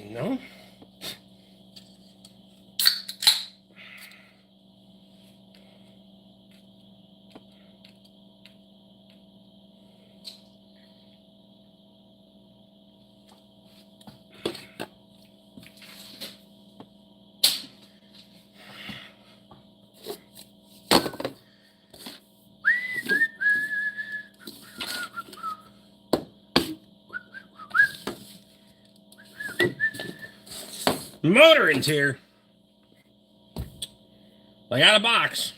No? Motoring's here. I got a box.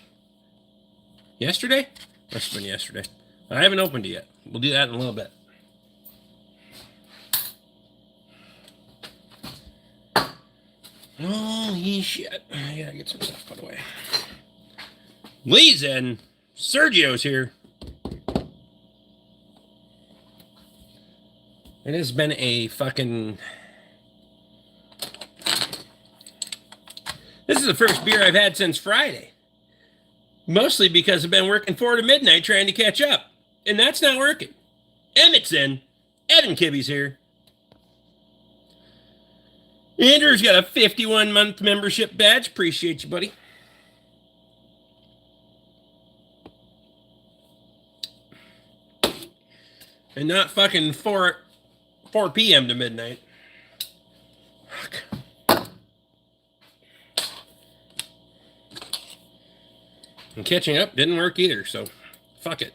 Yesterday? Must have been yesterday. I haven't opened it yet. We'll do that in a little bit. Holy shit. I gotta get some stuff put away. Lee's in. Sergio's here. It has been a fucking... This is the first beer I've had since Friday. Mostly because I've been working 4 to midnight trying to catch up. And that's not working. Emmett's in. Evan Kibby's here. Andrew's got a 51-month membership badge. Appreciate you, buddy. And not fucking 4 p.m. to midnight. Fuck. And catching up didn't work either, so fuck it.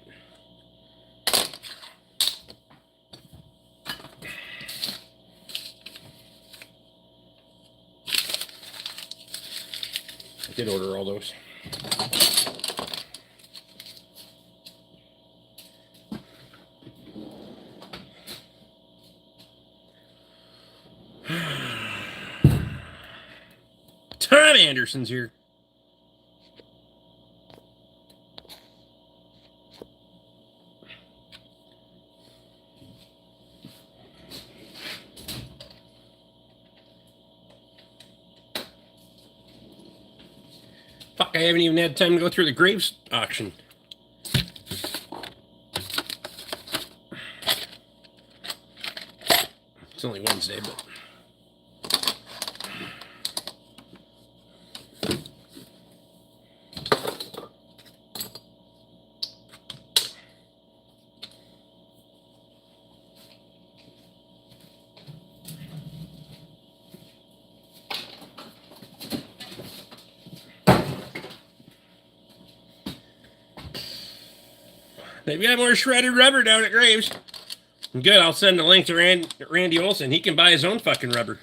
I did order all those. Tom Anderson's here. Fuck, I haven't even had time to go through the Graves auction. It's only Wednesday, but... They've got more shredded rubber down at Graves. Good, I'll send a link to Randy Olson. He can buy his own fucking rubber.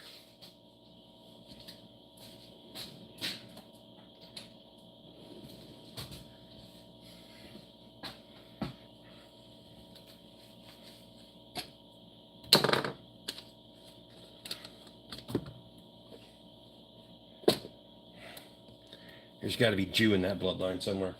There's got to be Jew in that bloodline somewhere.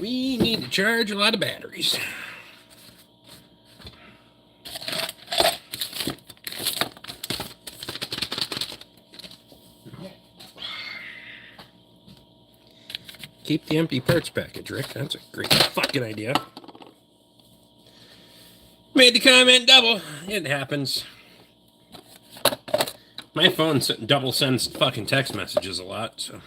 We need to charge a lot of batteries. Keep the empty parts package, Rick. That's a great fucking idea. Made the comment double. It happens. My phone double sends fucking text messages a lot, so...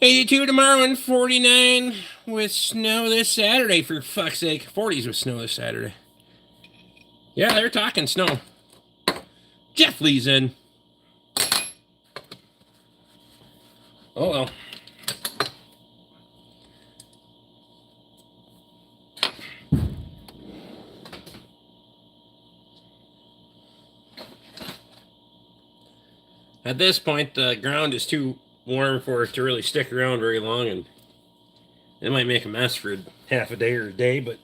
82 tomorrow and 49 with snow this Saturday, for fuck's sake. 40s with snow this Saturday. Yeah, they're talking snow. Jeff Lee's in. Oh well. At this point, the ground is too warm for it to really stick around very long, and it might make a mess for half a day or a day, but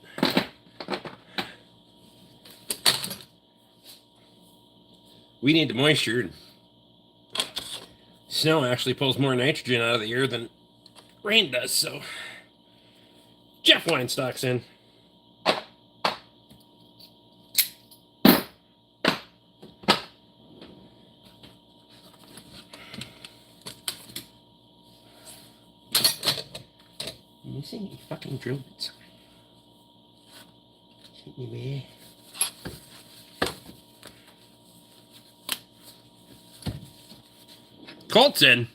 we need the moisture. Snow actually pulls more nitrogen out of the air than rain does, so Jeff Weinstock's in. Missing a fucking drill bits. Anyway. Colt's in.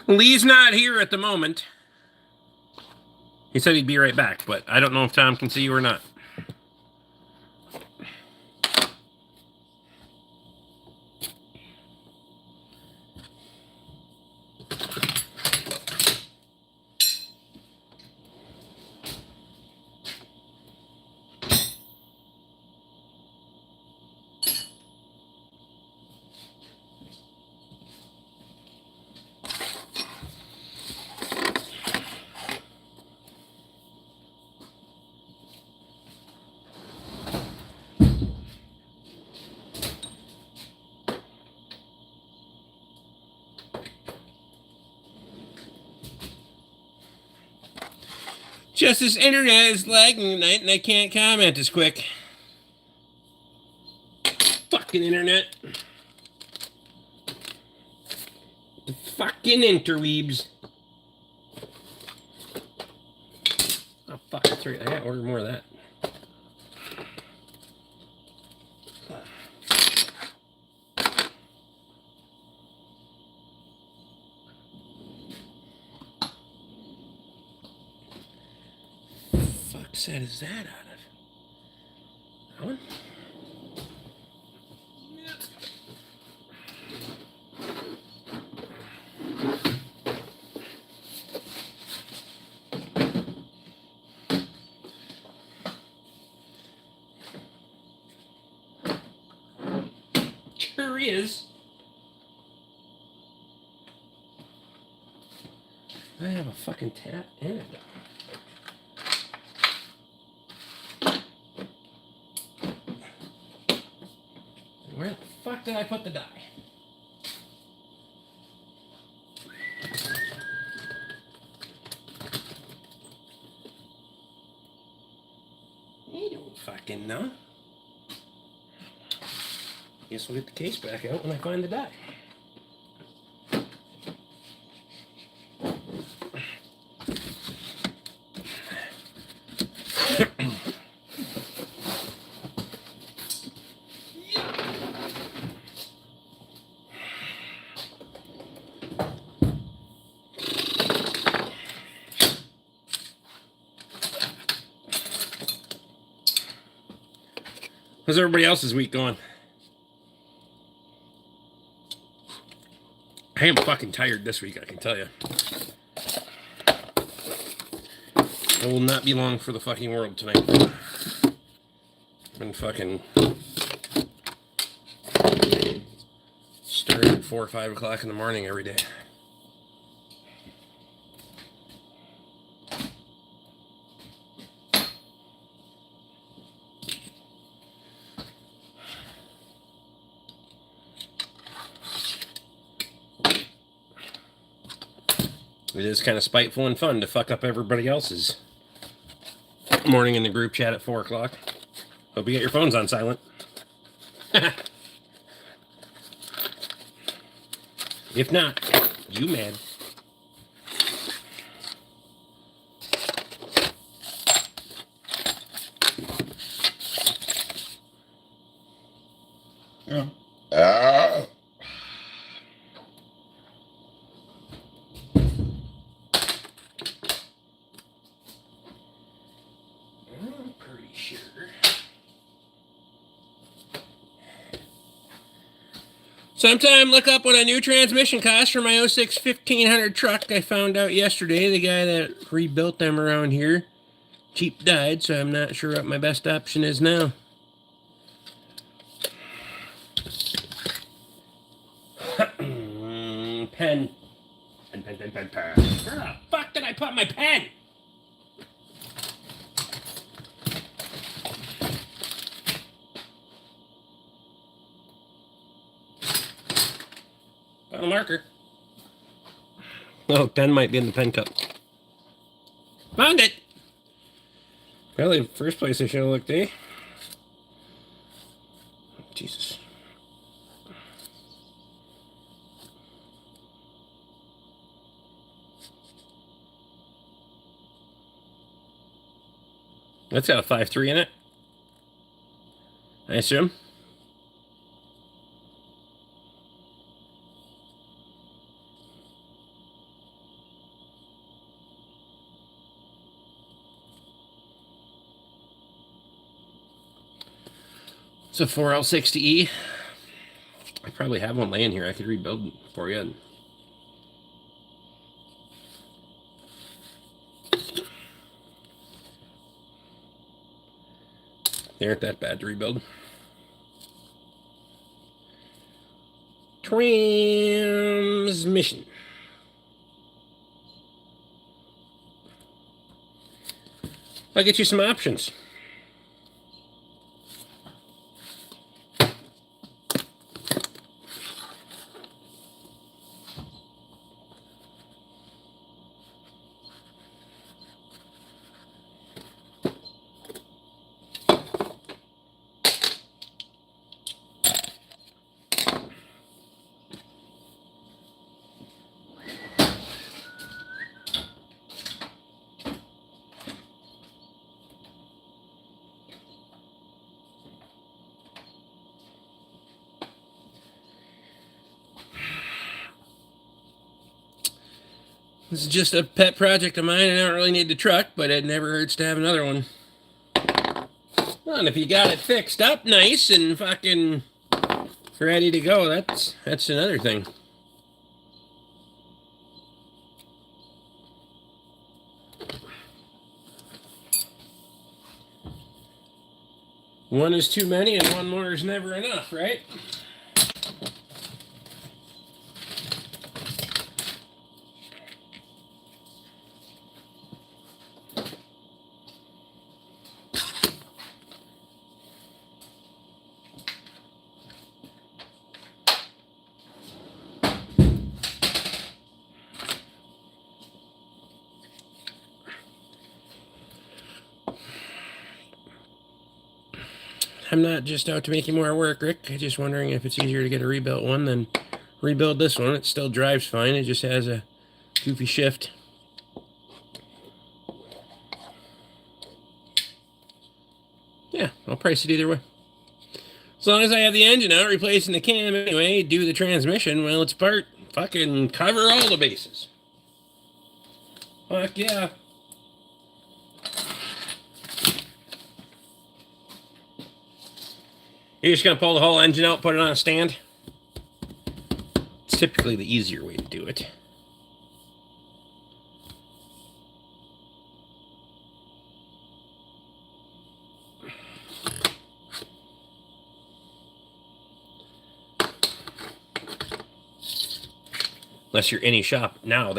Lee's not here at the moment. He said he'd be right back, but I don't know if Tom can see you or not. Just this internet is lagging tonight and I can't comment as quick. Fucking internet. The fucking interweebs. Oh fuck, that's right. I gotta order more of that. Set is that out of? That one? Sure is. I have a fucking tap and a dog. Where the fuck did I put the die? You don't fucking know. Guess we'll get the case back out when I find the die. How's everybody else's week going? I am fucking tired this week, I can tell you. I will not be long for the fucking world tonight. Been fucking starting at 4 or 5 o'clock in the morning every day. It is kind of spiteful and fun to fuck up everybody else's morning in the group chat at 4 o'clock. Hope you get your phones on silent. If not, you mad. Yeah. I'm pretty sure. Sometime look up what a new transmission costs for my 06 1500 truck. I found out yesterday the guy that rebuilt them around here cheap died, so I'm not sure what my best option is now. Pen. Pen. Where the fuck did I put my pen? Got a marker. Oh, pen might be in the pen cup. Found it! Probably the first place I should have looked, eh? Jesus. That's got a 5.3 in it, I assume. It's a 4L60E. I probably have one laying here. I could rebuild it for you. They aren't that bad to rebuild. Transmission. I'll get you some options. This is just a pet project of mine. I don't really need the truck, but it never hurts to have another one. Well, and if you got it fixed up nice and fucking ready to go, that's another thing. One is too many and one more is never enough, right? I'm not just out to make you more work, Rick. I'm just wondering if it's easier to get a rebuilt one than rebuild this one. It still drives fine. It just has a goofy shift. Yeah, I'll price it either way. As long as I have the engine out, replacing the cam anyway, do the transmission, well, it's part. Fucking cover all the bases. Fuck yeah. You're just going to pull the whole engine out, put it on a stand? It's typically the easier way to do it. Unless you're any shop now,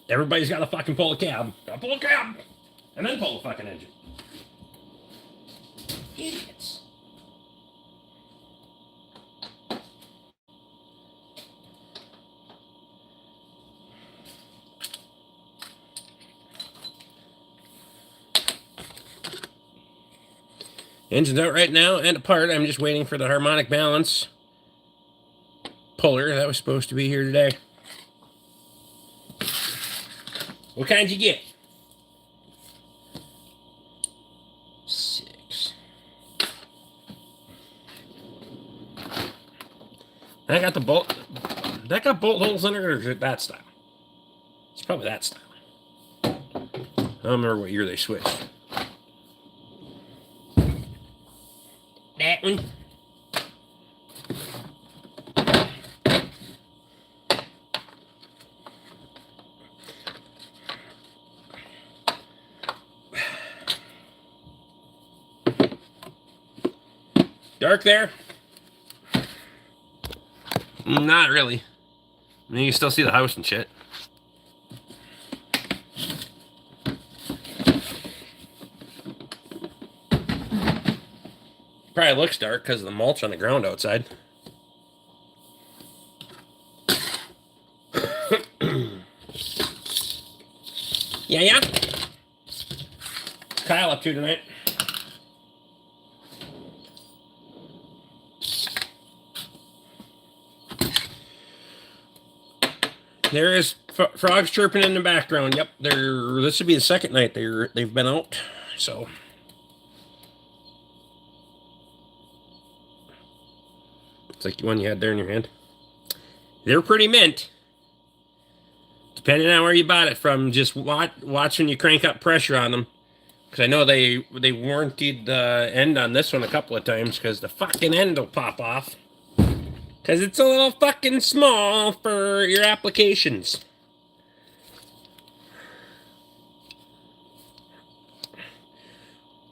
everybody's got to fucking pull a cab. Gotta pull a cab! And then pull the fucking engine. Idiots. Engine's out right now and apart. I'm just waiting for the harmonic balance puller that was supposed to be here today. What kind you get? 6. I got the bolt. That got bolt holes in it, or is it that style? It's probably that style. I don't remember what year they switched. That one. Dark there? Not really. I mean, you can still see the house and shit. Probably looks dark because of the mulch on the ground outside. Yeah? What's Kyle up to tonight? There is frogs chirping in the background. Yep, this should be the second night they've been out. So it's like the one you had there in your hand. They're pretty mint. Depending on where you bought it from, just watch when you crank up pressure on them. Because I know they warrantied the end on this one a couple of times because the fucking end will pop off. Because it's a little fucking small for your applications.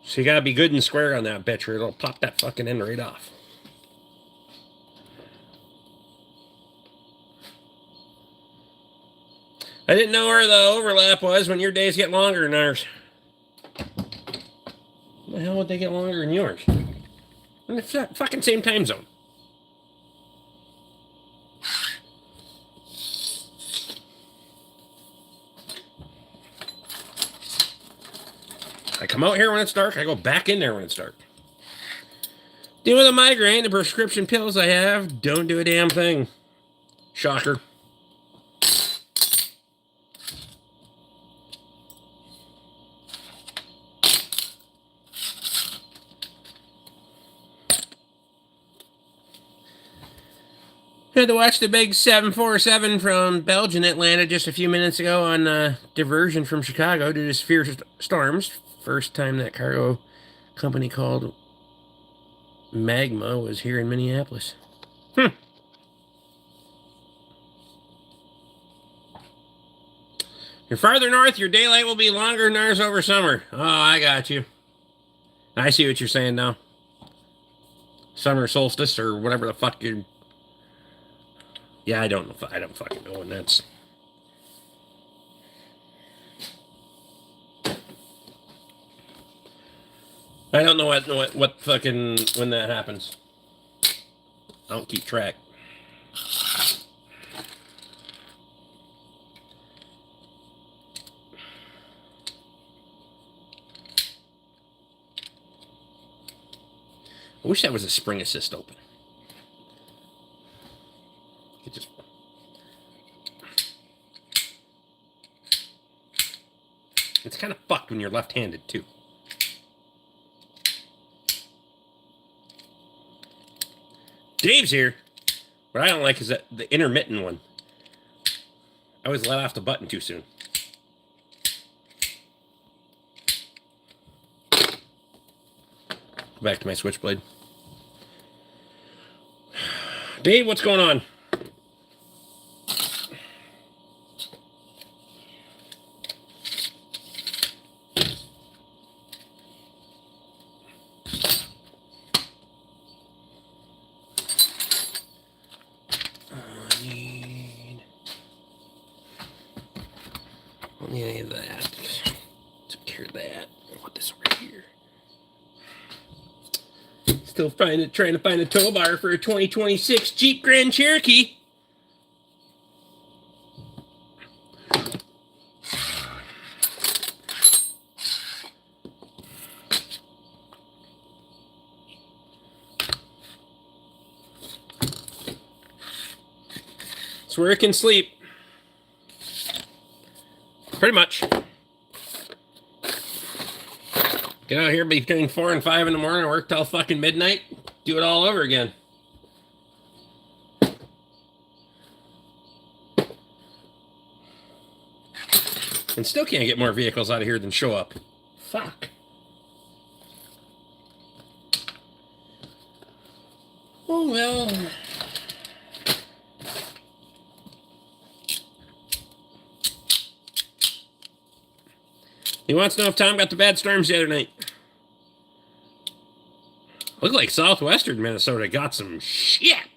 So you gotta be good and square on that bitch or it'll pop that fucking end right off. I didn't know where the overlap was when your days get longer than ours. How the hell would they get longer than yours? In the fucking same time zone. I come out here when it's dark. I go back in there when it's dark. Dealing with a migraine, the prescription pills I have don't do a damn thing. Shocker. I had to watch the big 747 from Belgium that landed just a few minutes ago on diversion from Chicago due to severe storms. First time that cargo company called Magma was here in Minneapolis. You're farther north, your daylight will be longer than ours over summer. Oh, I got you. I see what you're saying now. Summer solstice or whatever the fuck you're... Yeah, I don't know. I don't fucking know when that's... I don't know what fucking... when that happens. I don't keep track. I wish that was a spring assist open. It just... It's kind of fucked when you're left-handed, too. Dave's here. What I don't like is that the intermittent one. I always let off the button too soon. Back to my switchblade. Dave, what's going on? Don't need any of that. Took care of that. I want this over here. Still trying to find a tow bar for a 2026 Jeep Grand Cherokee. It's where it can sleep. Pretty much. Get out here between 4 and 5 in the morning, work till fucking midnight, do it all over again. And still can't get more vehicles out of here than show up. Fuck. Oh, well. He wants to know if Tom got the bad storms the other night. Looked like southwestern Minnesota got some shit.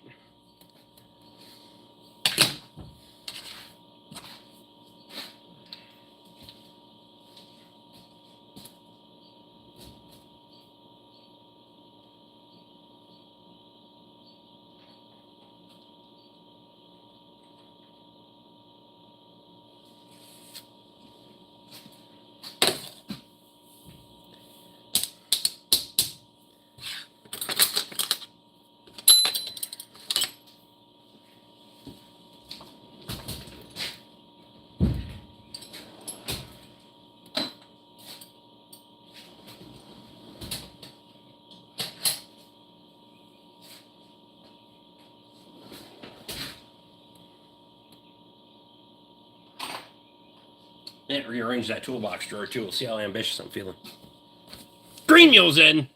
And rearrange that toolbox drawer too. We'll see how ambitious I'm feeling. Green mule's in.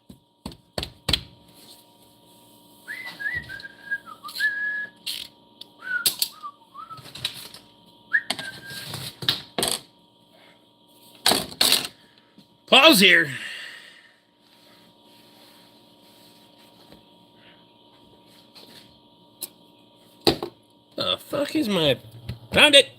Paul's here. The fuck is my... Found it.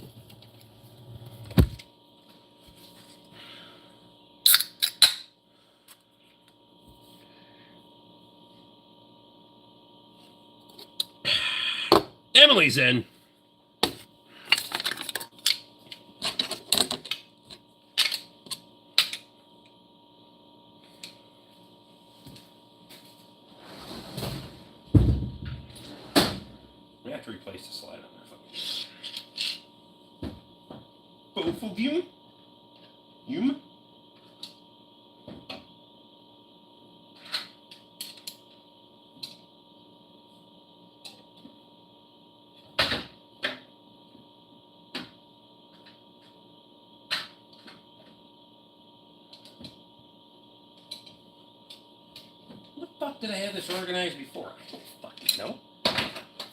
Emily's in. We have to replace the slide on there. Both of you? You? Did I have this organized before? I don't fucking know.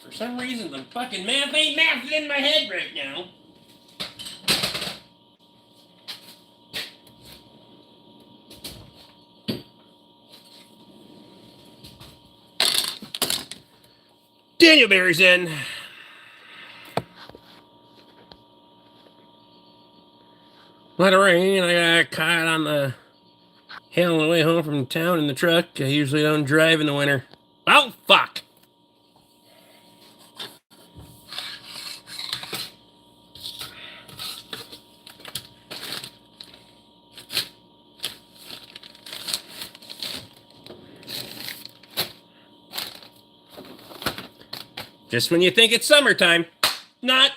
For some reason, the fucking math ain't mathing in my head right now. Daniel Barry's in. Let it rain, and I got caught on the hill on the way home from town in the truck. I usually don't drive in the winter. Oh, fuck. Just when you think it's summertime. Not.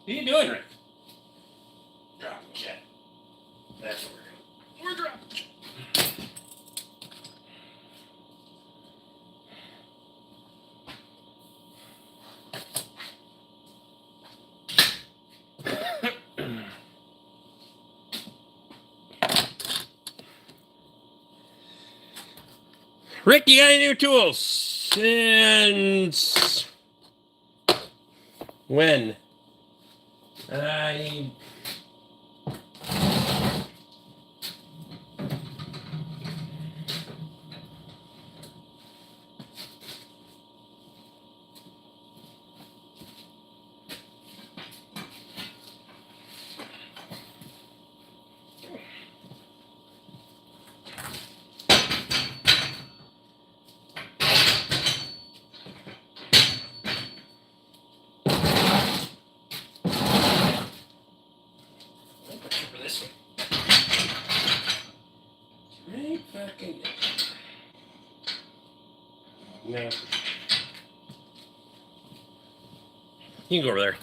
What are you doing, Rick? Dropping shit. That's what we're doing. We're dropping shit. Rick, you got any new tools? Since when? this way. Right fucking. No. You can go over there.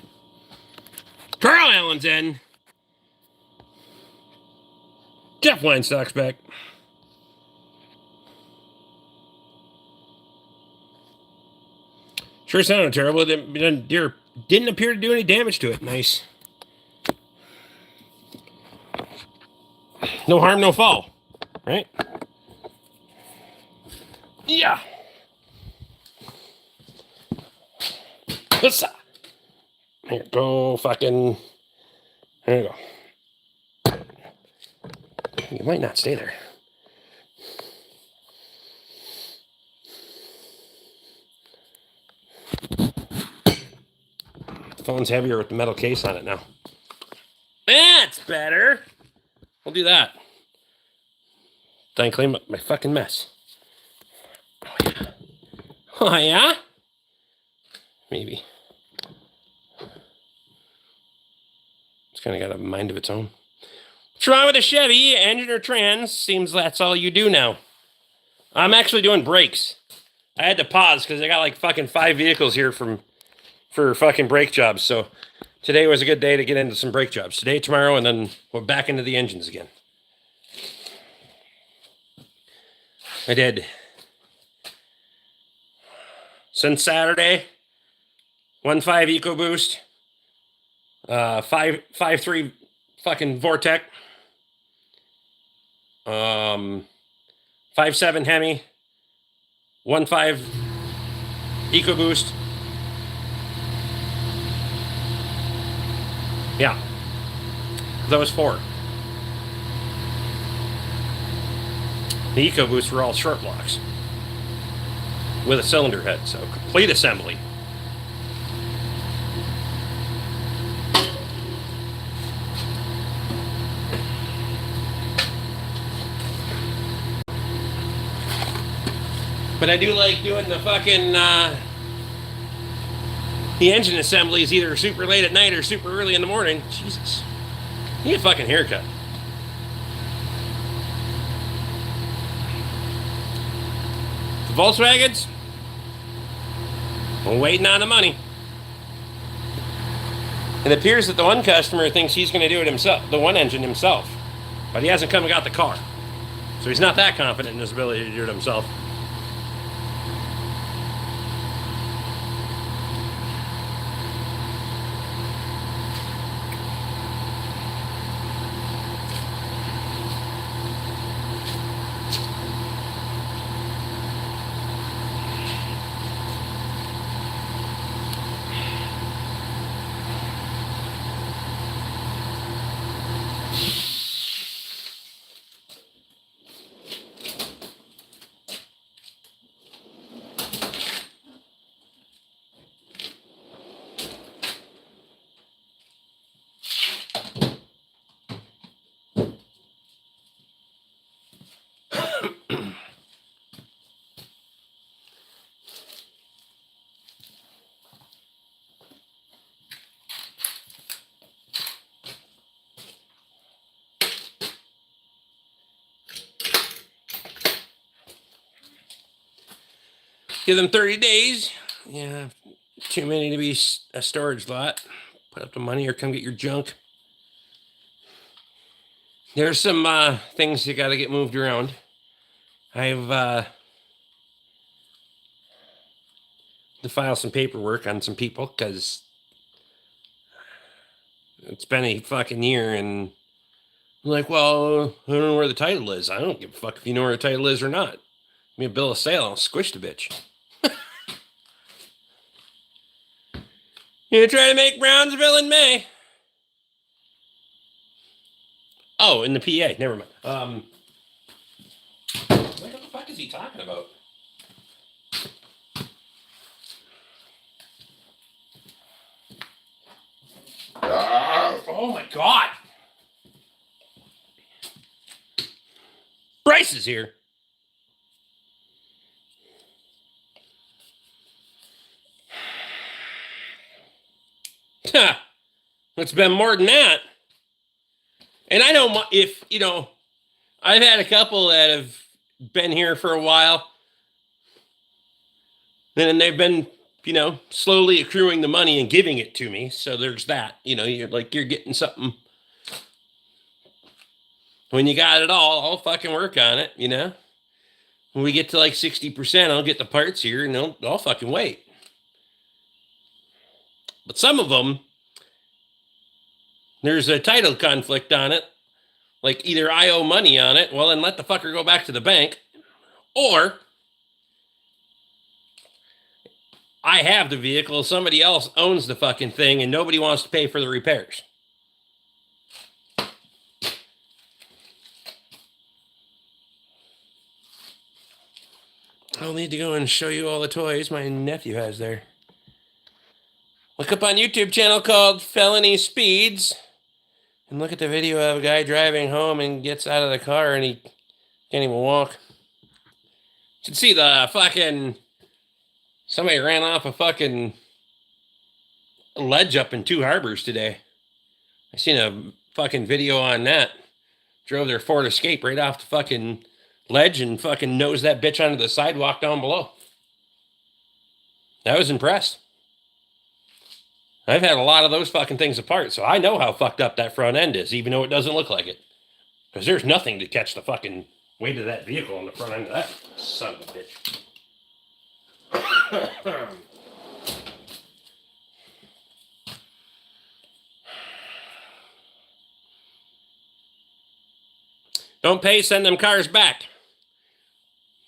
Carl Allen's in. Jeff Weinstock's back. Sure sounded terrible. Deer didn't appear to do any damage to it. Nice. No harm, no foul. Right? Yeah. Here, go fucking. There you go. You might not stay there. The phone's heavier with the metal case on it now. That's better. We'll do that. Then I clean up my fucking mess. Oh, yeah. Oh, yeah? Maybe. It's kind of got a mind of its own. What's wrong with a Chevy? Engine or trans? Seems that's all you do now. I'm actually doing brakes. I had to pause because I got like fucking 5 vehicles here for fucking brake jobs. So today was a good day to get into some brake jobs. Today, tomorrow, and then we're back into the engines again. I did. Since Saturday, 1.5 EcoBoost, 5.3 fucking Vortec, 5.7 Hemi, 1.5 EcoBoost. Yeah, those 4. The EcoBoosts were all short blocks with a cylinder head, so complete assembly. But I do like doing the fucking the engine assemblies either super late at night or super early in the morning. Jesus, you need a fucking haircut. The Volkswagens, I'm waiting on the money. It appears that the one customer thinks he's going to do it himself, the one engine himself, but he hasn't come and got the car, so he's not that confident in his ability to do it himself. Give them 30 days. Yeah, too many to be a storage lot. Put up the money or come get your junk. There's some things you got to get moved around. I've to file some paperwork on some people because it's been a fucking year, and I'm like, well, I don't know where the title is. I don't give a fuck if you know where the title is or not. Give me a bill of sale, I'll squish the bitch. You try to make Brownsville in May. Oh, in the PA. Never mind. What the fuck is he talking about? Oh my God. Bryce is here. It's been more than that. And I know if, I've had a couple that have been here for a while, and they've been, slowly accruing the money and giving it to me. So there's that. You're getting something. When you got it all, I'll fucking work on it, When we get to like 60%, I'll get the parts here and I'll fucking wait. But some of them, there's a title conflict on it. Like either I owe money on it, well then let the fucker go back to the bank, or I have the vehicle, somebody else owns the fucking thing, and nobody wants to pay for the repairs. I'll need to go and show you all the toys my nephew has there. Look up on YouTube channel called Felony Speeds, and look at the video of a guy driving home and gets out of the car and he can't even walk. You should see the fucking... Somebody ran off a fucking ledge up in Two Harbors today. I seen a fucking video on that. Drove their Ford Escape right off the fucking ledge and fucking nosed that bitch onto the sidewalk down below. I was impressed. I've had a lot of those fucking things apart, so I know how fucked up that front end is, even though it doesn't look like it. Because there's nothing to catch the fucking weight of that vehicle on the front end of that son of a bitch. Don't pay, send them cars back.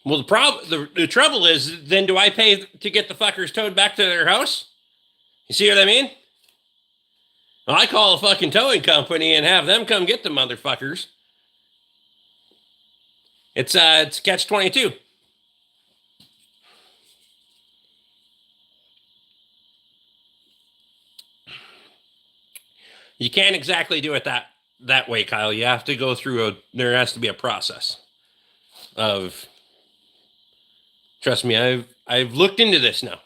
Well, the trouble is, then do I pay to get the fuckers towed back to their house? You see what I mean? Well, I call a fucking towing company and have them come get the motherfuckers. It's catch-22. You can't exactly do it that way, Kyle. You have to go through there has to be a process of, trust me, I've looked into this now.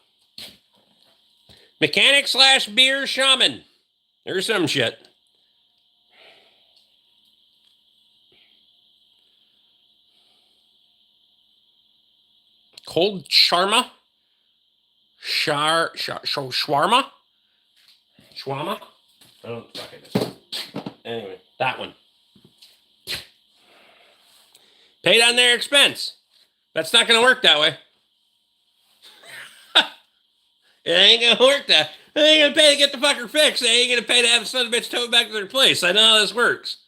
Mechanic / beer shaman. There's some shit. Cold shawarma? Shawarma? Shawarma? Oh, fuck it. Anyway, that one. Paid on their expense. That's not going to work that way. It ain't going to work that. They ain't going to pay to get the fucker fixed. They ain't going to pay to have the son of a bitch towed back to their place. I know how this works.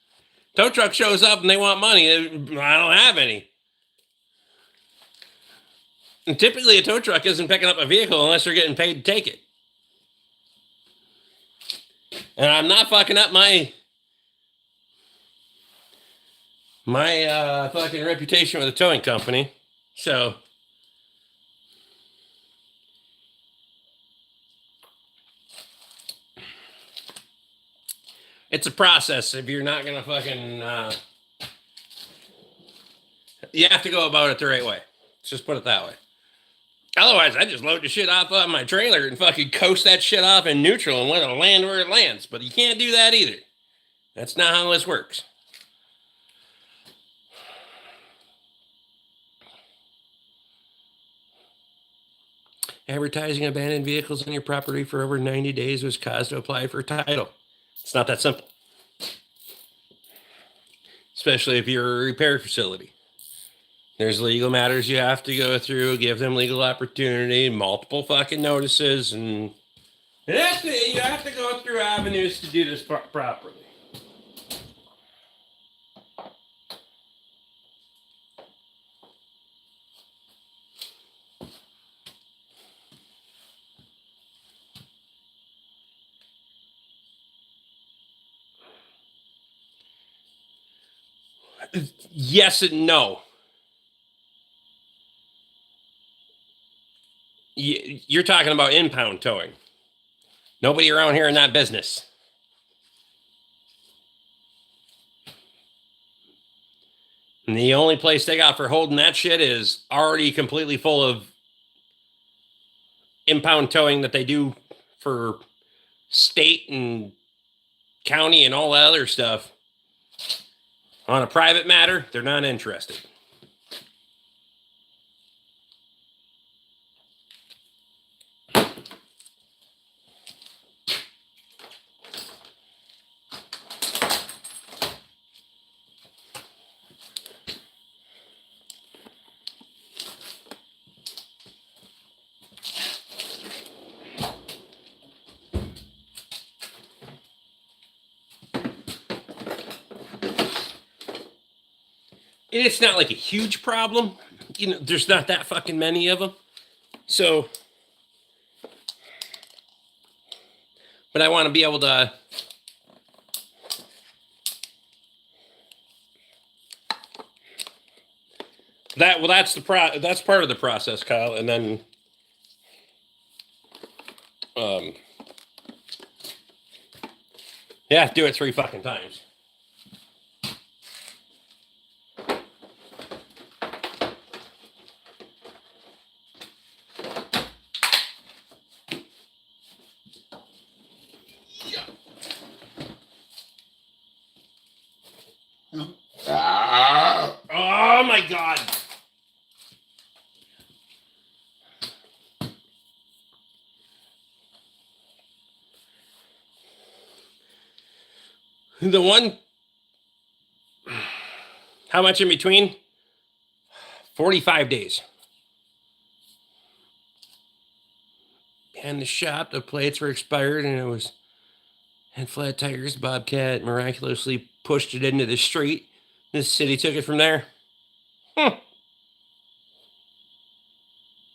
Tow truck shows up and they want money. I don't have any. And typically a tow truck isn't picking up a vehicle unless they're getting paid to take it. And I'm not fucking up my fucking reputation with a towing company. So it's a process. If you're not gonna fucking you have to go about it the right way. Let's just put it that way. Otherwise, I just load the shit off on my trailer and fucking coast that shit off in neutral and let it land where it lands. But you can't do that either. That's not how this works. Advertising abandoned vehicles on your property for over 90 days was cause to apply for title. It's not that simple. Especially if you're a repair facility. There's legal matters you have to go through, give them legal opportunity, multiple fucking notices, and you have to go through avenues to do this properly. Yes and no. You're talking about impound towing. Nobody around here in that business. And the only place they got for holding that shit is already completely full of impound towing that they do for state and county and all that other stuff. On a private matter, they're not interested. It's not like a huge problem. You know, there's not that fucking many of them. So, but I want to be able to that's part of the process, Kyle. And then yeah, do it 3 fucking times. Oh my God. The one, how much in between? 45 days. And the shop, the plates were expired and it had flat tires. Bobcat miraculously pushed it into the street. The city took it from there. Is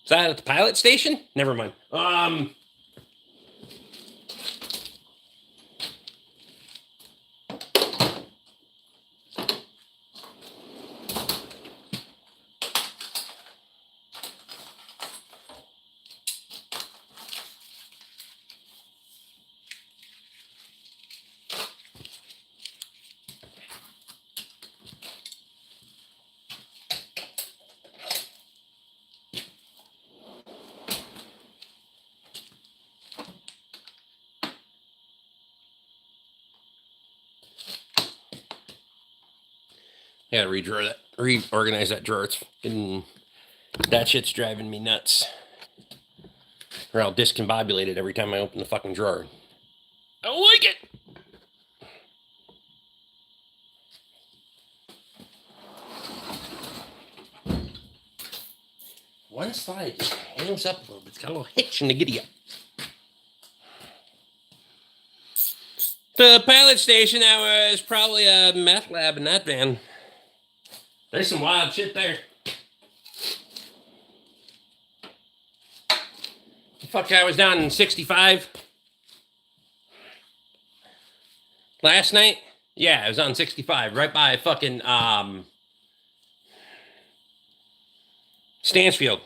that at the pilot station? Never mind. Yeah, reorganize that drawer. That shit's driving me nuts. Or I'll discombobulate it every time I open the fucking drawer. I don't like it. One slide just hangs up a little bit. It's got a little hitch in the giddy up. The pilot station, that was probably a meth lab in that van. There's some wild shit there. Fuck, I was down in 65 last night. Yeah, I was on 65, right by fucking Stansfield.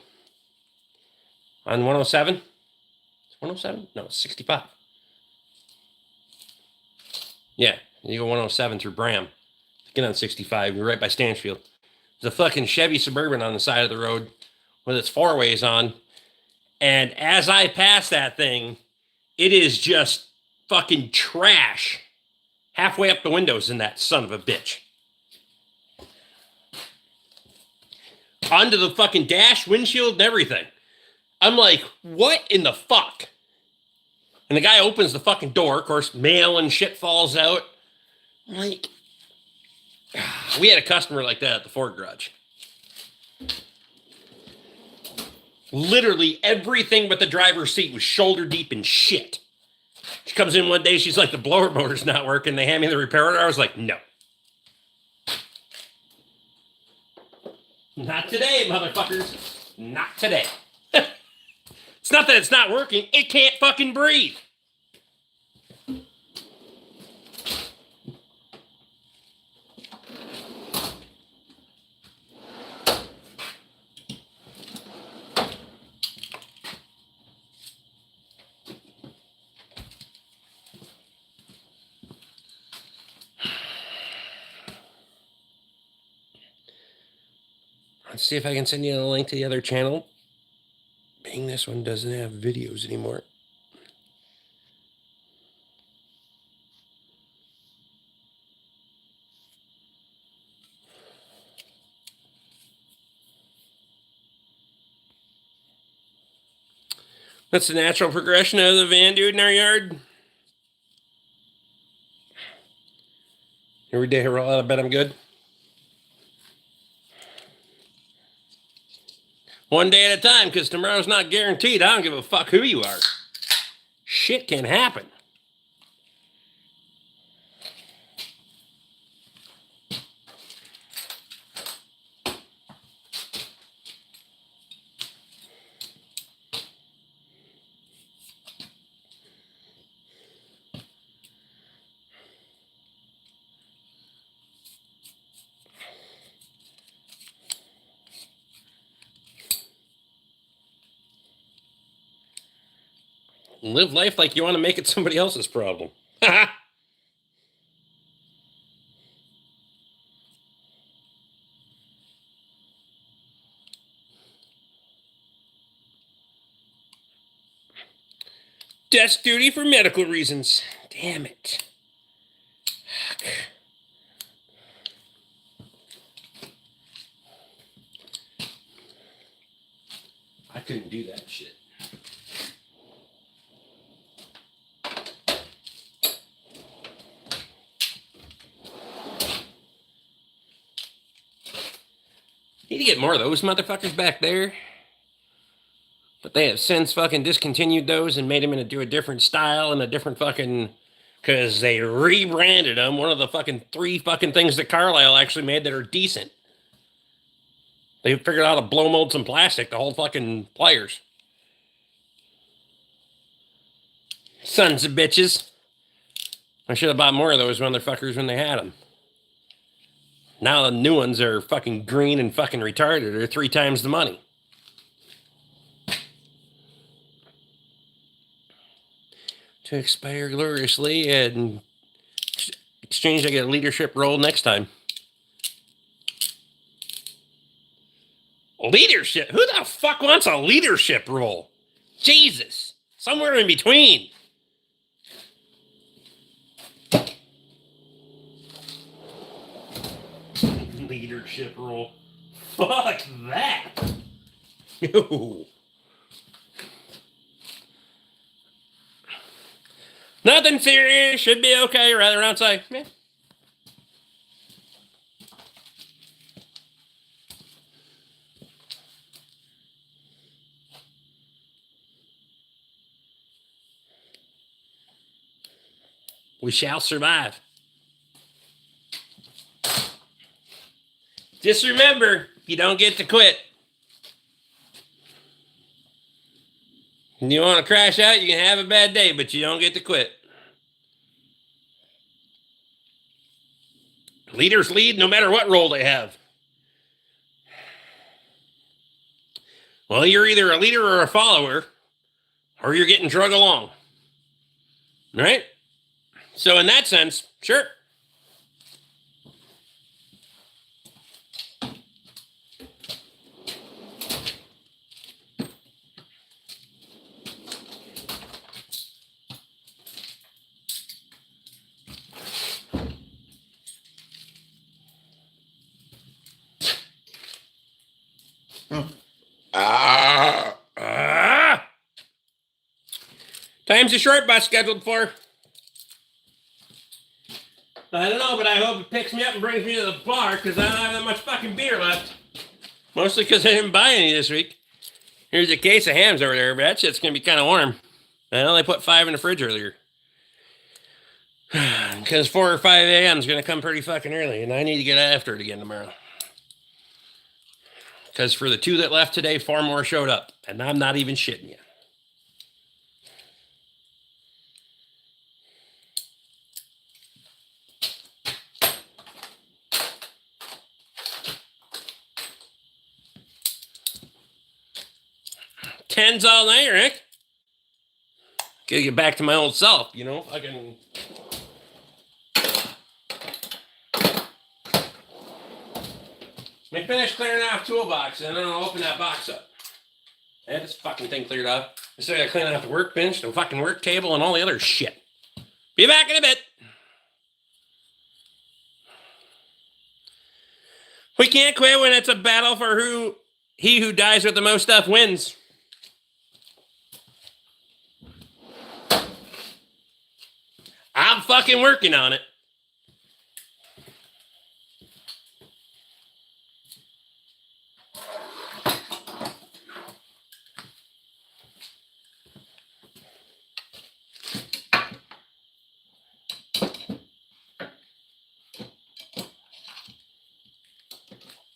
On 107? 107? No, it's 65. Yeah, you go 107 through Bram. Get on 65, you're right by Stansfield. There's a fucking Chevy Suburban on the side of the road with its 4-ways on. And as I pass that thing, it is just fucking trash halfway up the windows in that son of a bitch. Onto the fucking dash, windshield, and everything. I'm like, what in the fuck? And the guy opens the fucking door. Of course, mail and shit falls out. I'm like, we had a customer like that at the Ford garage. Literally everything but the driver's seat was shoulder deep in shit. She comes in one day, she's like, the blower motor's not working. They hand me the repair order. I was like, no. Not today, motherfuckers. Not today. It's not that it's not working. It can't fucking breathe. Let's see if I can send you a link to the other channel. Being this one doesn't have videos anymore. That's the natural progression of the van dude in our yard. Every day I roll out of bed, I'm good. One day at a time, because tomorrow's not guaranteed. I don't give a fuck who you are. Shit can happen. Live life like you want to make it somebody else's problem. Desk duty for medical reasons. Damn it. Fuck. I couldn't do that shit. Need to get more of those motherfuckers back there. But they have since fucking discontinued those and made them into a different style and a different fucking... Because they rebranded them. One of the fucking 3 fucking things that Carlisle actually made that are decent. They figured out how to blow mold some plastic to hold fucking pliers. Sons of bitches. I should have bought more of those motherfuckers when they had them. Now the new ones are fucking green and fucking retarded. They're 3 times the money. To expire gloriously and exchange, I get a leadership role next time. Leadership? Who the fuck wants a leadership role? Jesus. Somewhere in between. Leadership role. Fuck that. No. Nothing serious. Should be okay. Rather outside. Yeah. We shall survive. Just remember, you don't get to quit. When you want to crash out, you can have a bad day, but you don't get to quit. Leaders lead no matter what role they have. Well, you're either a leader or a follower, or you're getting drug along. Right? So in that sense, sure. Time's a short bus scheduled for. I don't know, but I hope it picks me up and brings me to the bar because I don't have that much fucking beer left. Mostly because I didn't buy any this week. Here's a case of hams over there, but that shit's going to be kind of warm. I know they put 5 in the fridge earlier. Because 4 or 5 a.m. is going to come pretty fucking early, and I need to get after it again tomorrow. Because for the 2 that left today, 4 more showed up, and I'm not even shitting you. Tens all night, Rick. Gotta get back to my old self, you know? Fucking. Let me finish clearing off Toolbox, and then I'll open that box up. I had this fucking thing cleared off. I started cleaning off the workbench, the fucking work table, and all the other shit. Be back in a bit. We can't quit when it's a battle for he who dies with the most stuff wins. fucking working on it.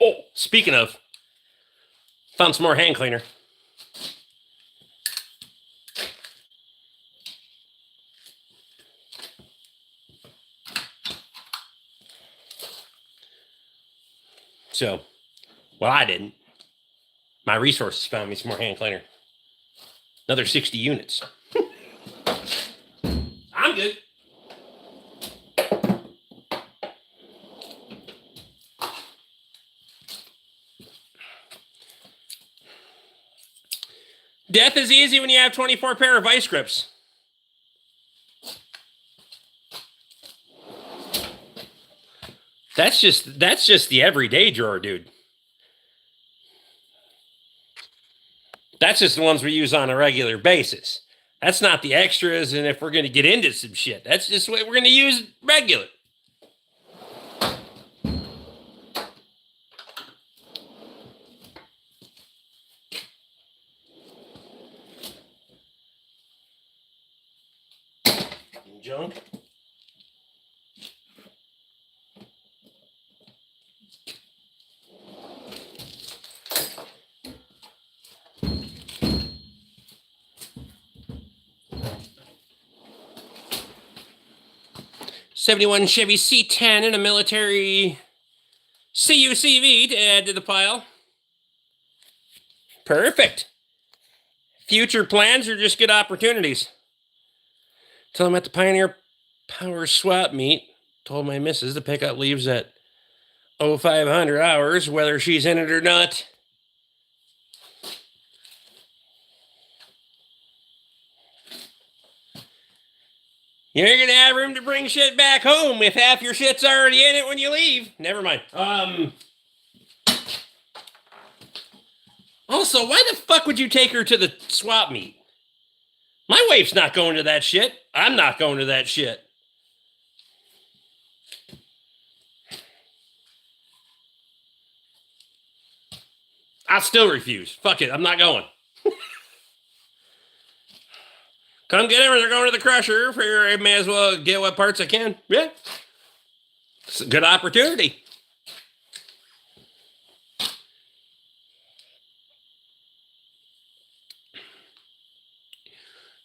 Oh, speaking of, found some more hand cleaner. So, well, I didn't. My resources found me some more hand cleaner. Another 60 units. I'm good. Death is easy when you have 24 pair of vice grips. That's just the everyday drawer, dude. That's just the ones we use on a regular basis. That's not the extras, and if we're going to get into some shit, that's just what we're going to use regular. Junk. '71 Chevy C10 and a military CUCV to add to the pile. Perfect. Future plans are just good opportunities. Till I'm at the Pioneer Power Swap meet. Told my missus to pick up leaves at 0500 hours, whether she's in it or not. You're going to have room to bring shit back home if half your shit's already in it when you leave. Never mind. Also, why the fuck would you take her to the swap meet? My wife's not going to that shit. I'm not going to that shit. I still refuse. Fuck it. I'm not going. Come get them or they're going to the crusher. Figure I may as well get what parts I can. Yeah. It's a good opportunity.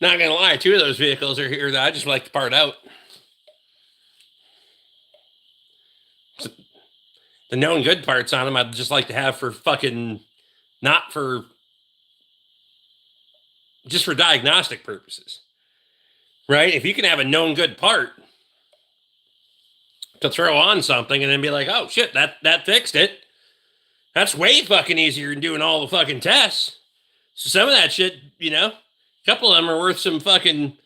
Not going to lie, 2 of those vehicles are here that I just like to part out. The known good parts on them I'd just like to have for fucking, not for, just for diagnostic purposes. Right? If you can have a known good part to throw on something and then be like, oh shit, that fixed it. That's way fucking easier than doing all the fucking tests. So some of that shit, you know, a couple of them are worth some fucking,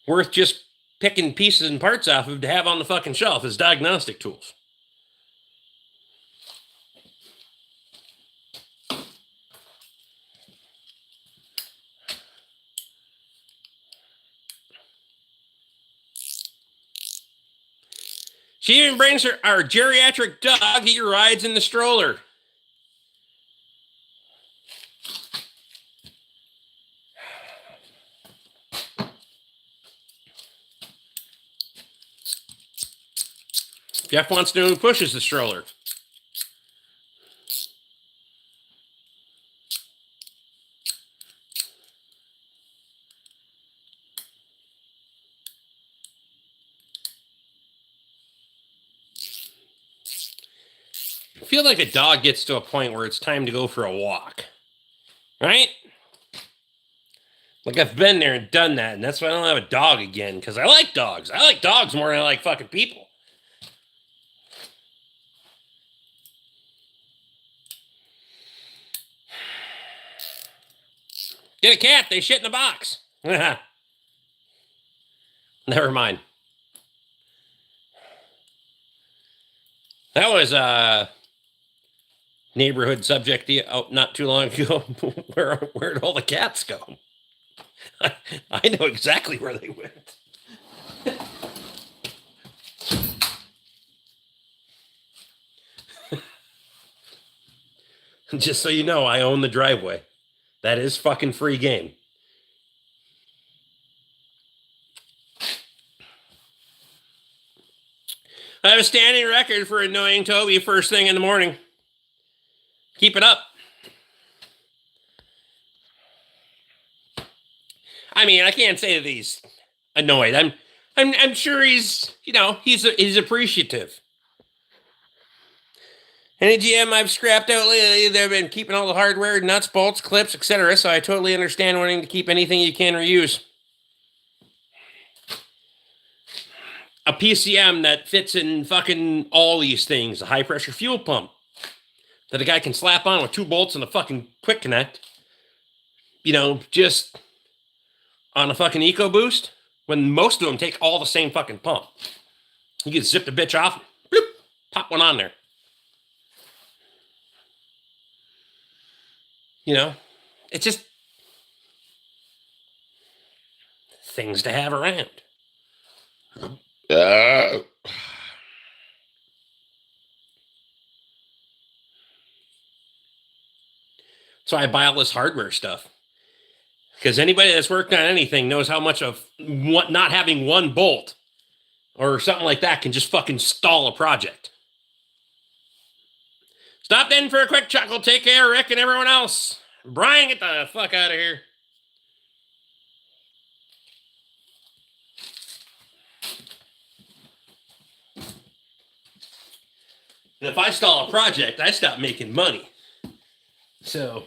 worth just picking pieces and parts off of to have on the fucking shelf as diagnostic tools. She even brings our geriatric dog. He rides in the stroller. Jeff wants to know who pushes the stroller. I feel like a dog gets to a point where it's time to go for a walk. Right? Like I've been there and done that, and that's why I don't have a dog again, because I like dogs. I like dogs more than I like fucking people. Get a cat, they shit in a box. Never mind. That was a neighborhood subject not too long ago. Where'd all the cats go? I know exactly where they went. Just so you know, I own the driveway. That is fucking free game. I have a standing record for annoying Toby first thing in the morning. Keep it up. I mean, I can't say that he's annoyed. I'm sure he's he's appreciative. Any GM I've scrapped out lately, they've been keeping all the hardware, nuts, bolts, clips, etc. So I totally understand wanting to keep anything you can reuse. A PCM that fits in fucking all these things, a high pressure fuel pump that a guy can slap on with 2 bolts and a fucking quick connect. Just on a fucking EcoBoost, when most of them take all the same fucking pump. You can zip the bitch off, bloop, pop one on there. It's just things to have around. So I buy all this hardware stuff. Because anybody that's worked on anything knows how much of not having one bolt or something like that can just fucking stall a project. Stopped in for a quick chuckle. Take care, Rick and everyone else. Brian, get the fuck out of here. And if I stall a project, I stop making money. So,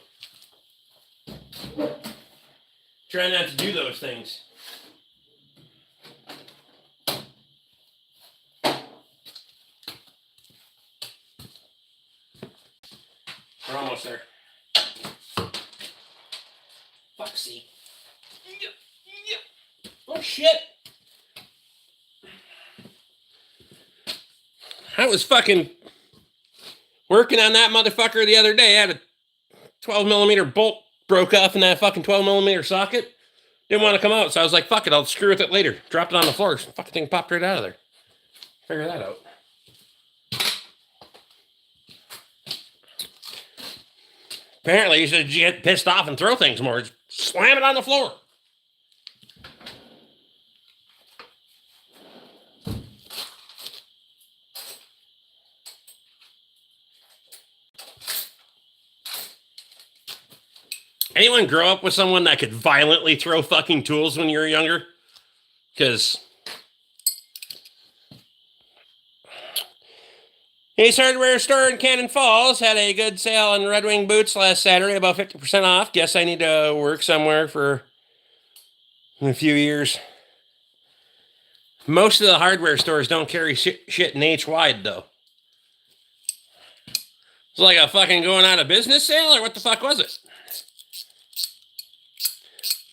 try not to do those things. We're almost there. Fuck's sake. Oh, shit. I was fucking working on that motherfucker the other day. I had a 12 millimeter bolt broke off in that fucking 12 millimeter socket. Didn't want to come out, so I was like, fuck it, I'll screw with it later. Dropped it on the floor. Fucking thing popped right out of there. Figure that out. Apparently, you should get pissed off and throw things more. Just slam it on the floor. Anyone grow up with someone that could violently throw fucking tools when you were younger? Because Ace Hardware store in Cannon Falls had a good sale on Red Wing boots last Saturday, about 50% off. Guess I need to work somewhere for a few years. Most of the hardware stores don't carry shit in H wide, though. It's like a fucking going out of business sale, or what the fuck was it?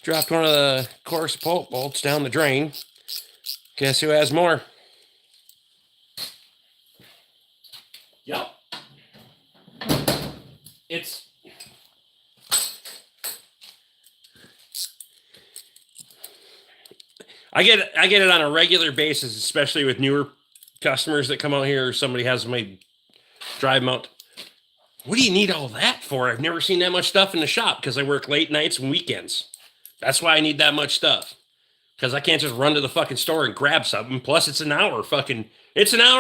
Dropped one of the coarse bolts down the drain. Guess who has more? Yep. I get it on a regular basis, especially with newer customers that come out here, or somebody has my drive mount. What do you need all that for? I've never seen that much stuff in the shop because I work late nights and weekends. That's why I need that much stuff. Because I can't just run to the fucking store and grab something. Plus, it's an hour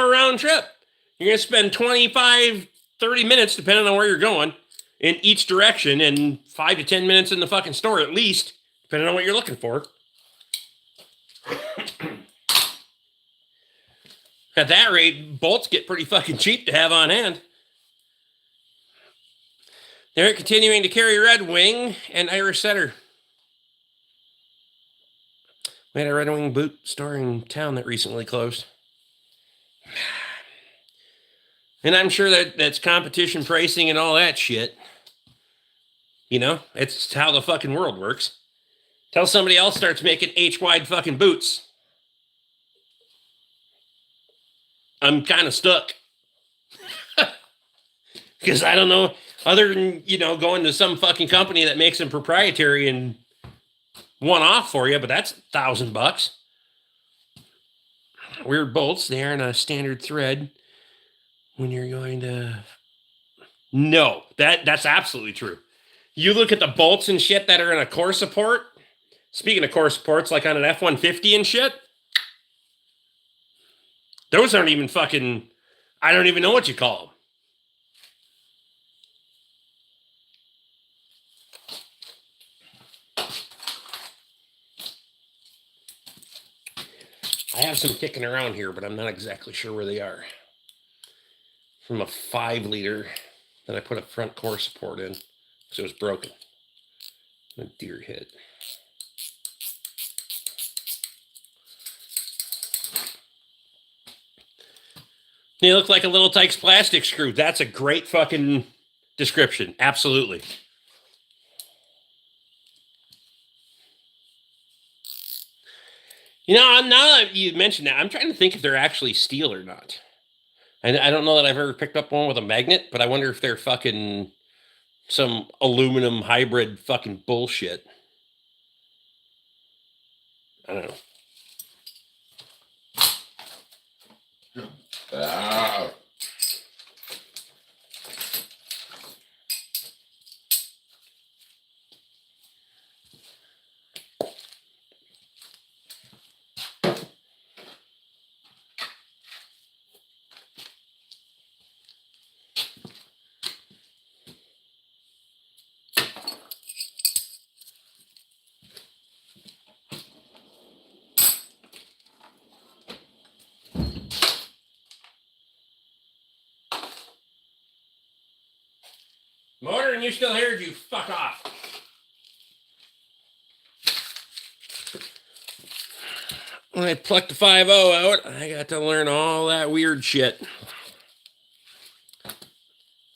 round trip. You're going to spend 25, 30 minutes, depending on where you're going, in each direction, and 5 to 10 minutes in the fucking store at least, depending on what you're looking for. At that rate, bolts get pretty fucking cheap to have on hand. They're continuing to carry Red Wing and Irish Setter. We had a Red Wing boot store in town that recently closed. And I'm sure that's competition pricing and all that shit. It's how the fucking world works. Till somebody else starts making H-wide fucking boots. I'm kind of stuck. Because I don't know, other than, going to some fucking company that makes them proprietary and one-off for you, but that's $1,000. Weird bolts. They aren't a standard thread when you're going to No, that's absolutely true. You look at the bolts and shit that are in a core support. Speaking of core supports, like on an F-150 and shit, those aren't even fucking, I don't even know what you call them. I have some kicking around here, but I'm not exactly sure where they are. From a 5-liter that I put a front core support in because it was broken. A deer hit. They look like a little Tykes plastic screw. That's a great fucking description. Absolutely. You know, now that you mentioned that, I'm trying to think if they're actually steel or not. I don't know that I've ever picked up one with a magnet, but I wonder if they're fucking some aluminum hybrid fucking bullshit. I don't know. Motor, and you still here? You fuck off. When I plucked the 5.0 out, I got to learn all that weird shit.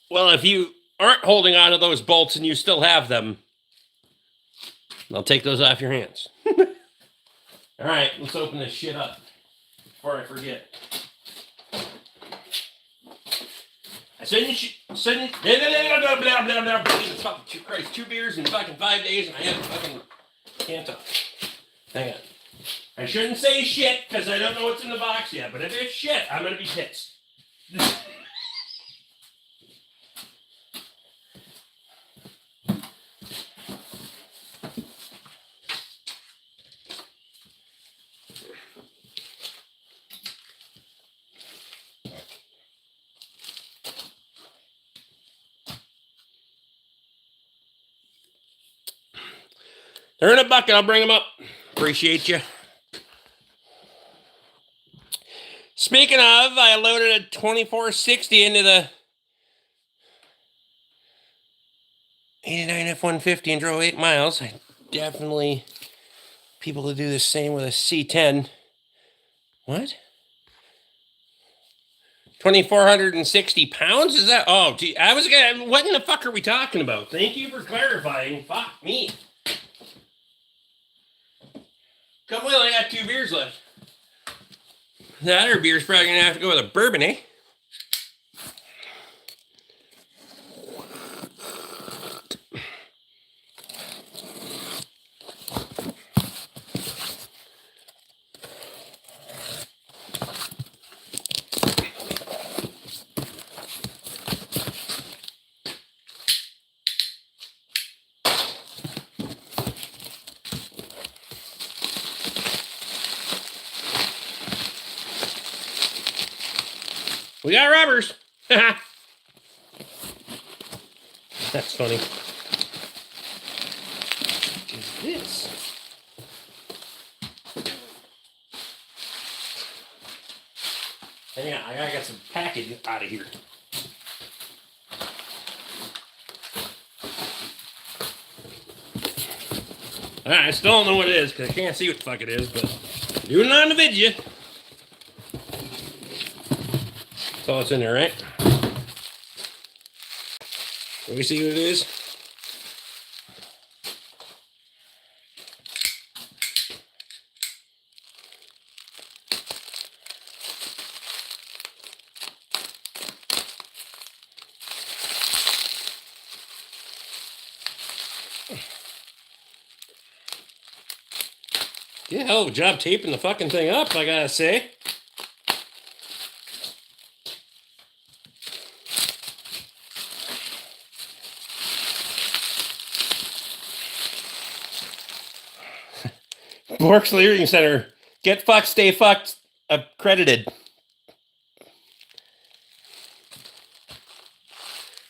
Well, if you aren't holding on to those bolts and you still have them, I'll take those off your hands. All right, let's open this shit up before I forget. I shouldn't blah, blah, blah, fucking Christ, 2 beers in fucking 5 days, and I have fucking can't talk. Hang on. I shouldn't say shit because I don't know what's in the box yet, but if it's shit, I'm gonna be pissed. They're in a bucket. I'll bring them up. Appreciate you. Speaking of, I loaded a 2460 into the 89 F-150 and drove 8 miles. I definitely people to do the same with a C10. What? 2,460 pounds? Is that? Oh, gee, I was gonna. What in the fuck are we talking about? Thank you for clarifying. Fuck me. Come on, I got 2 beers left. That other beer's probably gonna have to go with a bourbon, eh? We got rubbers. That's funny. What is this? Hang on, I gotta get some packaging out of here. Alright, I still don't know what it is because I can't see what the fuck it is, but I'm doing it on the video. That's all that's in there, right? Can we see what it is? Yeah, hell of a job taping the fucking thing up, I gotta say. BORK's Learning Center. Get fucked, stay fucked. Accredited.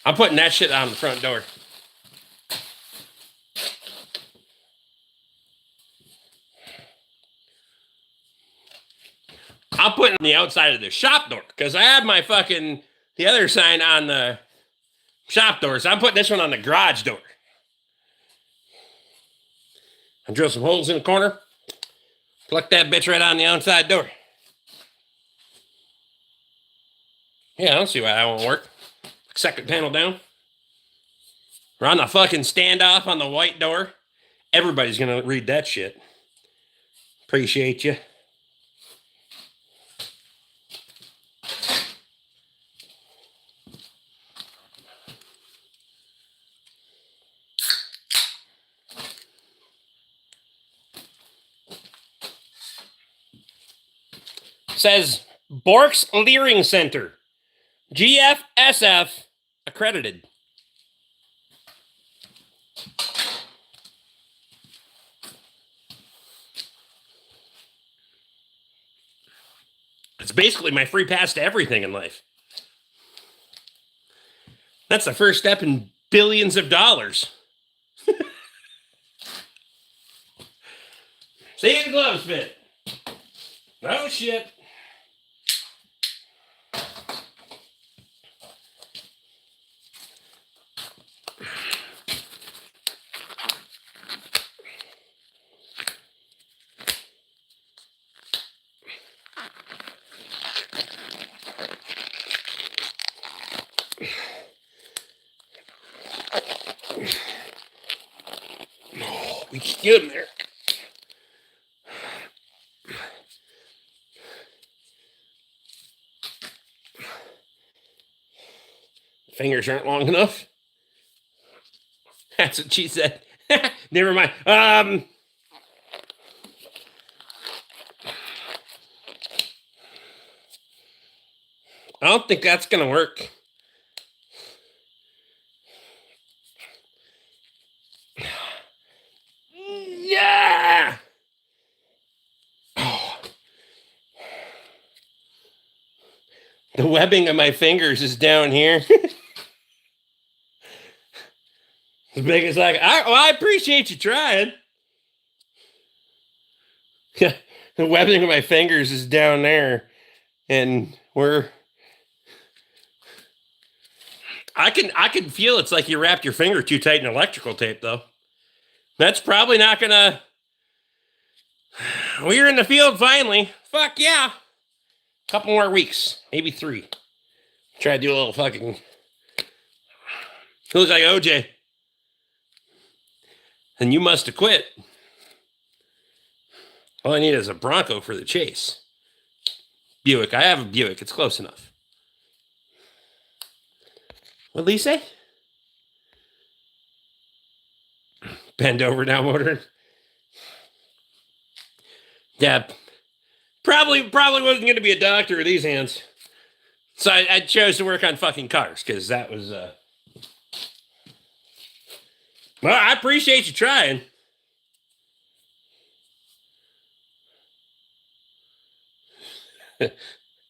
I'm putting that shit on the front door. I'm putting it on the outside of the shop door because I have my fucking the other sign on the shop door. So I'm putting this one on the garage door. I drill some holes in the corner. Pluck that bitch right on the outside door. Yeah, I don't see why that won't work. Second panel down. We're on the fucking standoff on the white door. Everybody's going to read that shit. Appreciate you. Says BORK's Learning Center. GFSF accredited. It's basically my free pass to everything in life. That's the first step in billions of dollars. See the gloves fit. Oh shit. Oh, we can get him there. Fingers aren't long enough. That's what she said. Never mind. I don't think that's gonna work. Yeah. Oh. The webbing of my fingers is down here. As big as I appreciate you trying. Yeah, the webbing of my fingers is down there, and I can feel it's like you wrapped your finger too tight in electrical tape, though. That's probably not gonna. We're in the field finally. Fuck yeah. Couple more weeks, maybe 3. Try to do a little fucking. Who looks like OJ? And you must have quit. All I need is a Bronco for the chase. Buick. I have a Buick. It's close enough. What did Lee say? Bend over now, motor. Yeah. Probably wasn't going to be a doctor with these hands. So I chose to work on fucking cars because that was... Well, I appreciate you trying.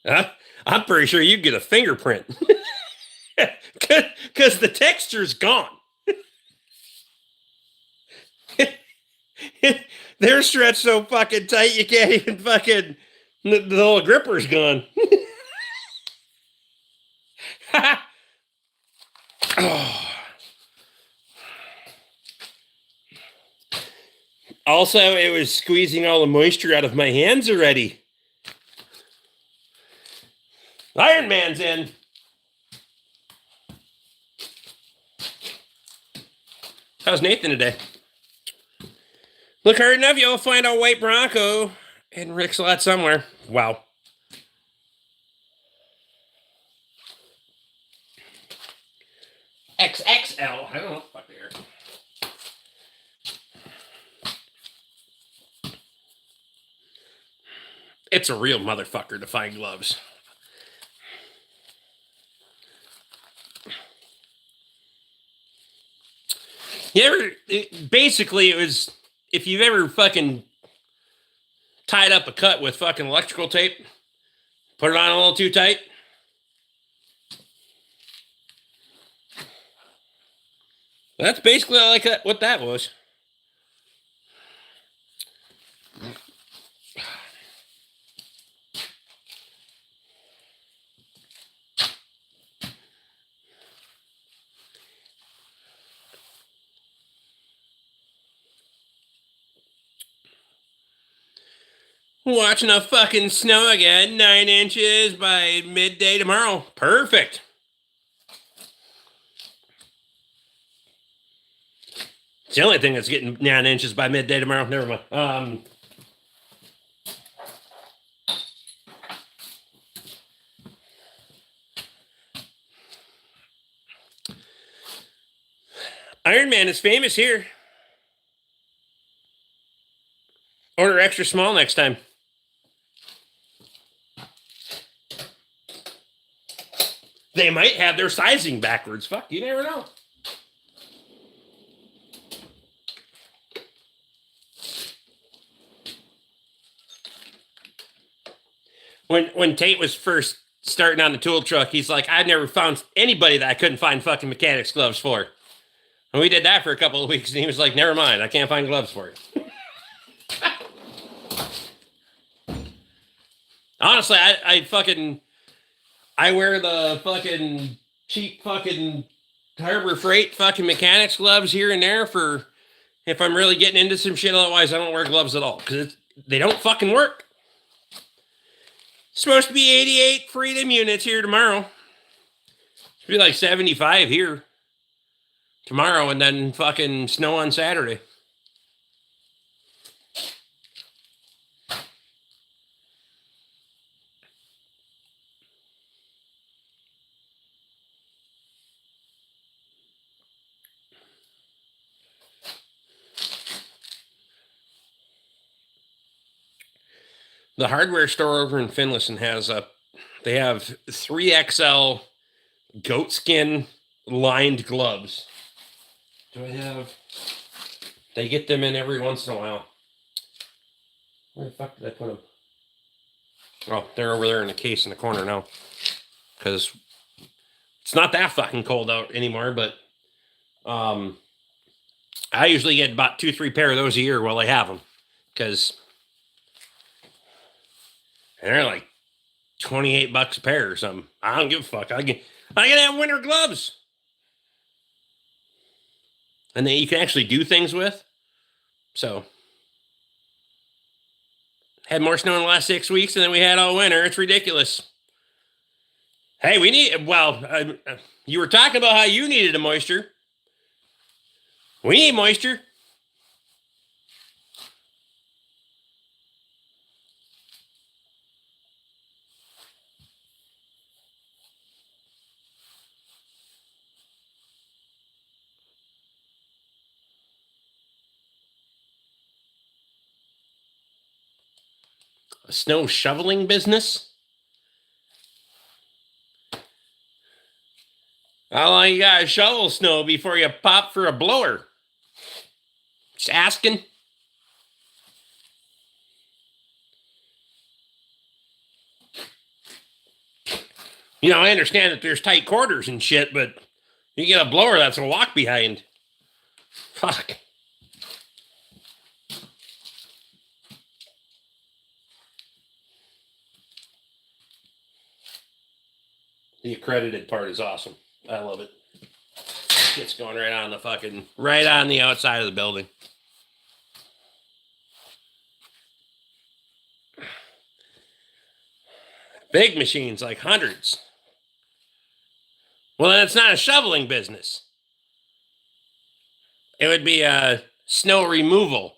I'm pretty sure you'd get a fingerprint. Because the texture's gone. They're stretched so fucking tight you can't even fucking... The whole gripper's gone. Oh. Also, it was squeezing all the moisture out of my hands already. Iron Man's in. How's Nathan today? Look hard enough, you'll find a white Bronco in Rick's lot somewhere. Wow. XXL. I don't know what the fuck they are. It's a real motherfucker to find gloves. Basically, it was, if you've ever fucking tied up a cut with fucking electrical tape. Put it on a little too tight. That's basically like what that was. Watching the fucking snow again. 9 inches by midday tomorrow. Perfect. It's the only thing that's getting 9 inches by midday tomorrow. Never mind. Iron Man is famous here. Order extra small next time. They might have their sizing backwards. Fuck, you never know. When Tate was first starting on the tool truck, he's like, I've never found anybody that I couldn't find fucking mechanics gloves for. And we did that for a couple of weeks, and he was like, never mind, I can't find gloves for it. Honestly, I wear the fucking cheap fucking Harbor Freight fucking mechanics gloves here and there for if I'm really getting into some shit. Otherwise, I don't wear gloves at all because they don't fucking work. It's supposed to be 88 freedom units here tomorrow. It's be like 75 here tomorrow, and then fucking snow on Saturday. The hardware store over in Finlayson they have 3XL goatskin lined gloves. They get them in every once in a while. Where the fuck did I put them? Oh, they're over there in the case in the corner now. Because it's not that fucking cold out anymore, but I usually get about 2-3 pair of those a year while I have them. Because they're like $28 a pair or something. I don't give a fuck. I can have winter gloves. And then you can actually do things with. So, had more snow in the last 6 weeks than we had all winter. It's ridiculous. Hey, you were talking about how you needed the moisture. We need moisture. A snow shoveling business? How long you gotta shovel snow before you pop for a blower? Just asking. You know, I understand that there's tight quarters and shit, but you get a blower that's a walk behind. Fuck. The accredited part is awesome. I love it. It's going right on the outside of the building. Big machines, like hundreds. Well, then it's not a shoveling business. It would be a snow removal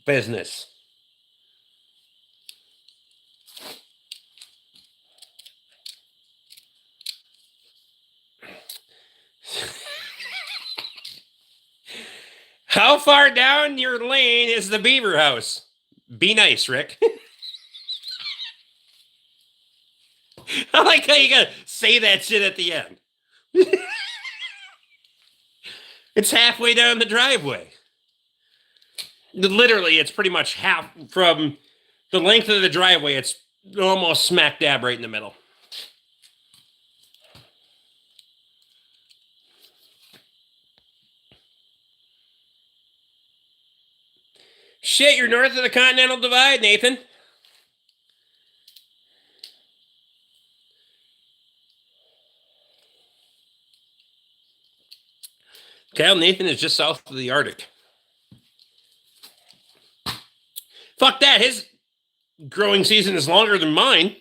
business. How far down your lane is the beaver house? Be nice, Rick. I like how you gotta say that shit at the end. It's halfway down the driveway. Literally, it's pretty much half from the length of the driveway. It's almost smack dab right in the middle. Shit, you're north of the Continental Divide, Nathan. Cal Nathan is just south of the Arctic. Fuck that. His growing season is longer than mine.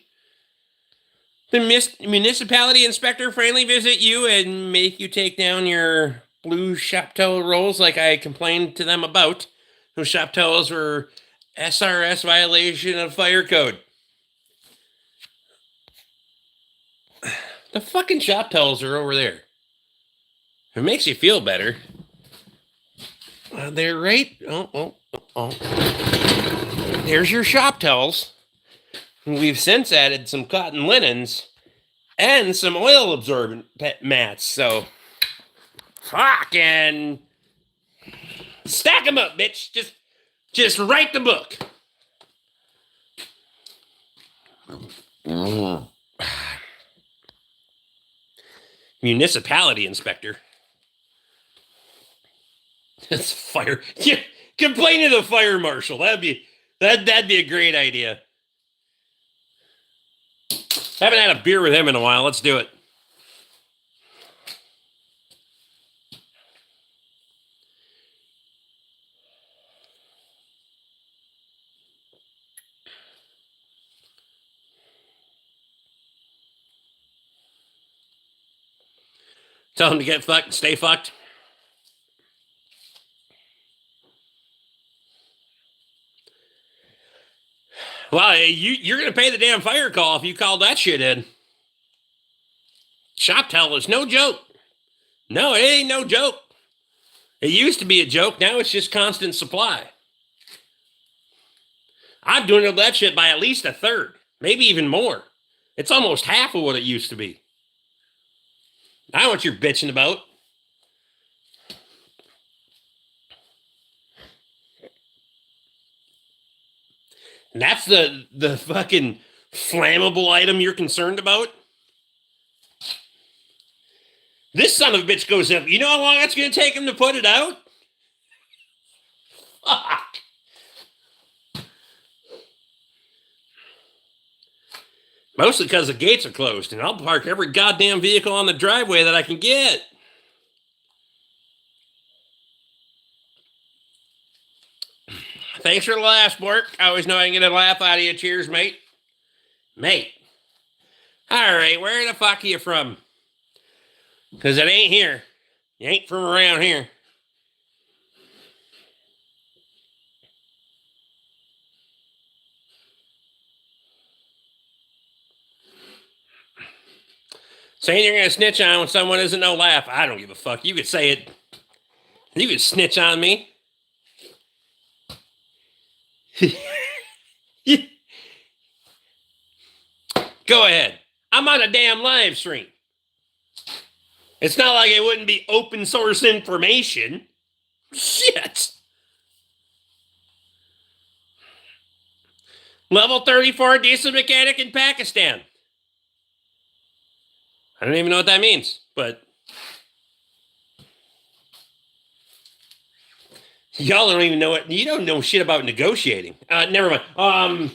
The municipality inspector finally visit you and make you take down your blue Chateau rolls like I complained to them about. Those Chateaus were SRS violation of fire code. The fucking Chateaus are over there. If it makes you feel better. They're right. Oh. There's your shop towels. We've since added some cotton linens and some oil absorbent mats. So, fucking stack them up, bitch. Just write the book. Municipality inspector. That's fire. Yeah, complain to the fire marshal. That'd be a great idea. Haven't had a beer with him in a while. Let's do it. Tell him to get fucked, stay fucked. Well, you're going to pay the damn fire call if you call that shit in. Shop towel is no joke. No, it ain't no joke. It used to be a joke. Now it's just constant supply. I've dwindled that shit by at least a third, maybe even more. It's almost half of what it used to be. I know what you're bitching about. And that's the fucking flammable item you're concerned about? This son of a bitch goes up. You know how long it's going to take him to put it out? Fuck. Mostly because the gates are closed, and I'll park every goddamn vehicle on the driveway that I can get. Thanks for the laugh, BORK. I always know I can get a laugh out of you. Cheers, mate. Mate. All right, where the fuck are you from? Because it ain't here. You ain't from around here. Saying you're going to snitch on when someone isn't no laugh. I don't give a fuck. You could say it. You could snitch on me. Go ahead. I'm on a damn live stream. It's not like it wouldn't be open source information. Shit. Level 34 diesel mechanic in Pakistan. I don't even know what that means, but y'all don't even know it. You don't know shit about negotiating. Never mind.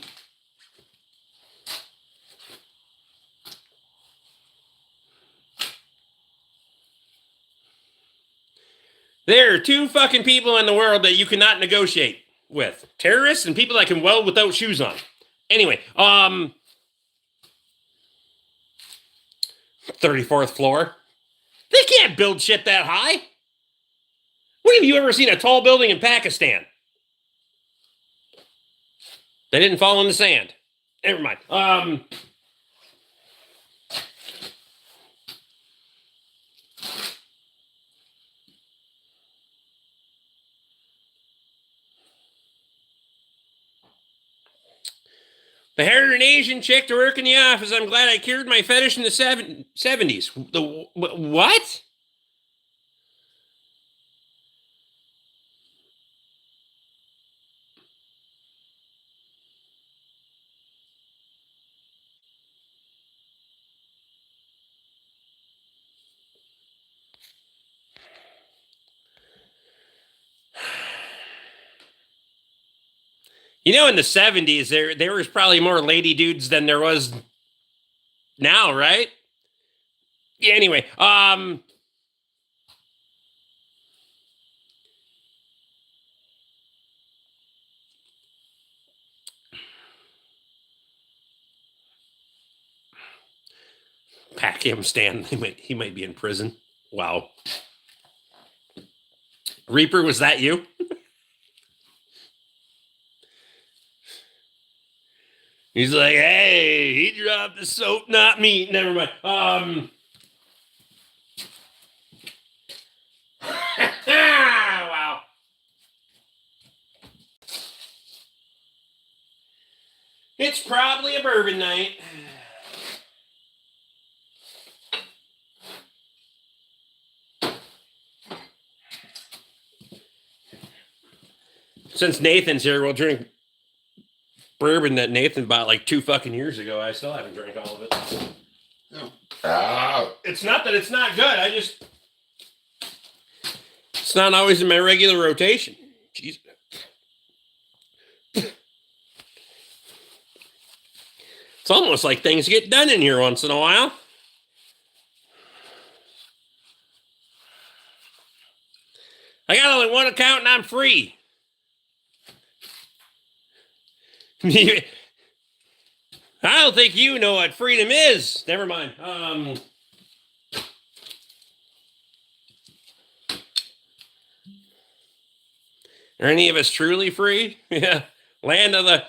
There are two fucking people in the world that you cannot negotiate with. Terrorists and people that can weld without shoes on. Anyway, 34th floor. They can't build shit that high. When have you ever seen a tall building in Pakistan? They didn't fall in the sand. Never mind. I hired an Asian chick to work in the office. I'm glad I cured my fetish in the 70s. The what? You know, in the 70s, there was probably more lady dudes than there was now, right? Yeah, anyway, pack him, Stan. He might be in prison. Wow. Reaper, was that you? He's like, hey, he dropped the soap, not me. Never mind. Wow. It's probably a bourbon night. Since Nathan's here, we'll drink bourbon that Nathan bought like 2 fucking years ago. I still haven't drank all of it. No. It's not that it's not good. It's not always in my regular rotation. Jeez. It's almost like things get done in here once in a while. I got only one account and I'm free. I don't think you know what freedom is. Never mind. Are any of us truly free? Yeah. Land of the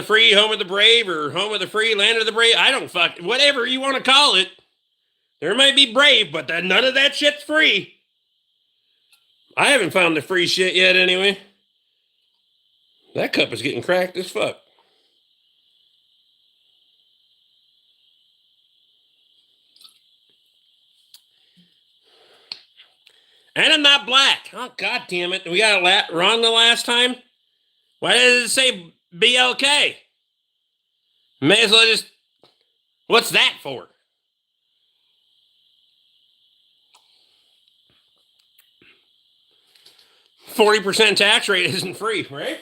free, home of the brave, or home of the free, land of the brave. I don't fuck whatever you want to call it. There might be brave, but none of that shit's free. I haven't found the free shit yet anyway. That cup is getting cracked as fuck. And I'm not black. Oh, God damn it. We got it wrong the last time? Why does it say BLK? May as well just... What's that for? %40 tax rate isn't free, right?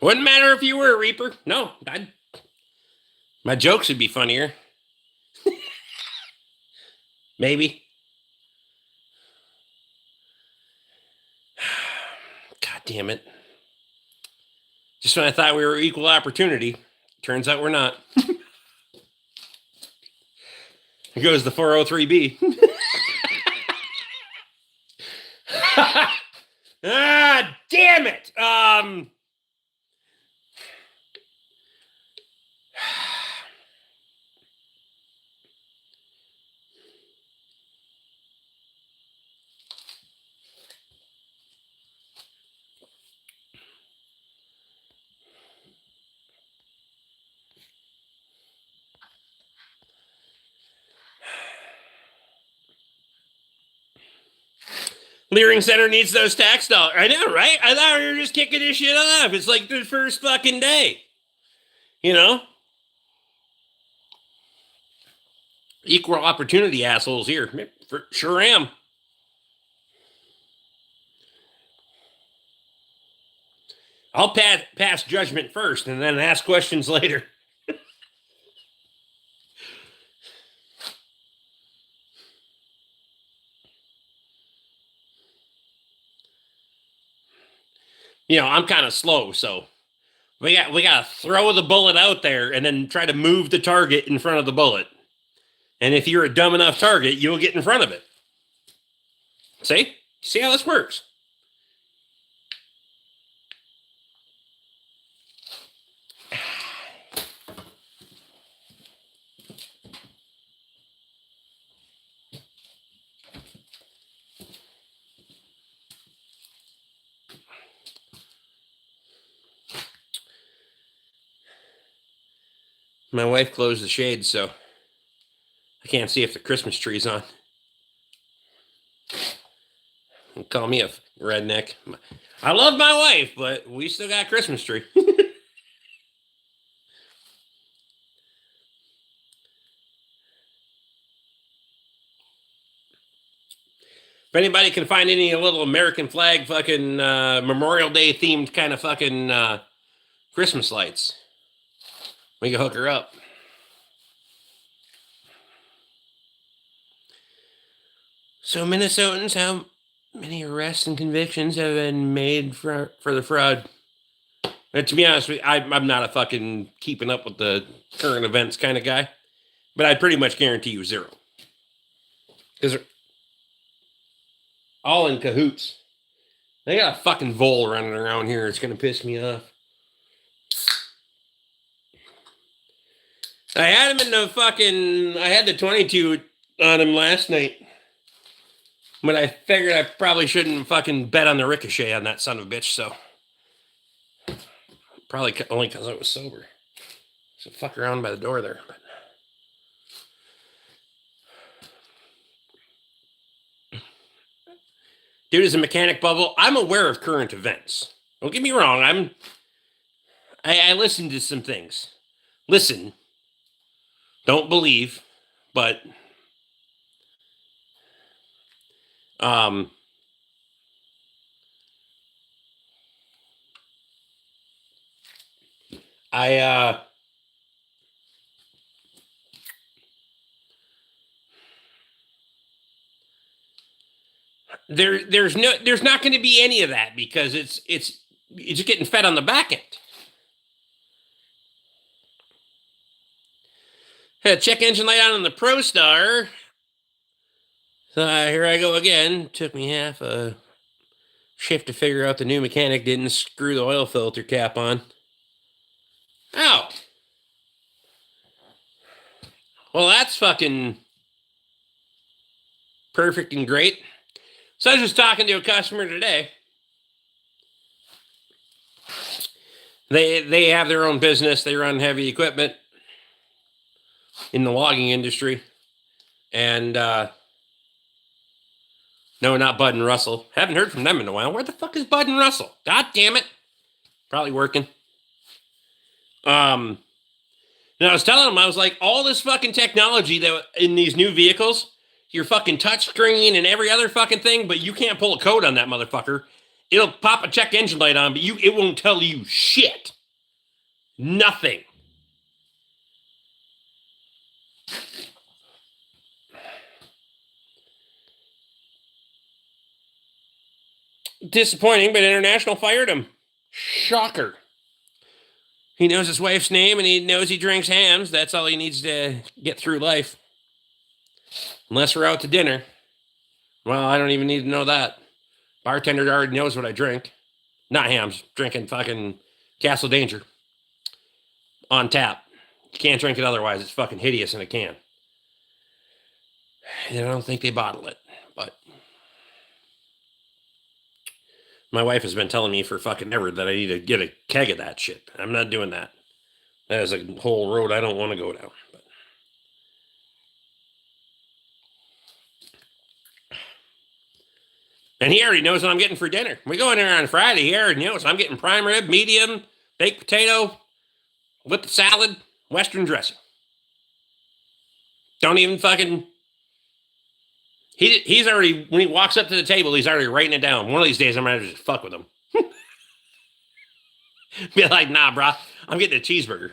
Wouldn't matter if you were a Reaper. No, my jokes would be funnier. Maybe. God damn it. Just when I thought we were equal opportunity, turns out we're not. Here goes the 403B. Ah, damn it. Leering Center needs those tax dollars. I know, right? I thought we were just kicking this shit off. It's like the first fucking day. You know? Equal opportunity assholes here. Sure am. I'll pass judgment first and then ask questions later. You know, I'm kind of slow, so we got to throw the bullet out there and then try to move the target in front of the bullet. And if you're a dumb enough target, you'll get in front of it. See how this works? My wife closed the shade, so I can't see if the Christmas tree's on. Don't call me a redneck. I love my wife, but we still got a Christmas tree. If anybody can find any little American flag fucking Memorial Day themed kind of fucking Christmas lights, we can hook her up. So Minnesotans, how many arrests and convictions have been made for the fraud? And to be honest with you, I'm not a fucking keeping up with the current events kind of guy, but I pretty much guarantee you 0. Because they're all in cahoots. They got a fucking vole running around here. It's going to piss me off. I had him in the fucking... I had the 22 on him last night. But I figured I probably shouldn't fucking bet on the ricochet on that son of a bitch, so... Probably only because I was sober. So fuck around by the door there. But... Dude is a mechanic bubble. I'm aware of current events. Don't get me wrong. I listen to some things. Listen. Don't believe. But there's not going to be any of that because it's just getting fed on the back end. Had a check engine light on the ProStar. So here I go again. Took me half a shift to figure out the new mechanic didn't screw the oil filter cap on. Ow! Well, that's fucking perfect and great. So I was just talking to a customer today. They have their own business. They run heavy equipment in the logging industry. And no, not Bud and Russell. Haven't heard from them in a while. Where the fuck is Bud and Russell? God damn it. Probably working. And I was telling them, I was like, all this fucking technology that in these new vehicles, your fucking touch screen and every other fucking thing, but you can't pull a code on that motherfucker. It'll pop a check engine light on, but it won't tell you shit. Nothing. Disappointing, but International fired him. Shocker. He knows his wife's name and he knows he drinks hams. That's all he needs to get through life. Unless we're out to dinner. Well, I don't even need to know that. Bartender already knows what I drink. Not hams. Drinking fucking Castle Danger. On tap. You can't drink it otherwise. It's fucking hideous in a can. And I don't think they bottle it. But my wife has been telling me for fucking ever that I need to get a keg of that shit. I'm not doing that. That is a whole road I don't want to go down. But and he already knows what I'm getting for dinner. We go in there on Friday. He already knows I'm getting prime rib, medium, baked potato, with the salad, Western dressing. Don't even fucking... He's already, when he walks up to the table, he's already writing it down. One of these days, I'm going to just fuck with him. Be like, nah, bro, I'm getting a cheeseburger.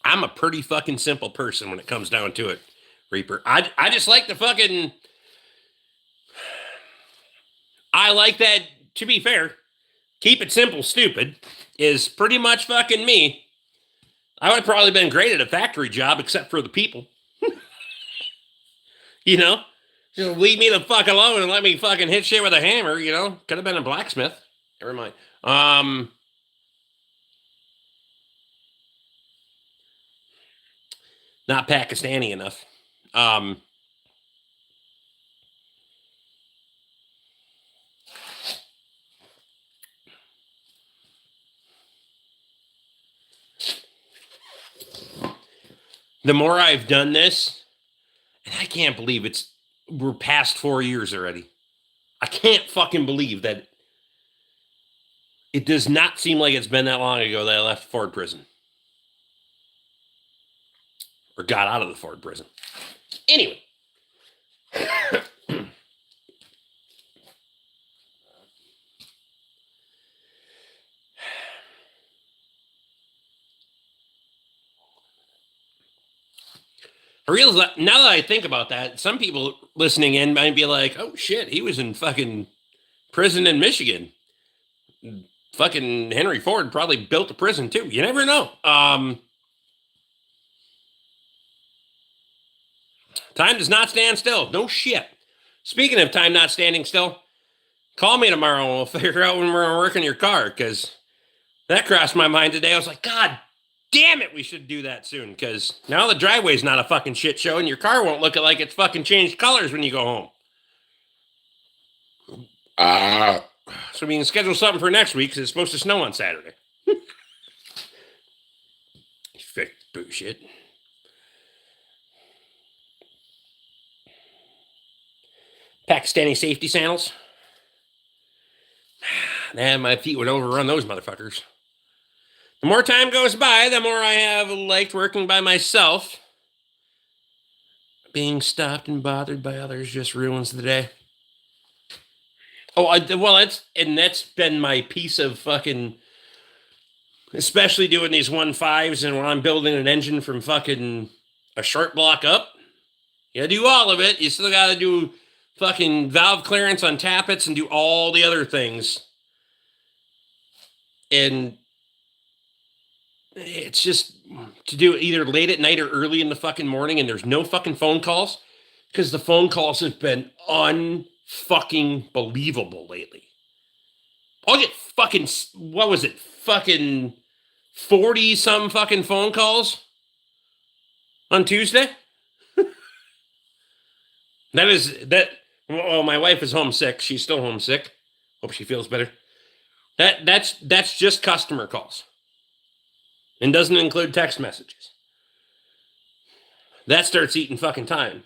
I'm a pretty fucking simple person when it comes down to it, Reaper. I just like the fucking... I like that, to be fair, keep it simple, stupid, is pretty much fucking me. I would have probably been great at a factory job, except for the people. You know? Just leave me the fuck alone and let me fucking hit shit with a hammer, you know? Could have been a blacksmith. Never mind. Not Pakistani enough. the more I've done this, and I can't believe we're past 4 years already. I can't fucking believe that it does not seem like it's been that long ago that I left Ford prison. Or got out of the Ford prison. Anyway. I realize that now that I think about that, some people listening in might be like, oh shit, he was in fucking prison in Michigan. Fucking Henry Ford probably built a prison too. You never know. Time does not stand still. No shit. Speaking of time not standing still, call me tomorrow and we'll figure out when we're going to work on your car, because that crossed my mind today. I was like, God damn it, we should do that soon, because now the driveway's not a fucking shit show and your car won't look like it's fucking changed colors when you go home. So we can schedule something for next week, because it's supposed to snow on Saturday. Fake bullshit. Pakistani safety sandals. Man, my feet would overrun those motherfuckers. The more time goes by, the more I have liked working by myself. Being stopped and bothered by others just ruins the day. That's been my piece of fucking, especially doing these 1.5s and when I'm building an engine from fucking a short block up. You gotta do all of it. You still gotta do fucking valve clearance on tappets and do all the other things. And it's just to do it either late at night or early in the fucking morning, and there's no fucking phone calls, because the phone calls have been unfucking believable lately. I'll get fucking, what was it, fucking 40 some fucking phone calls on Tuesday. Well, my wife is homesick. She's still homesick. Hope she feels better. That's just customer calls. And doesn't include text messages. That starts eating fucking time.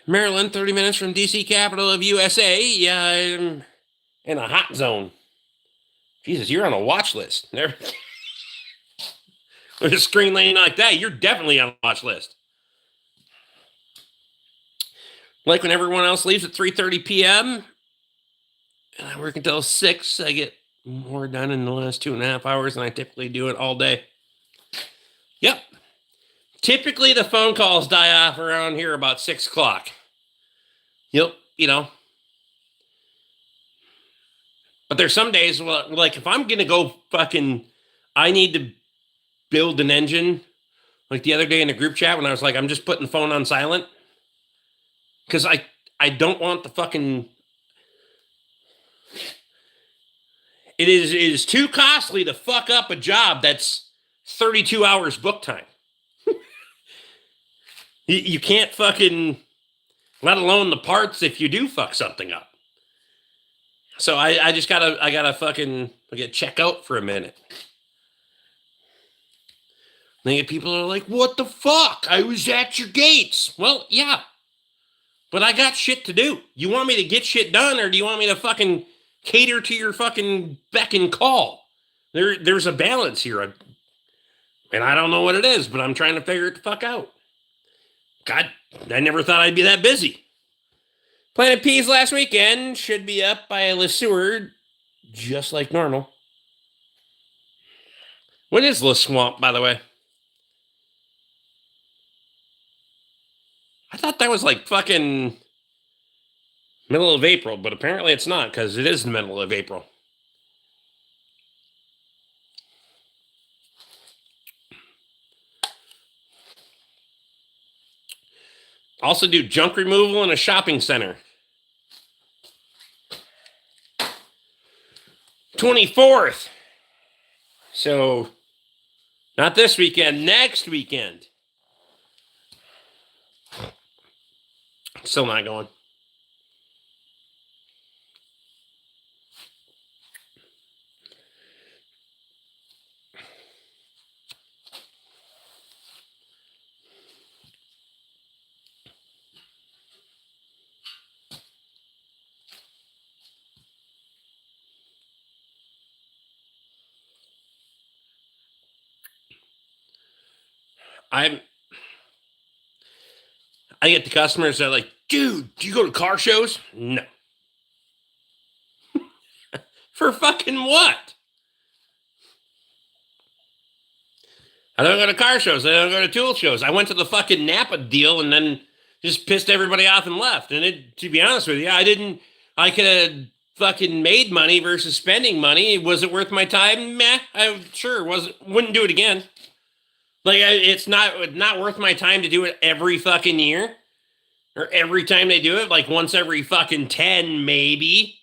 Maryland, 30 minutes from DC, capital of USA. Yeah, I'm in a hot zone. Jesus, you're on a watch list. With a screen lane like that, you're definitely on a watch list. Like when everyone else leaves at 3:30 p.m., and I work until 6, I get more done in the last 2.5 hours than I typically do it all day. Yep. Typically, the phone calls die off around here about 6 o'clock. Yep, But there's some days, like if I'm going to go fucking, I need to build an engine. Like the other day in the group chat when I was like, I'm just putting the phone on silent. Because I don't want the fucking... It is too costly to fuck up a job that's 32 hours book time. You can't fucking... Let alone the parts if you do fuck something up. So I just gotta fucking check out for a minute. Then people are like, what the fuck? I was at your gates. Well, yeah. But I got shit to do. You want me to get shit done, or do you want me to fucking cater to your fucking beck and call? There's a balance here. And I don't know what it is, but I'm trying to figure it the fuck out. God, I never thought I'd be that busy. Planted peas last weekend. Should be up by Le Seward, just like normal. When is Le Swamp, by the way? I thought that was like fucking middle of April, but apparently it's not, because it is the middle of April. Also do junk removal in a shopping center. 24th. So, not this weekend, next weekend. Still not going. I get the customers that are like, dude, do you go to car shows? No. For fucking what? I don't go to car shows. I don't go to tool shows. I went to the fucking Napa deal and then just pissed everybody off and left. And to be honest with you, I could have fucking made money versus spending money. Was it worth my time? Meh. I sure wouldn't do it again. Like, it's not worth my time to do it every fucking year or every time they do it. Like once every fucking 10, maybe.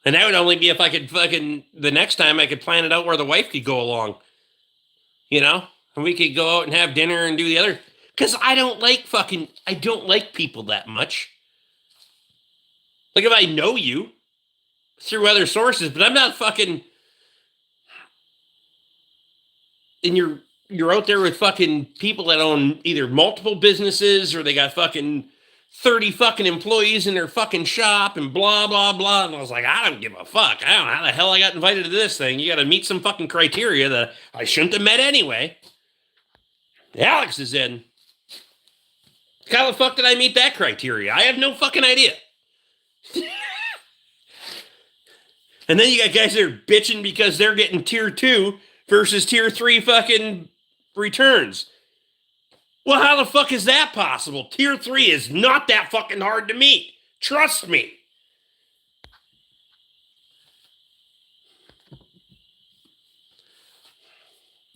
And that would only be if I could the next time I could plan it out where the wife could go along. You know? And we could go out and have dinner and do the other. Because I don't like people that much. Like if I know you through other sources, but I'm not fucking. And you're out there with fucking people that own either multiple businesses or they got fucking 30 fucking employees in their fucking shop and blah, blah, blah. And I was like, I don't give a fuck. I don't know how the hell I got invited to this thing. You got to meet some fucking criteria that I shouldn't have met anyway. Alex is in. How the fuck did I meet that criteria? I have no fucking idea. And then you got guys that are bitching because they're getting tier 2 versus tier 3 fucking returns. Well, how the fuck is that possible? Tier 3 is not that fucking hard to meet. Trust me.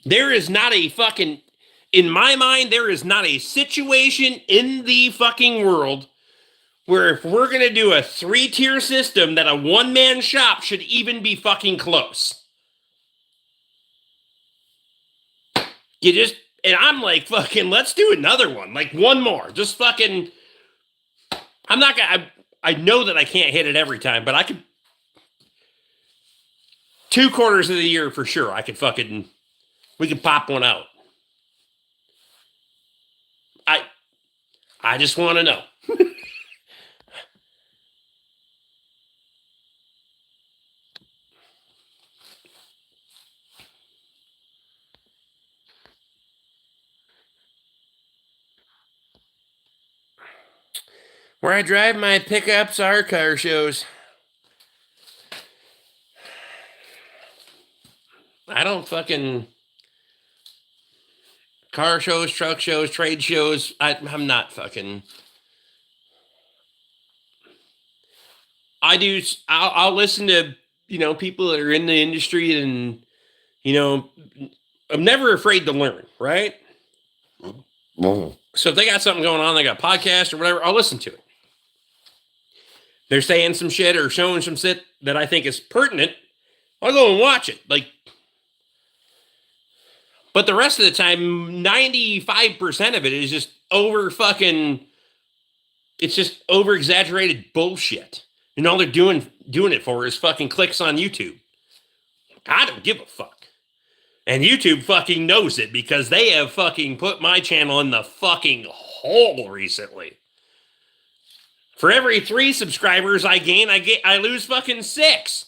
There is not a fucking, in my mind, there is not a situation in the fucking world where if we're going to do a 3-tier system that a one-man shop should even be fucking close. And I'm like, fucking, let's do another one. Like, one more. Just fucking, I'm not going to, I know that I can't hit it every time, but I could, 2 quarters of the year for sure, we could pop one out. I just want to know. Where I drive my pickups are car shows. I don't fucking car shows, truck shows, trade shows. I'm not fucking. I'll listen to, people that are in the industry and, I'm never afraid to learn, right? Mm-hmm. So if they got something going on, they got a podcast or whatever, I'll listen to it. They're saying some shit or showing some shit that I think is pertinent, I'll go and watch it. But the rest of the time, 95% of it is just it's just over exaggerated bullshit. And all they're doing it for is fucking clicks on YouTube. I don't give a fuck. And YouTube fucking knows it because they have fucking put my channel in the fucking hole recently. For every 3 subscribers I gain, I lose fucking 6.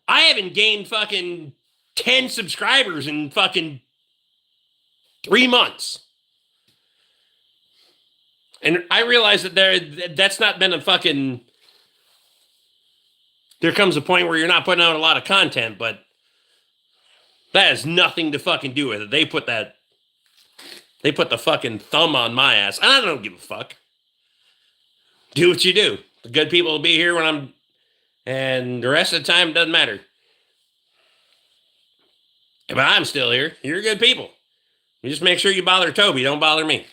I haven't gained fucking 10 subscribers in fucking 3 months. And I realize that that's not been a fucking. There comes a point where you're not putting out a lot of content, but that has nothing to fucking do with it. They put the fucking thumb on my ass. I don't give a fuck. Do what you do. The good people will be here and the rest of the time, it doesn't matter. If I'm still here, you're good people. You just make sure you bother Toby. Don't bother me.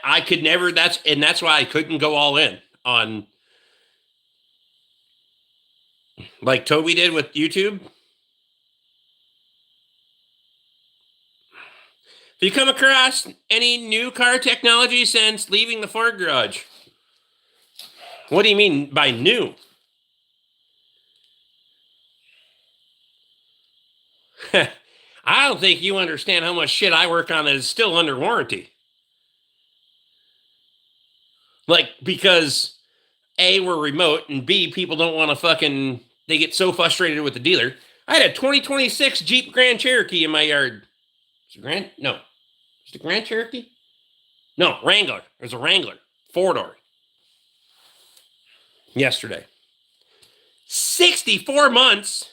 I could never, that's why I couldn't go all in on like Toby did with YouTube. Have you come across any new car technology since leaving the Ford garage? What do you mean by new? I don't think you understand how much shit I work on that is still under warranty. Because A, we're remote, and B, people don't want to fucking, they get so frustrated with the dealer. I had a 2026 Jeep Grand Cherokee in my yard. Is it Grand? No. Is it Grand Cherokee? No, Wrangler. There's a Wrangler. 4-door. Yesterday. 64 months.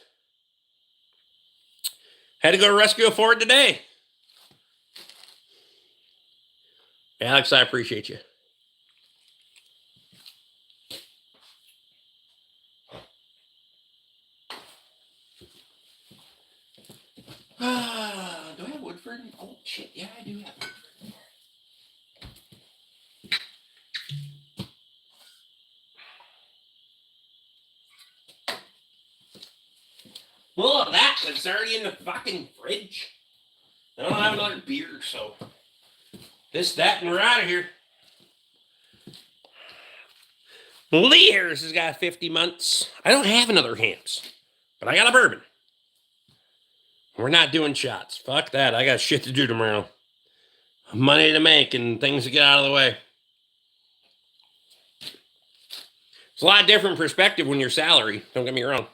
Had to go rescue a Ford today. Alex, I appreciate you. Do I have Woodford? Oh, shit. Yeah, I do have Woodford. Look at that. It's already in the fucking fridge. I don't have another beer, so this, that, and we're out of here. Lee Harris has got 50 months. I don't have another Hams, but I got a bourbon. We're not doing shots. Fuck that. I got shit to do tomorrow. Money to make and things to get out of the way. It's a lot different perspective when you're salary. Don't get me wrong.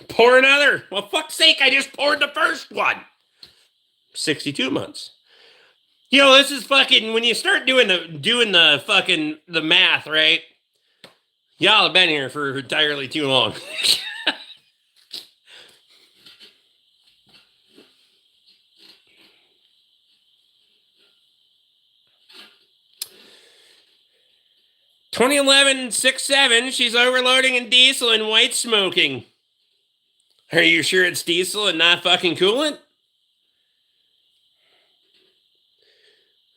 Pour another. Well, fuck's sake, I just poured the first one. 62 months. You know, this is fucking, when you start doing the fucking the math, right? Y'all have been here for entirely too long. (2011) 6-7. She's overloading in diesel and white smoking. Are you sure it's diesel and not fucking coolant?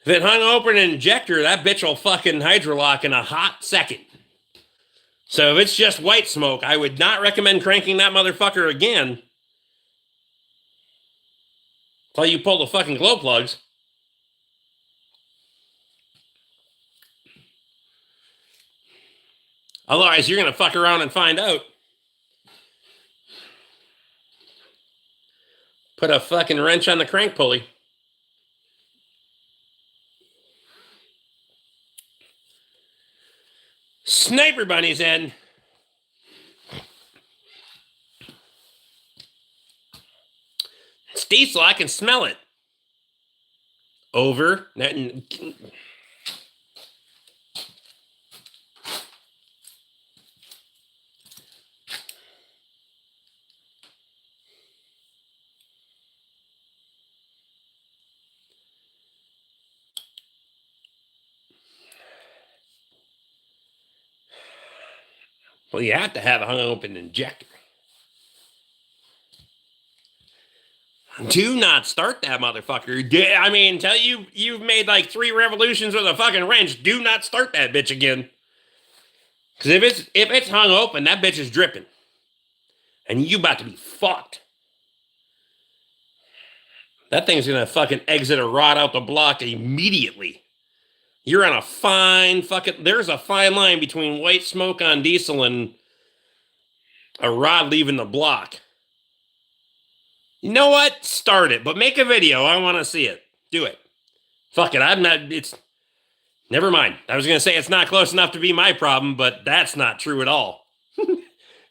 If it hung open an injector, that bitch will fucking hydrolock in a hot second. So if it's just white smoke, I would not recommend cranking that motherfucker again. Until you pull the fucking glow plugs. Otherwise, you're going to fuck around and find out. Put a fucking wrench on the crank pulley. Sniper Bunny's in. It's diesel. I can smell it. Over. Well, you have to have a hung open injector. Do not start that motherfucker. I mean, until you've made like 3 revolutions with a fucking wrench, do not start that bitch again. Because if it's hung open, that bitch is dripping. And you about to be fucked. That thing's gonna fucking exit a rod out the block immediately. You're on a fine fucking... There's a fine line between white smoke on diesel and a rod leaving the block. You know what? Start it, but make a video. I want to see it. Do it. Fuck it. I'm not... It's... Never mind. I was going to say it's not close enough to be my problem, but that's not true at all.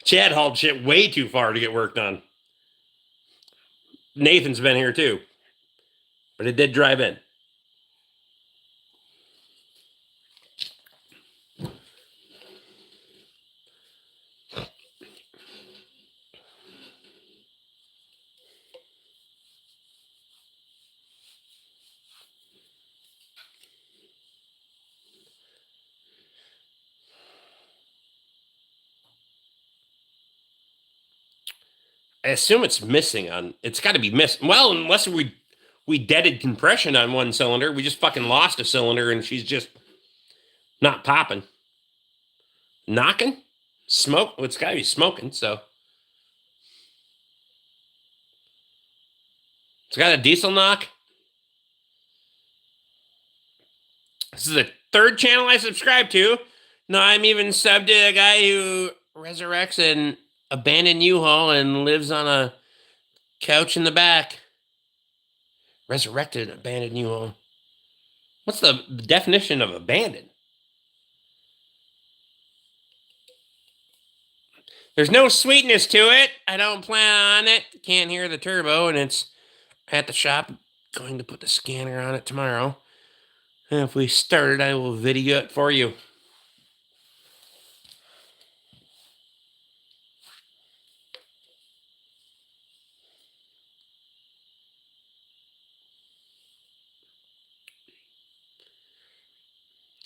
Chad hauled shit way too far to get worked on. Nathan's been here too. But it did drive in. I assume it's missing on... It's got to be missing. Well, unless we deaded compression on one cylinder. We just fucking lost a cylinder and she's just not popping. Knocking? Smoke? Well, it's got to be smoking, so... It's got a diesel knock. This is the 3rd channel I subscribe to. No, I'm even subbed to a guy who resurrects an abandoned U-Haul and lives on a couch in the back. Resurrected abandoned U-Haul. What's the definition of abandoned? There's no sweetness to it. I don't plan on it. Can't hear the turbo, and it's at the shop. Going to put the scanner on it tomorrow. And if we start it, I will video it for you.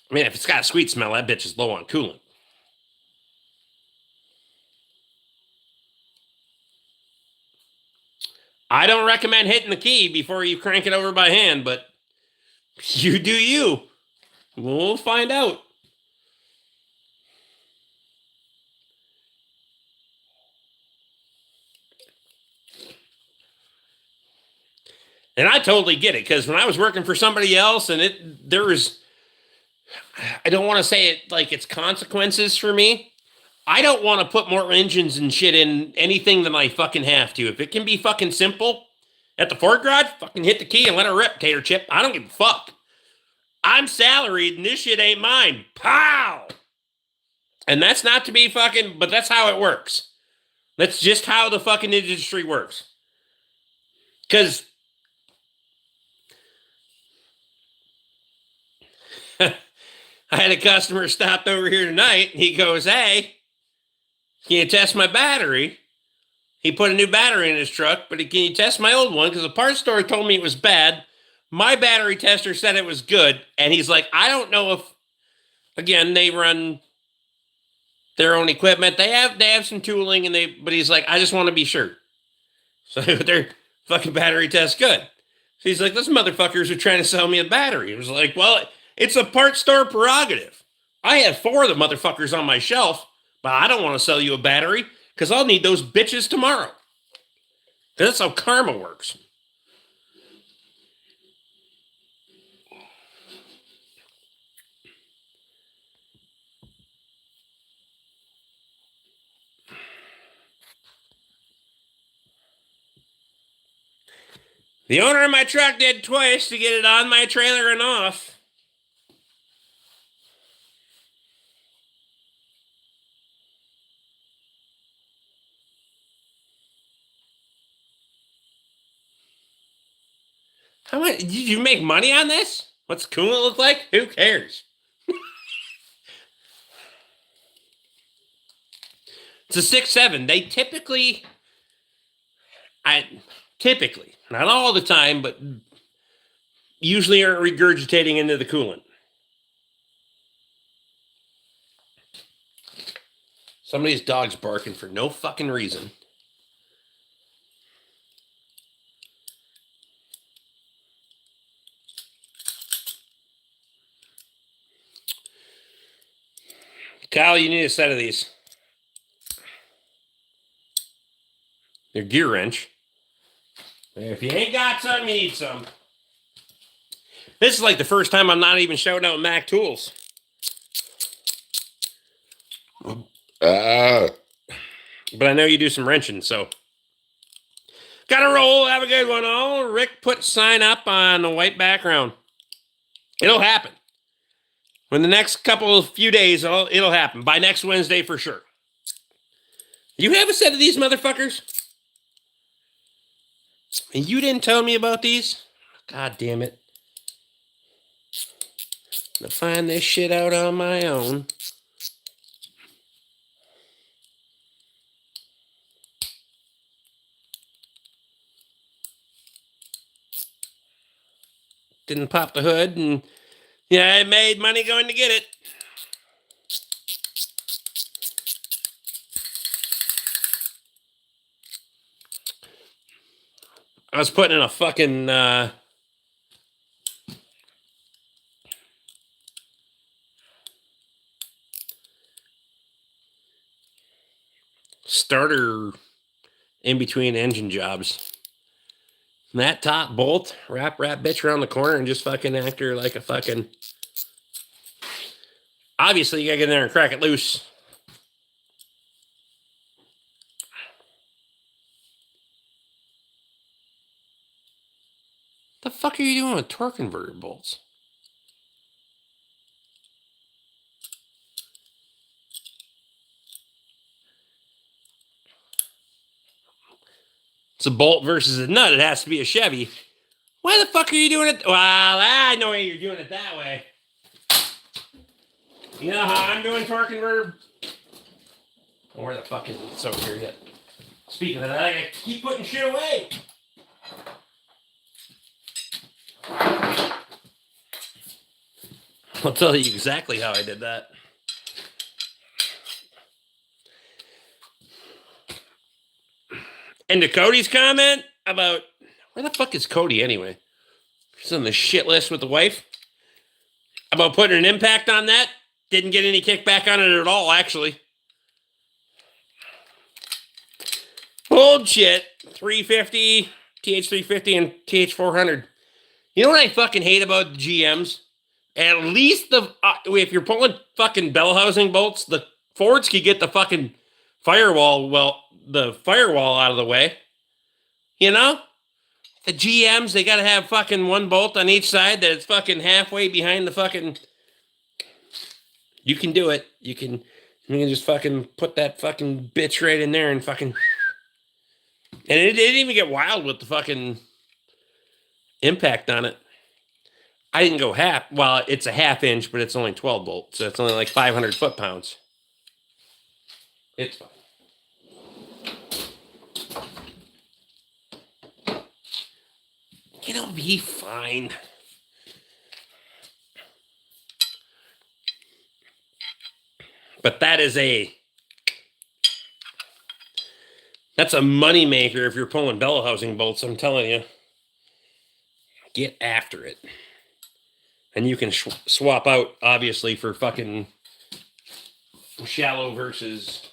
I mean, if it's got a sweet smell, that bitch is low on coolant. I don't recommend hitting the key before you crank it over by hand, but you do you. We'll find out. And I totally get it, because when I was working for somebody else and there was, I don't want to say it like it's consequences for me. I don't want to put more engines and shit in anything than I fucking have to. If it can be fucking simple at the Ford garage, fucking hit the key and let her rip, tater chip. I don't give a fuck. I'm salaried and this shit ain't mine. Pow! And that's not to be fucking, but that's how it works. That's just how the fucking industry works. Because I had a customer stopped over here tonight. And he goes, "Hey, can you test my battery?" He put a new battery in his truck, but can you test my old one? Because the parts store told me it was bad. My battery tester said it was good. And he's like, I don't know if, again, they run their own equipment. They have some tooling, but he's like, I just want to be sure. So their fucking battery test good. So he's like, those motherfuckers are trying to sell me a battery. It was like, well, it's a parts store prerogative. I have 4 of the motherfuckers on my shelf, but I don't want to sell you a battery because I'll need those bitches tomorrow. That's how karma works. The owner of my truck did twice to get it on my trailer and off. How much did you make money on this? What's coolant look like? Who cares? It's a 6.7. They typically, not all the time, but usually aren't regurgitating into the coolant. Somebody's dog's barking for no fucking reason. Kyle, you need a set of these. They're gear wrench. If you ain't got some, you need some. This is like the first time I'm not even shouting out Mac Tools. But I know you do some wrenching, so. Gotta roll. Have a good one, all. Rick put sign up on the white background. It'll happen. In the next few days, it'll happen. By next Wednesday for sure. You have a set of these motherfuckers? And you didn't tell me about these? God damn it. I'm gonna find this shit out on my own. Didn't pop the hood, and yeah, I made money going to get it. I was putting in a fucking starter in between engine jobs. And that top bolt, wrap bitch around the corner and just fucking act her like a fucking. Obviously, you gotta get in there and crack it loose. The fuck are you doing with torque converter bolts? it's a bolt versus a nut. It has to be a Chevy. Why the fuck are you doing it? Well, I know you're doing it that way. You know how I'm doing torque converter? Oh, where the fuck is it? It's over here yet. Speaking of that, I gotta keep putting shit away. I'll tell you exactly how I did that. And to Cody's comment about, where the fuck is Cody anyway? He's on the shit list with the wife. About putting an impact on that. Didn't get any kickback on it at all, actually. Bullshit. 350, TH350, and TH400. You know what I fucking hate about the GMs? At least if you're pulling fucking bell housing bolts, the Fords could get the fucking firewall out of the way. You know? The GMs, they gotta have fucking one bolt on each side that it's fucking halfway behind the fucking... You can do it. You can just fucking put that fucking bitch right in there and fucking... And it didn't even get wild with the fucking impact on it. I didn't go half. Well, it's a half inch, but it's only 12 volts. So it's only like 500 foot-pounds. It's fine. It'll be fine. But that's a moneymaker if you're pulling bell housing bolts, I'm telling you. Get after it. And you can swap out, obviously, for fucking shallow versus...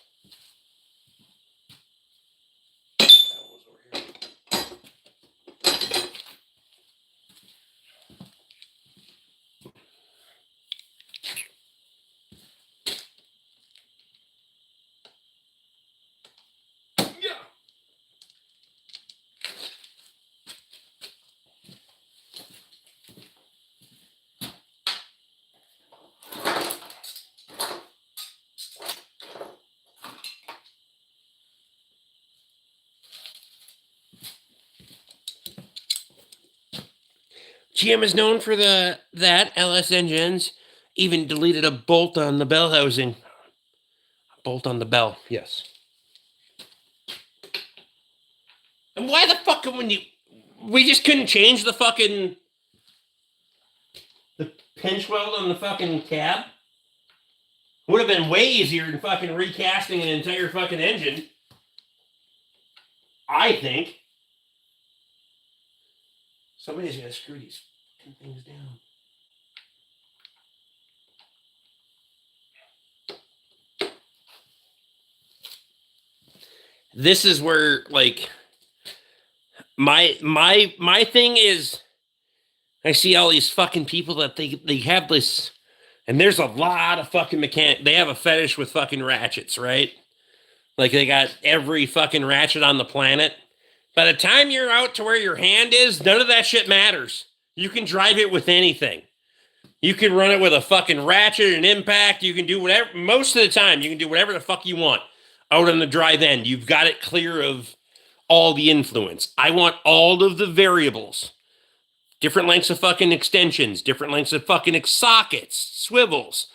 GM is known for that. LS engines even deleted a bolt on the bell housing. A bolt on the bell, yes. And why the fuck we just couldn't change the fucking the pinch weld on the fucking cab? Would have been way easier than fucking recasting an entire fucking engine. I think. Somebody's got to screw these things down. This is where, like, my thing is, I see all these fucking people that they have this, and there's a lot of fucking they have a fetish with fucking ratchets, right? Like, they got every fucking ratchet on the planet. By the time you're out to where your hand is, none of that shit matters. You can drive it with anything. You can run it with a fucking ratchet, an impact. You can do whatever. Most of the time, you can do whatever the fuck you want out on the drive end. You've got it clear of all the influence. I want all of the variables. Different lengths of fucking extensions. Different lengths of fucking sockets. Swivels.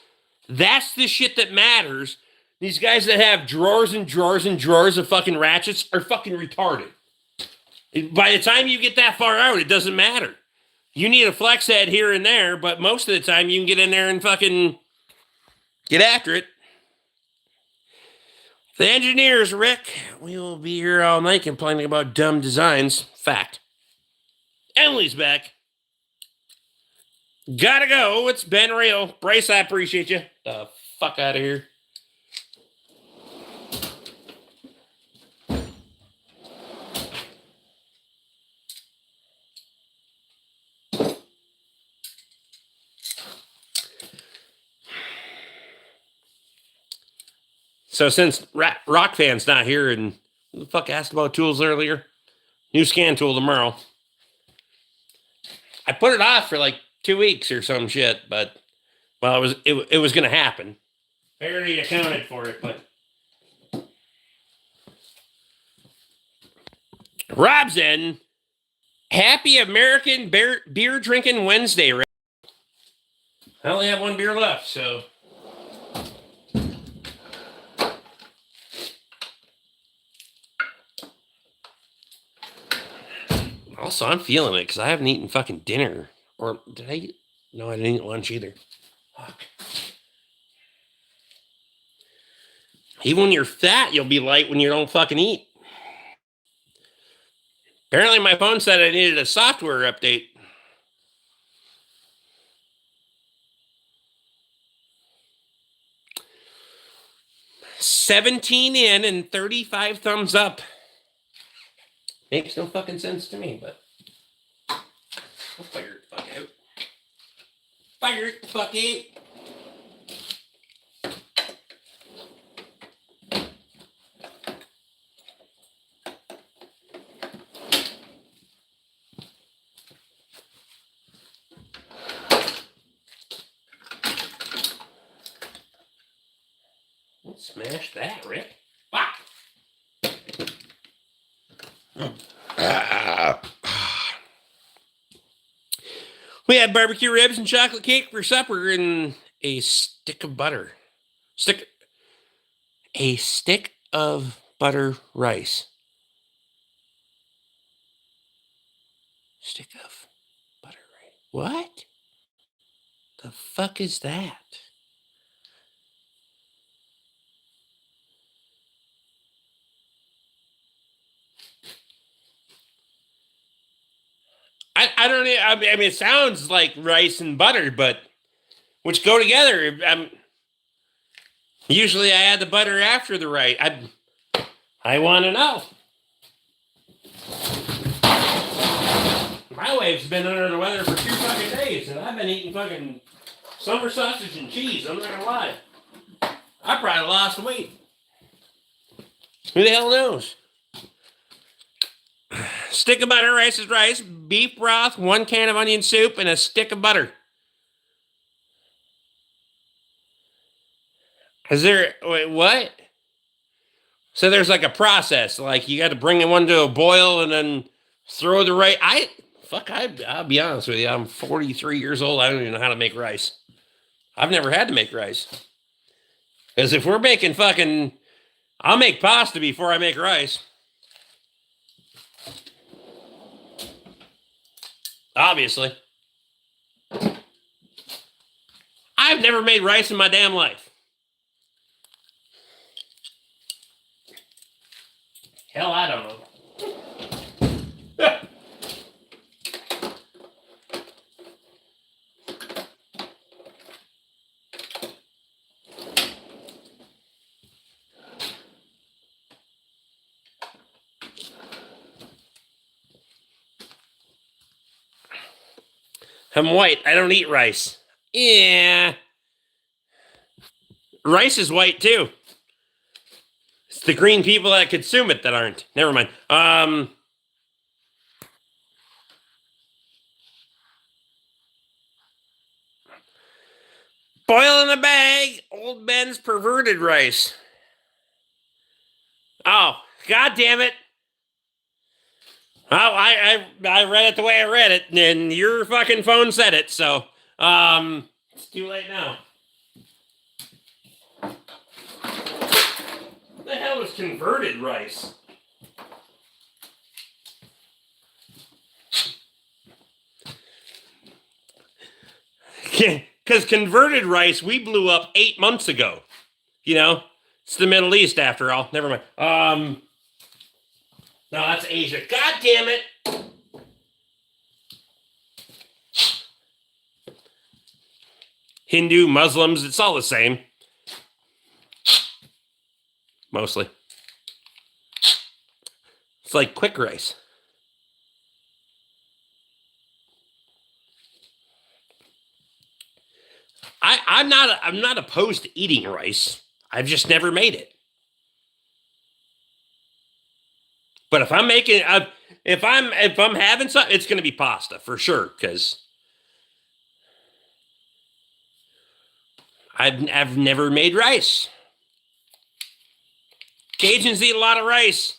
That's the shit that matters. These guys that have drawers and drawers and drawers of fucking ratchets are fucking retarded. By the time you get that far out, it doesn't matter. You need a flex head here and there, but most of the time you can get in there and fucking get after it. The engineers, Rick, we will be here all night complaining about dumb designs. Fact. Emily's back. Gotta go. It's been real. Bryce, I appreciate you. The fuck out of here. So since Rock Fan's not here, and who the fuck asked about tools earlier? New scan tool tomorrow. I put it off for like 2 weeks or some shit, but well, it was going to happen. I already accounted for it, but Robson, happy American beer drinking Wednesday, Rick. I only have one beer left, so. Also, I'm feeling it because I haven't eaten fucking dinner. Or did I eat? No, I didn't eat lunch either. Fuck. Even when you're fat, you'll be light when you don't fucking eat. Apparently, my phone said I needed a software update. $17 in and 35 thumbs up. Makes no fucking sense to me, but I'll fire it the fuck out. Fire it the fuck out. Smash that, Rick. Fuck. We had barbecue ribs and chocolate cake for supper and a stick of butter. A stick of butter rice. Stick of butter rice. What? The fuck is that? I don't know. I mean, it sounds like rice and butter, but which go together. Usually I add the butter after the rice. I want to know. My wife's been under the weather for 2 fucking days, and I've been eating fucking summer sausage and cheese. I'm not gonna lie. I probably lost weight. Who the hell knows? Stick of butter, rice is rice, beef broth, 1 can of onion soup, and a stick of butter. Is there, wait, what? So there's like a process, like you got to bring one to a boil and then throw the rice. I'll be honest with you, I'm 43 years old. I don't even know how to make rice. I've never had to make rice. Because if we're making fucking, I'll make pasta before I make rice. Obviously. I've never made rice in my damn life. Hell, I don't know. I'm white. I don't eat rice. Yeah. Rice is white too. It's the green people that consume it that aren't. Never mind. Boil in a bag. Old Ben's perverted rice. Oh, god damn it. Oh, I read it the way I read it, and your fucking phone said it, so it's too late now. What the hell is converted rice? Because converted rice we blew up 8 months ago. You know, it's the Middle East after all. Never mind. No, that's Asia. God damn it! Hindu, Muslims, it's all the same. Mostly. It's like quick rice. I'm not opposed to eating rice. I've just never made it. But if I'm making, if I'm having something, it's going to be pasta for sure. Because I've never made rice. Cajuns eat a lot of rice.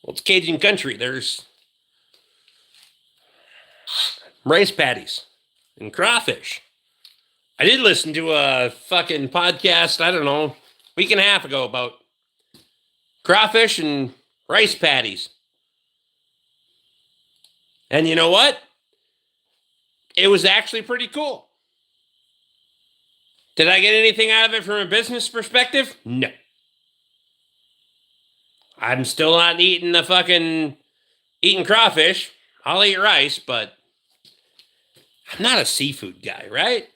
Well, it's Cajun country. There's rice patties and crawfish. I did listen to a fucking podcast, I don't know, week and a half ago about crawfish and rice patties. And you know what? It was actually pretty cool. Did I get anything out of it from a business perspective? No. I'm still not eating crawfish. I'll eat rice, but I'm not a seafood guy, right?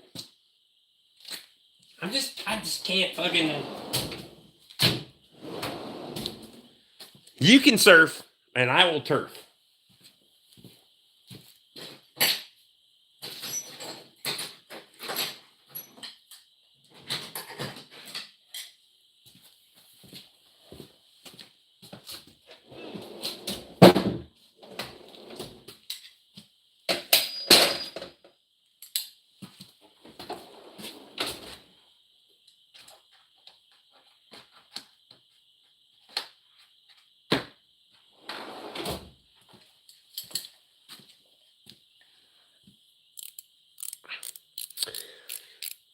I just can't fucking... You can surf, and I will turf.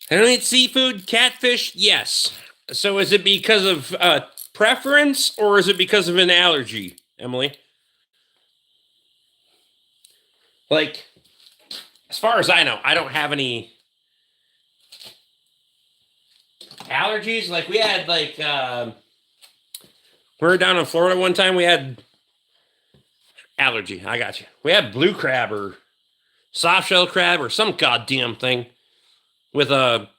I don't eat seafood, catfish, yes. So is it because of preference or is it because of an allergy, Emily? Like, as far as I know, I don't have any allergies. Like, we had, we were down in Florida one time, we had allergy. I got you. We had blue crab or soft shell crab or some goddamn thing with a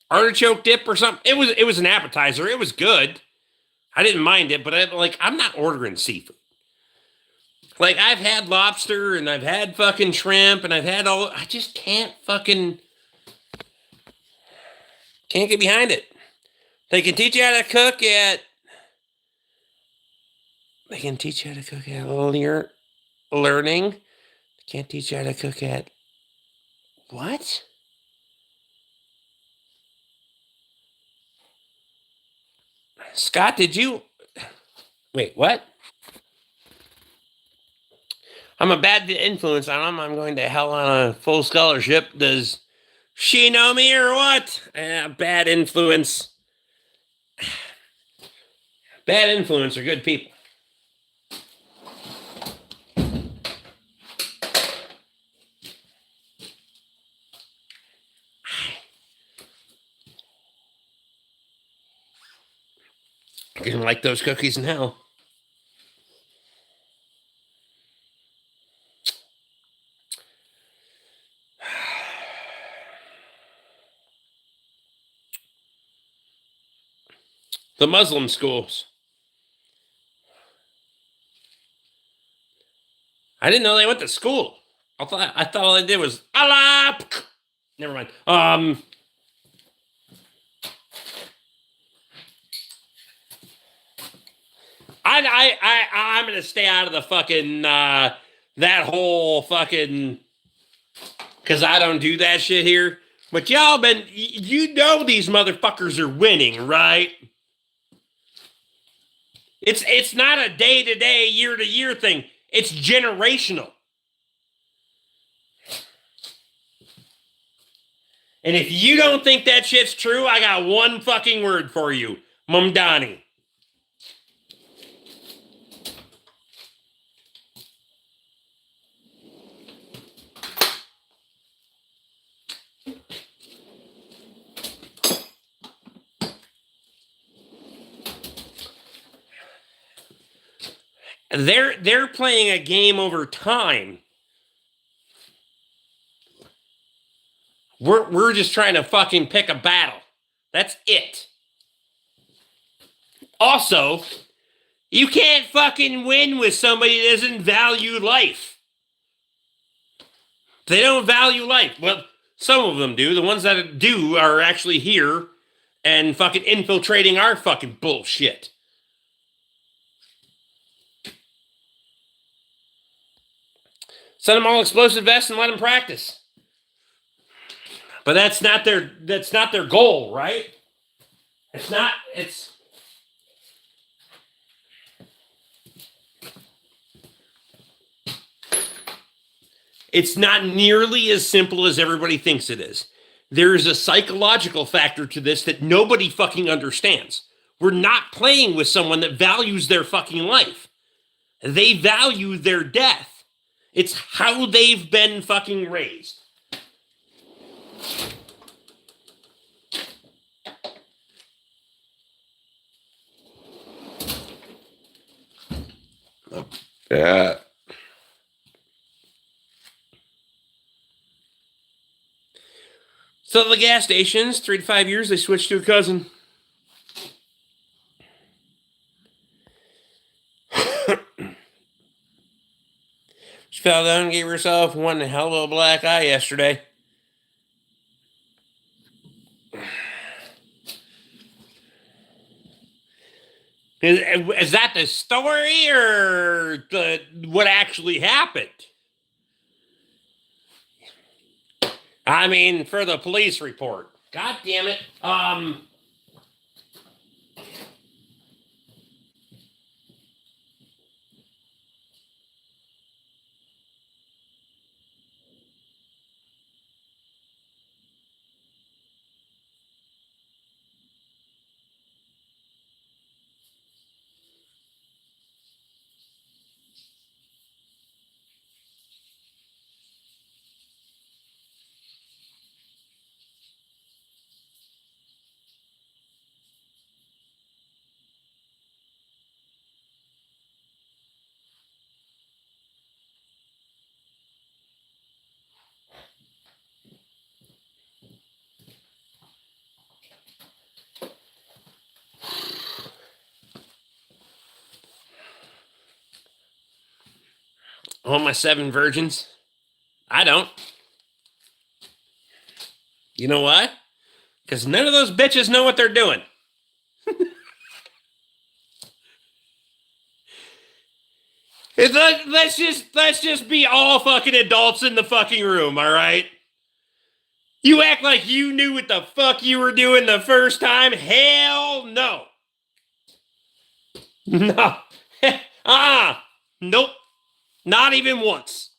artichoke dip or something. It was an appetizer. It was good. I didn't mind it, but I'm not ordering seafood. Like, I've had lobster and I've had fucking shrimp and I've had I just can't get behind it. They can teach you how to cook at learning. They can't teach you how to cook at what? Scott, did you... Wait, what? I'm a bad influence on him. I'm going to hell on a full scholarship. Does she know me or what? Bad influence. Bad influence are good people. I didn't like those cookies in hell. The Muslim schools. I didn't know they went to school. I thought all they did was Allah. Never mind. I'm gonna stay out of the fucking that whole fucking, because I don't do that shit here. But y'all you know these motherfuckers are winning, right? It's not a day-to-day, year-to-year thing. It's generational. And if you don't think that shit's true, I got one fucking word for you. Mumdani. They're playing a game over time. We're just trying to fucking pick a battle. That's it. Also, you can't fucking win with somebody that doesn't value life. They don't value life. Well, some of them do. The ones that do are actually here and fucking infiltrating our fucking bullshit. Send them all explosive vests and let them practice. But that's not their goal, right? It's not nearly as simple as everybody thinks it is. There's a psychological factor to this that nobody fucking understands. We're not playing with someone that values their fucking life. They value their death. It's how they've been fucking raised. Yeah. So the gas stations, 3 to 5 years, they switched to a cousin. She fell down and gave herself one hell of a black eye yesterday. Is that the story or what actually happened? I mean, for the police report. God damn it. All my 7 virgins. I don't. You know why? Because none of those bitches know what they're doing. Let's just be all fucking adults in the fucking room, all right? You act like you knew what the fuck you were doing the first time? Hell no. No. Nope. Not even once.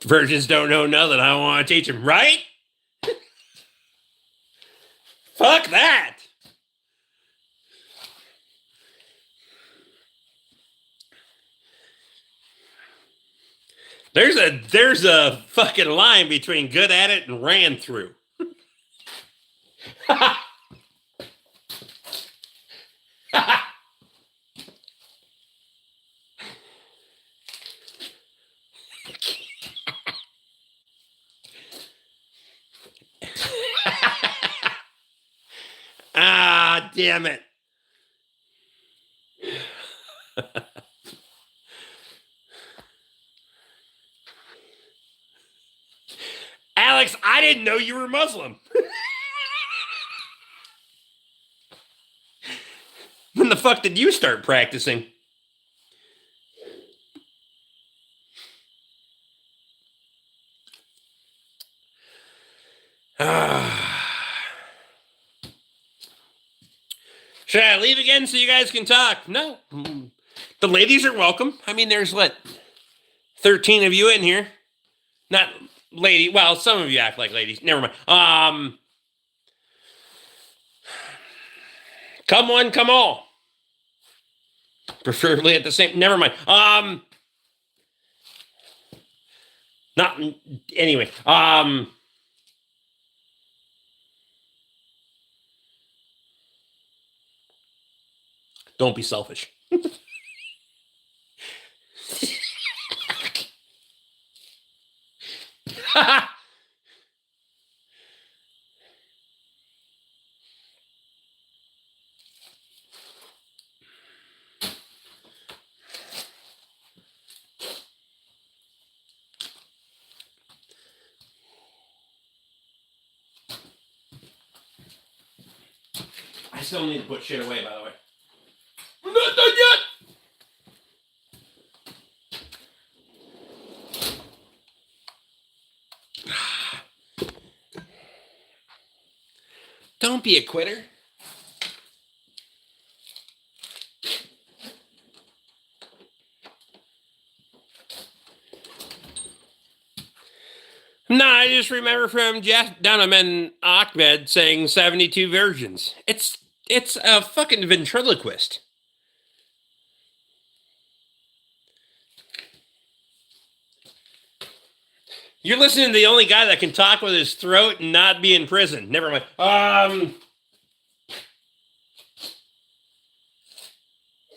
Virgins don't know nothing. I don't want to teach them, right? Fuck that. There's a fucking line between good at it and ran through. Ah, damn it. Alex, I didn't know you were Muslim. When the fuck did you start practicing? Should I leave again so you guys can talk? No. The ladies are welcome. I mean, there's what? 13 of you in here. Not lady. Well, some of you act like ladies. Never mind. Come one, come all. Preferably at the same. Never mind. Not anyway. Don't be selfish. I still need to put shit away, by the way. We're not done yet! Don't be a quitter. No, I just remember from Jeff Dunham and Ahmed saying 72 versions. It's a fucking ventriloquist. You're listening to the only guy that can talk with his throat and not be in prison. Never mind.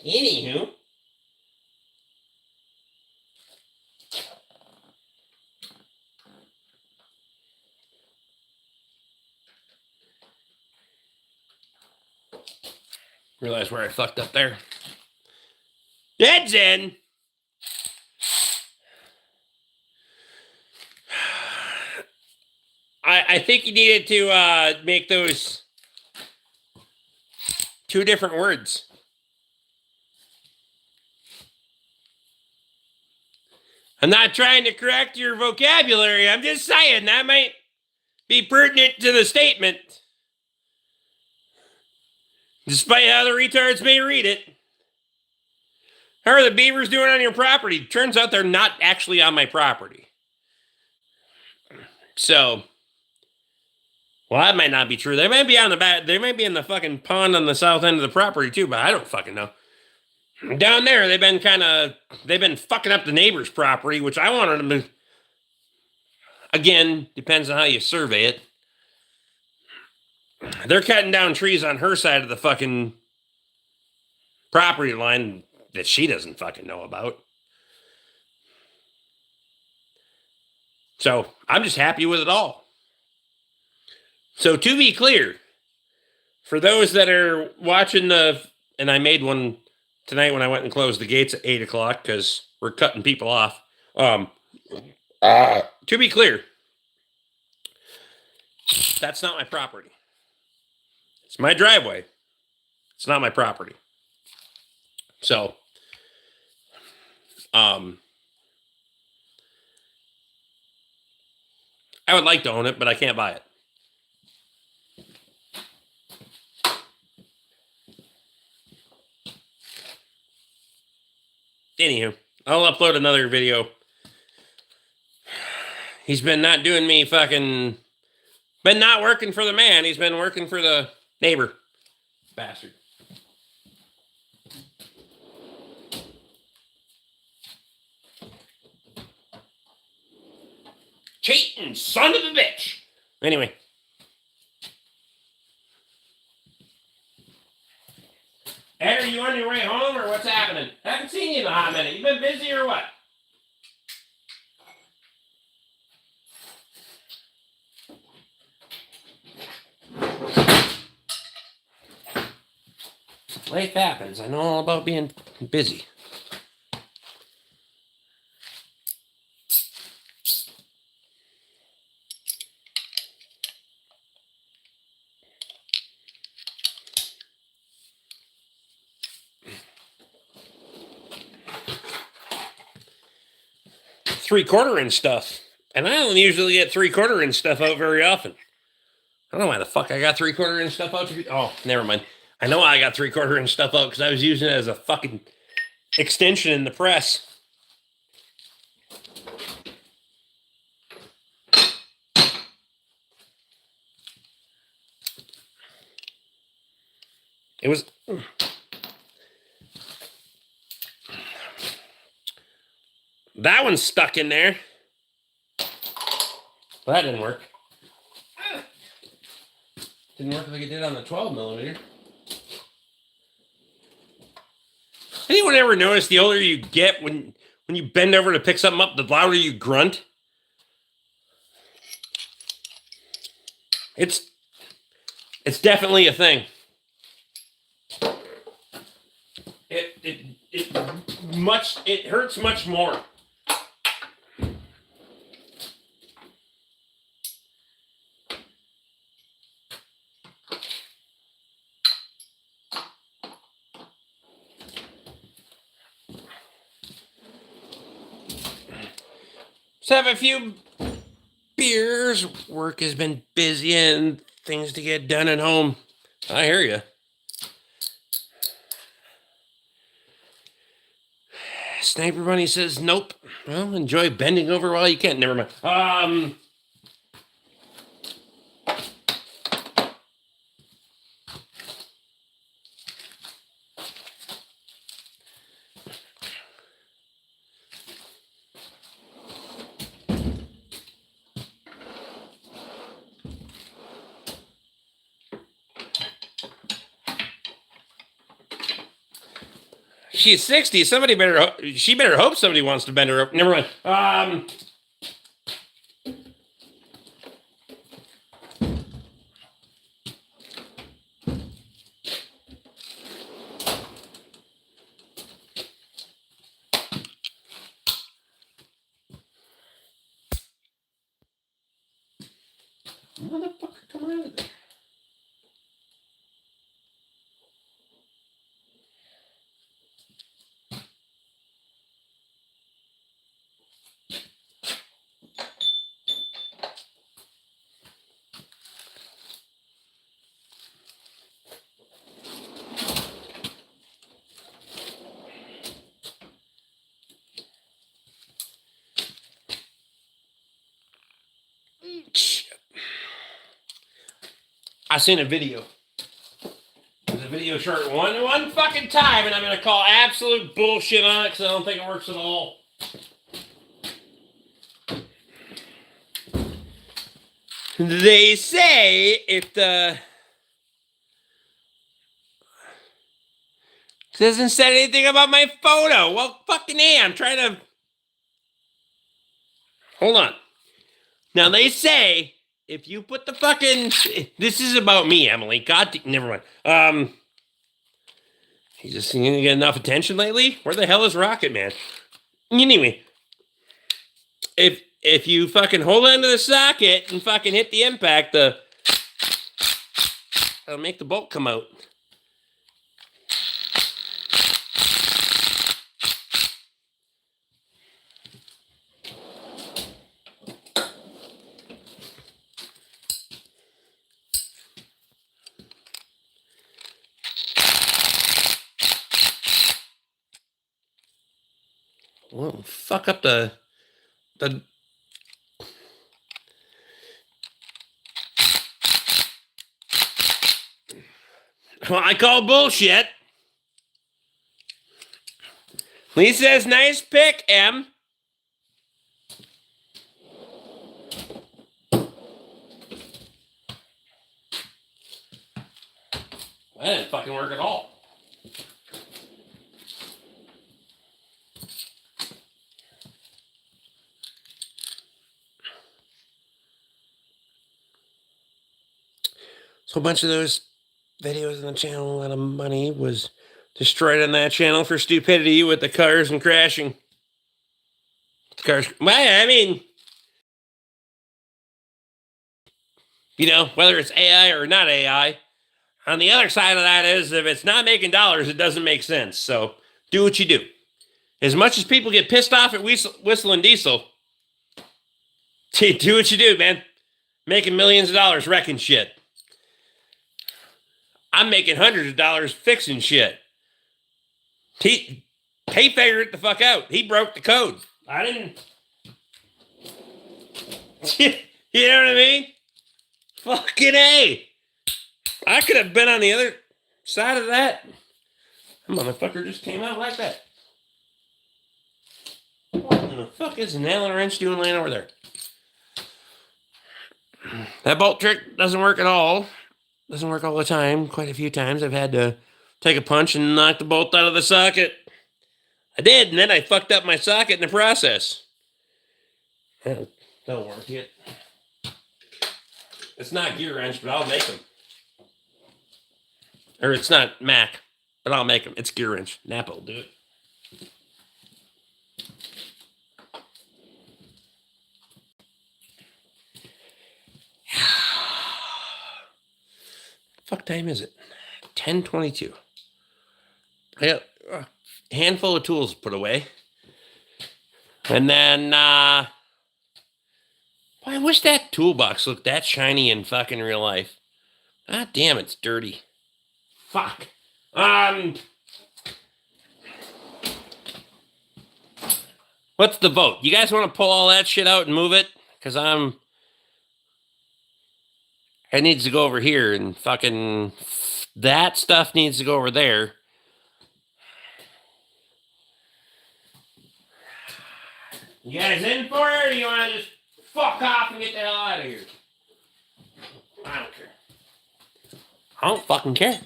Anywho. Realize where I fucked up there. Dead's in. I think you needed to make those two different words. I'm not trying to correct your vocabulary. I'm just saying that might be pertinent to the statement. Despite how the retards may read it. How are the beavers doing on your property? Turns out they're not actually on my property. So, well, that might not be true. They might be on the back. They might be in the fucking pond on the south end of the property too, but I don't fucking know. Down there, they've been fucking up the neighbor's property, which I wanted them to. Again, depends on how you survey it. They're cutting down trees on her side of the fucking property line that she doesn't fucking know about. So I'm just happy with it all. So to be clear, for those that are watching and I made one tonight when I went and closed the gates at 8 o'clock because we're cutting people off. To be clear, that's not my property. It's my driveway. It's not my property. So, I would like to own it, but I can't buy it. Anywho, I'll upload another video. He's been not doing me fucking... Been not working for the man. He's been working for the neighbor. Bastard. Cheating son of a bitch. Anyway. Ed, are you on your way home or what's happening? Haven't seen you in a hot minute. You been busy or what? Life happens. I know all about being busy. Three-quarter inch stuff. And I don't usually get three-quarter inch stuff out very often. I don't know why the fuck I got three-quarter inch stuff out. Oh, never mind. I know I got three-quarter inch stuff out because I was using it as a fucking extension in the press. It was... That one's stuck in there. Well, that didn't work. Didn't work like it did on the 12 millimeter. Anyone ever notice the older you get when you bend over to pick something up, the louder you grunt? It's definitely a thing. It hurts much more. Just have a few beers. Work has been busy and things to get done at home. I hear you. Sniper Bunny says, nope. Well, enjoy bending over while you can. Never mind. She's 60. She better hope somebody wants to bend her up. Never mind. Motherfucker, come out of there. Shit. I seen a video. There's a video short one fucking time, and I'm gonna call absolute bullshit on it because I don't think it works at all. They say if the doesn't say anything about my photo. Well, fucking A, I'm trying to. Hold on. Now they say if you put the fucking. This is about me, Emily. God, never mind. He's just gonna get enough attention lately. Where the hell is Rocket Man? Anyway, if you fucking hold onto the socket and fucking hit the impact, it'll make the bolt come out. Well, fuck up the. Well, I call bullshit. Lee says, nice pick, M. That didn't fucking work at all. So a bunch of those videos on the channel, a lot of money was destroyed on that channel for stupidity with the cars and crashing. The cars, well, I mean, you know, whether it's AI or not AI, on the other side of that is if it's not making dollars, it doesn't make sense. So do what you do. As much as people get pissed off at Whistle and Diesel, do what you do, man. Making millions of dollars wrecking shit. I'm making hundreds of dollars fixing shit. He figured it the fuck out. He broke the code. I didn't. You know what I mean? Fucking A. I could have been on the other side of that. That motherfucker just came out like that. What in the fuck is an Allen wrench doing laying over there? That bolt trick doesn't work at all. Doesn't work all the time. Quite a few times I've had to take a punch and knock the bolt out of the socket. I did, and then I fucked up my socket in the process. Don't work yet. It's not gear wrench, but I'll make them. Or it's not Mac, but I'll make them. It's gear wrench. Napa will do it. Fuck time is it? 10:22. I got a handful of tools put away. And then, I wish that toolbox looked that shiny in fucking real life. God damn, it's dirty. Fuck. What's the vote? You guys want to pull all that shit out and move it? Because it needs to go over here, and fucking that stuff needs to go over there. You guys in for it, or you want to just fuck off and get the hell out of here? I don't care. I don't fucking care.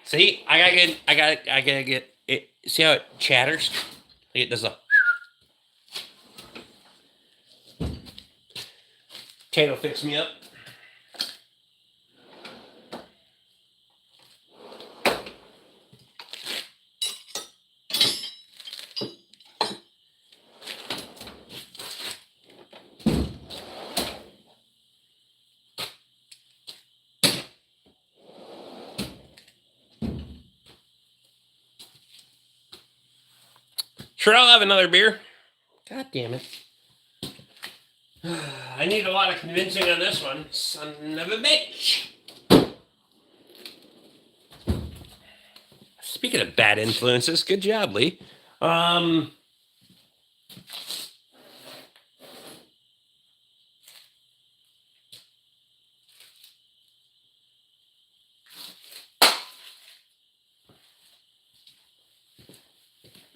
See, I gotta get it. See how it chatters? It does a potato fix me up. Sure, I'll have another beer. God damn it. I need a lot of convincing on this one. Son of a bitch. Speaking of bad influences, good job, Lee.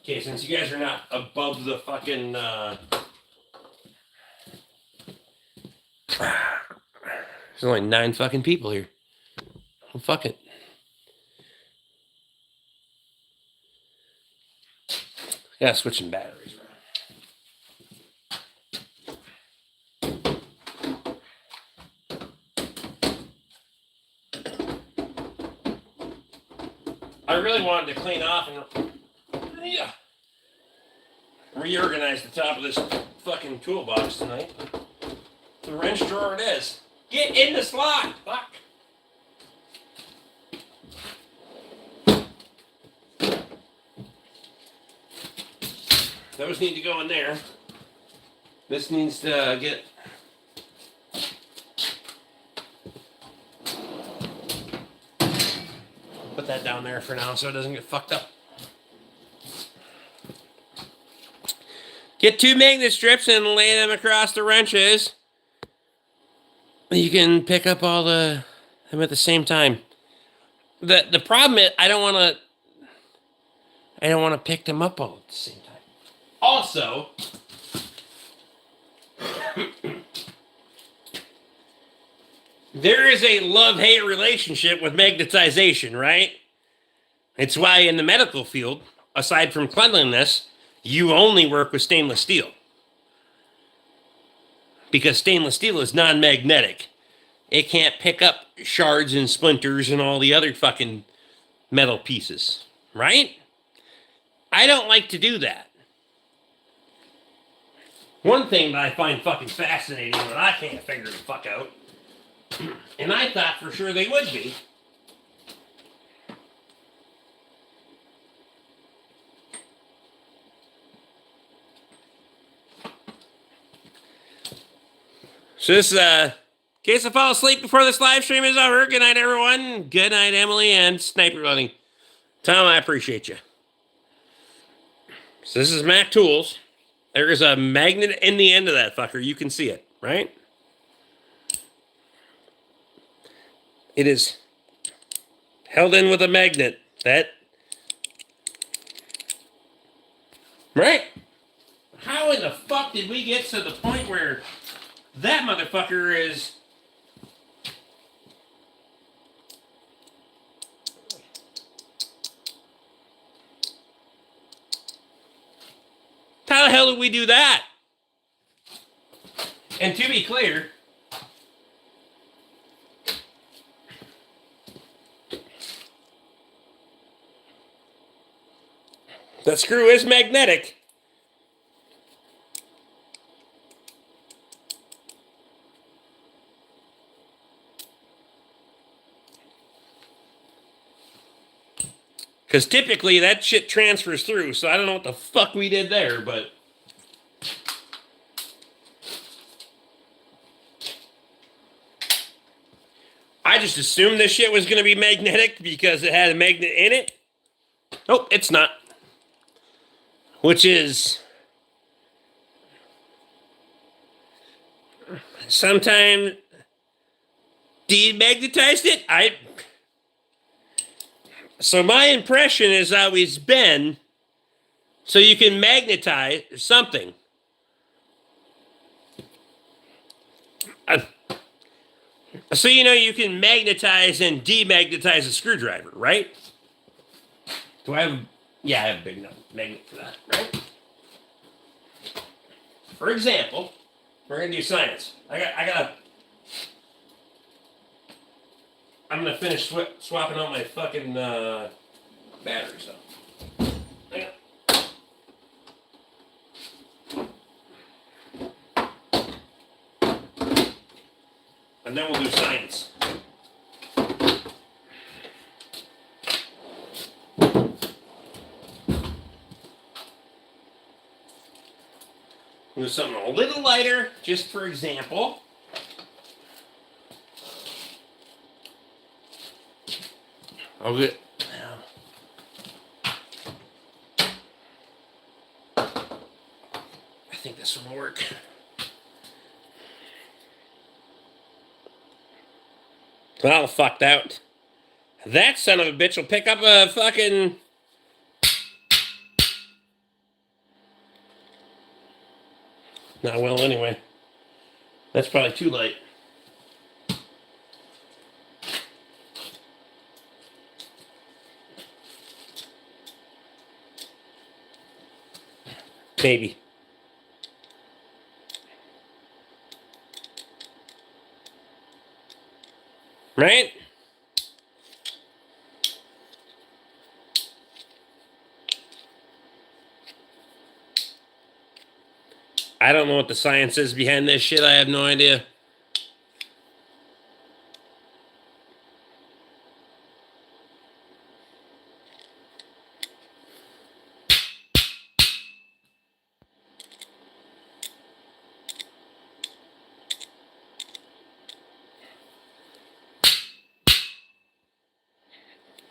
Okay, since you guys are not above the fucking, there's only 9 fucking people here. Well, fuck it. Yeah, switching batteries around. I really wanted to clean off and reorganize the top of this fucking toolbox tonight. The wrench drawer it is. Get in the slot! Fuck! Those need to go in there. This needs to get... Put that down there for now so it doesn't get fucked up. Get 2 magnet strips and lay them across the wrenches. You can pick up all them at the same time. The problem is I don't want to pick them up all at the same time. Also, there is a love-hate relationship with magnetization, right? It's why in the medical field, aside from cleanliness, you only work with stainless steel. Because stainless steel is non-magnetic. It can't pick up shards and splinters and all the other fucking metal pieces, right? I don't like to do that. One thing that I find fucking fascinating that I can't figure the fuck out, and I thought for sure they would be, so this in case I fall asleep before this live stream is over, good night everyone, good night Emily and Sniper Bunny. Tom, I appreciate you. So this is Mac Tools. There is a magnet in the end of that fucker. You can see it, right? It is held in with a magnet. That, right? How in the fuck did we get to the point where that motherfucker is... How the hell did we do that? And to be clear, the screw is magnetic. Because typically that shit transfers through, so I don't know what the fuck we did there, but... I just assumed this shit was going to be magnetic because it had a magnet in it. Nope, it's not. Which is... Sometime demagnetized it? So my impression has always been, so you can magnetize something. So you know you can magnetize and demagnetize a screwdriver, right? Do I have? Yeah, I have a big magnet for that, right? For example, we're gonna do science. I'm gonna finish swapping out my fucking batteries though. Hang on. And then we'll do science. We'll do something a little lighter, just for example. I'll get. I think this will work. Well, fucked out. That son of a bitch will pick up a fucking. Not well, anyway. That's probably too light. Maybe. Right? I don't know what the science is behind this shit. I have no idea.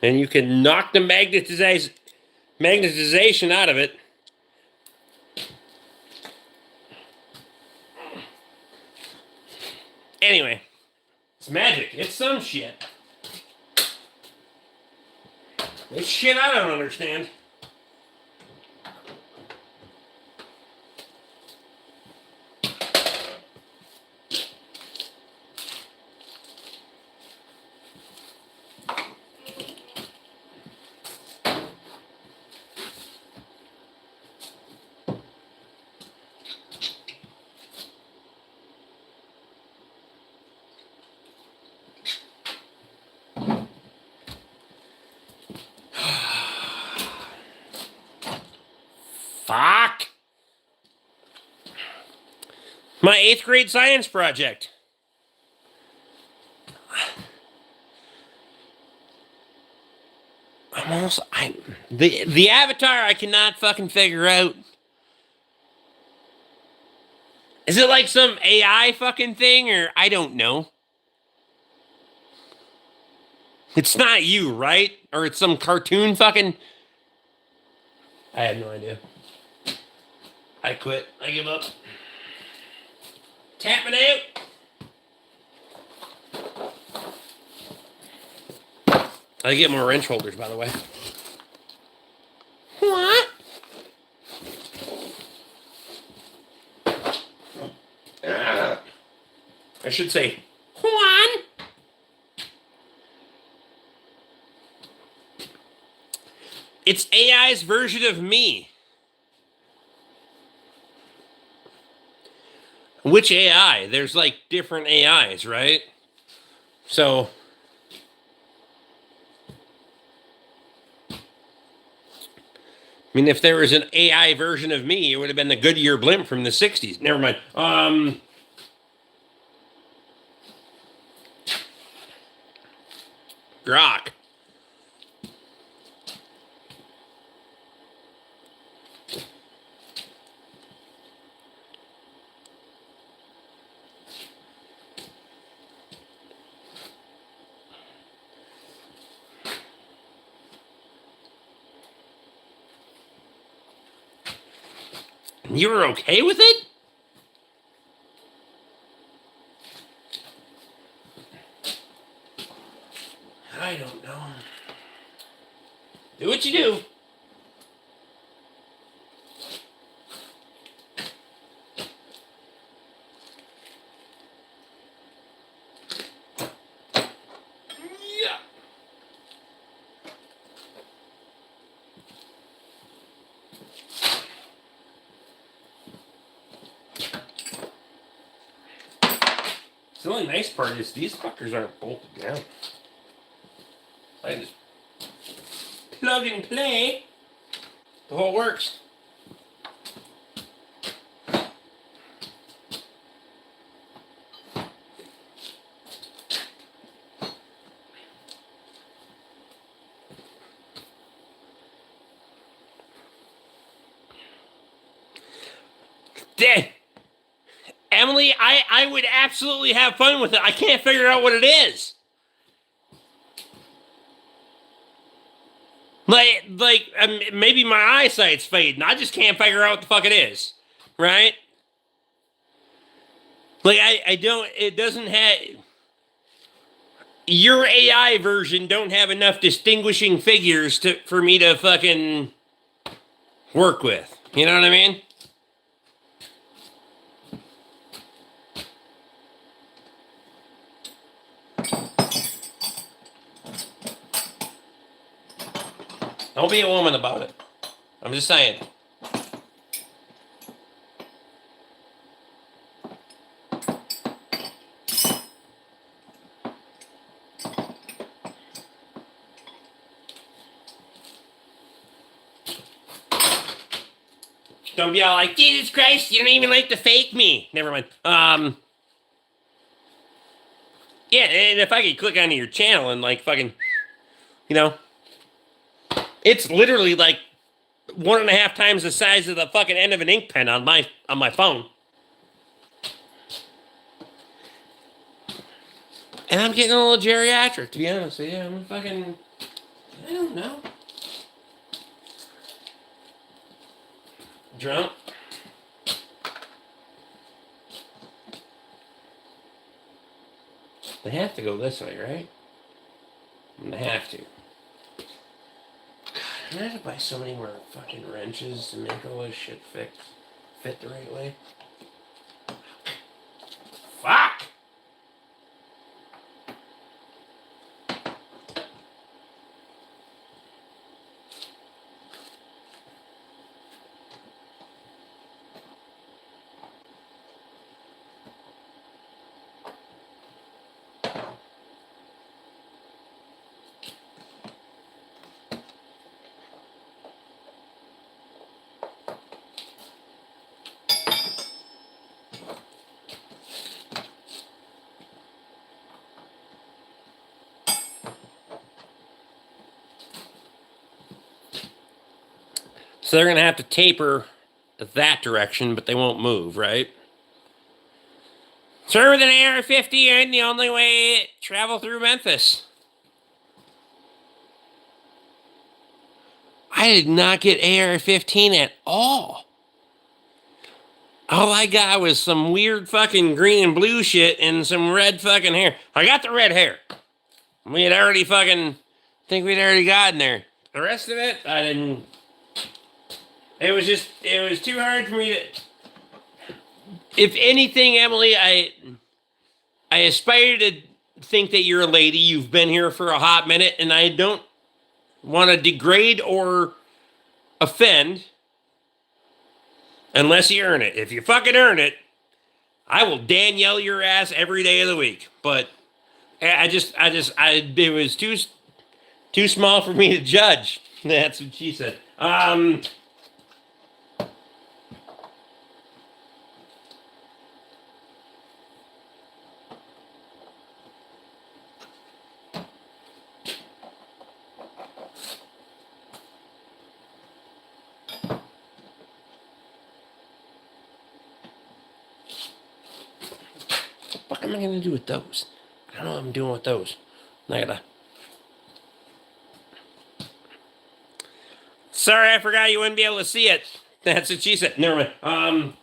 And you can knock the magnetization out of it. Anyway, it's magic. It's some shit. It's shit I don't understand. Fuck. My 8th grade science project. The avatar I cannot fucking figure out. Is it like some AI fucking thing, or I don't know? It's not you, right? Or it's some cartoon fucking. I have no idea. I quit. I give up. Tapping out. I get more wrench holders, by the way. What? I should say, Juan. It's AI's version of me. Which AI? There's like different AIs, right? So, I mean, if there was an AI version of me, it would have been the Goodyear blimp from the 60s. Never mind. Grok. You were okay with it? I don't know. Do what you do. Yeah. So the only nice part is these fuckers aren't bolted down. I just plug and play. The whole works. Emily, I would absolutely have fun with it. I can't figure out what it is. Maybe my eyesight's fading. I just can't figure out what the fuck it is. Right? Like, I don't, it doesn't have, your AI version don't have enough distinguishing figures for me to fucking work with. You know what I mean? Don't be a woman about it. I'm just saying. Don't be all like, Jesus Christ, you don't even like to fake me. Never mind. Yeah, and if I could click onto your channel and like fucking, you know, it's literally like 1.5 times the size of the fucking end of an ink pen on my phone. And I'm getting a little geriatric, to be honest with you. I'm fucking, I don't know. Drunk. They have to go this way, right? They have to. God, I have to buy so many more fucking wrenches to make all this shit fit the right way. Fuck! So they're going to have to taper that direction, but they won't move, right? Sir, with an AR-50 and the only way travel through Memphis. I did not get AR-15 at all. All I got was some weird fucking green and blue shit and some red fucking hair. I got the red hair. We had already fucking, think we'd already gotten there. The rest of it, I didn't. It was too hard for me to. If anything, Emily, I aspire to think that you're a lady. You've been here for a hot minute, and I don't want to degrade or offend unless you earn it. If you fucking earn it, I will Danielle your ass every day of the week. But it was too small for me to judge. That's what she said. What am I going to do with those? I don't know what I'm doing with those. I gotta. Sorry, I forgot you wouldn't be able to see it. That's what she said. Never mind.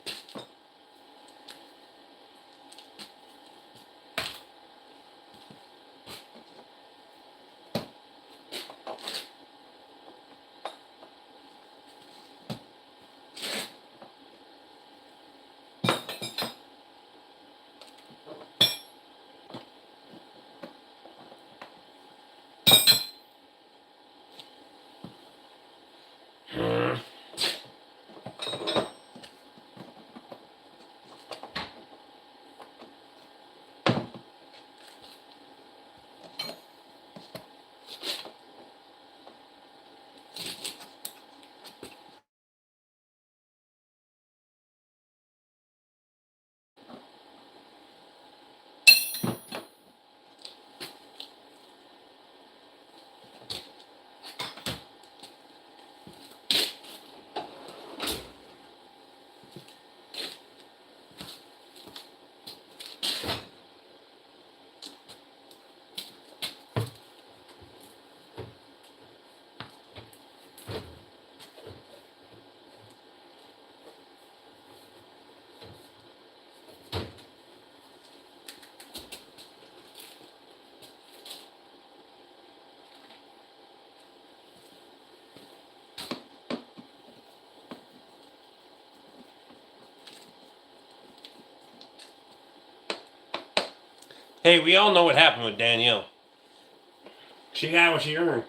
Hey, we all know what happened with Danielle. She got what she earned.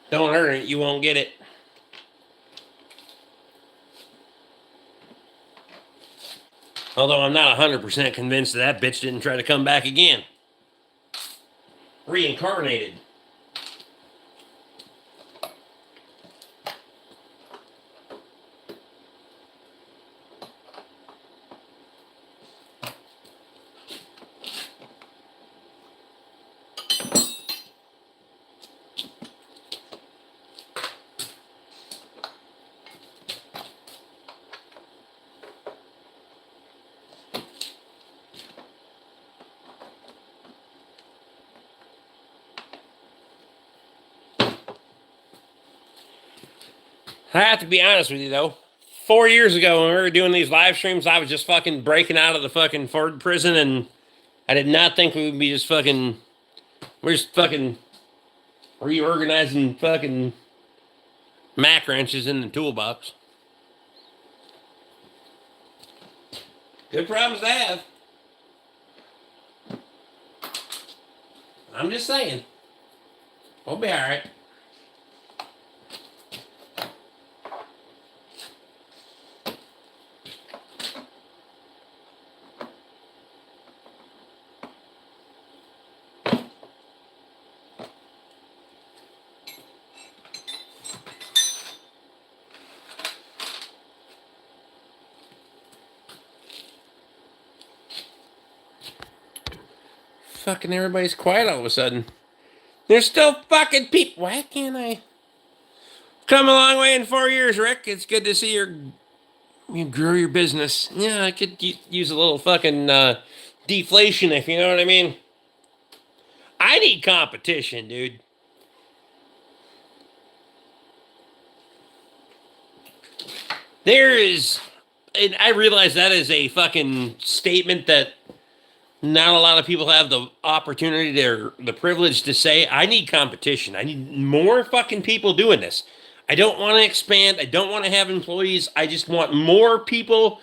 Don't earn it, you won't get it. Although I'm not 100% convinced that bitch didn't try to come back again. Reincarnated. I have to be honest with you, though. 4 years ago, when we were doing these live streams, I was just fucking breaking out of the fucking Ford prison, and I did not think we would be just fucking. We're just fucking reorganizing fucking Mac wrenches in the toolbox. Good problems to have. I'm just saying. We'll be alright. Fucking everybody's quiet all of a sudden. There's still fucking people. Why can't I? Come a long way in 4 years, Rick. It's good to see you grow your business. Yeah, I could use a little fucking deflation, if you know what I mean. I need competition, dude. There is, and I realize that is a fucking statement that not a lot of people have the opportunity or the privilege to say. I need competition. I need more fucking people doing this. I don't want to expand. I don't want to have employees. I just want more people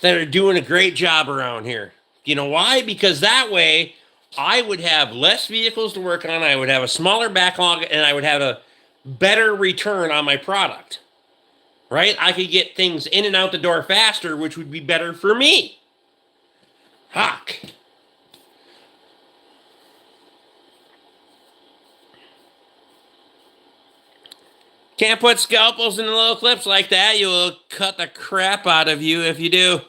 that are doing a great job around here. You know why? Because that way I would have less vehicles to work on. I would have a smaller backlog, and I would have a better return on my product. Right? I could get things in and out the door faster, which would be better for me. Fuck. Can't put scalpels in the little clips like that. You will cut the crap out of you if you do.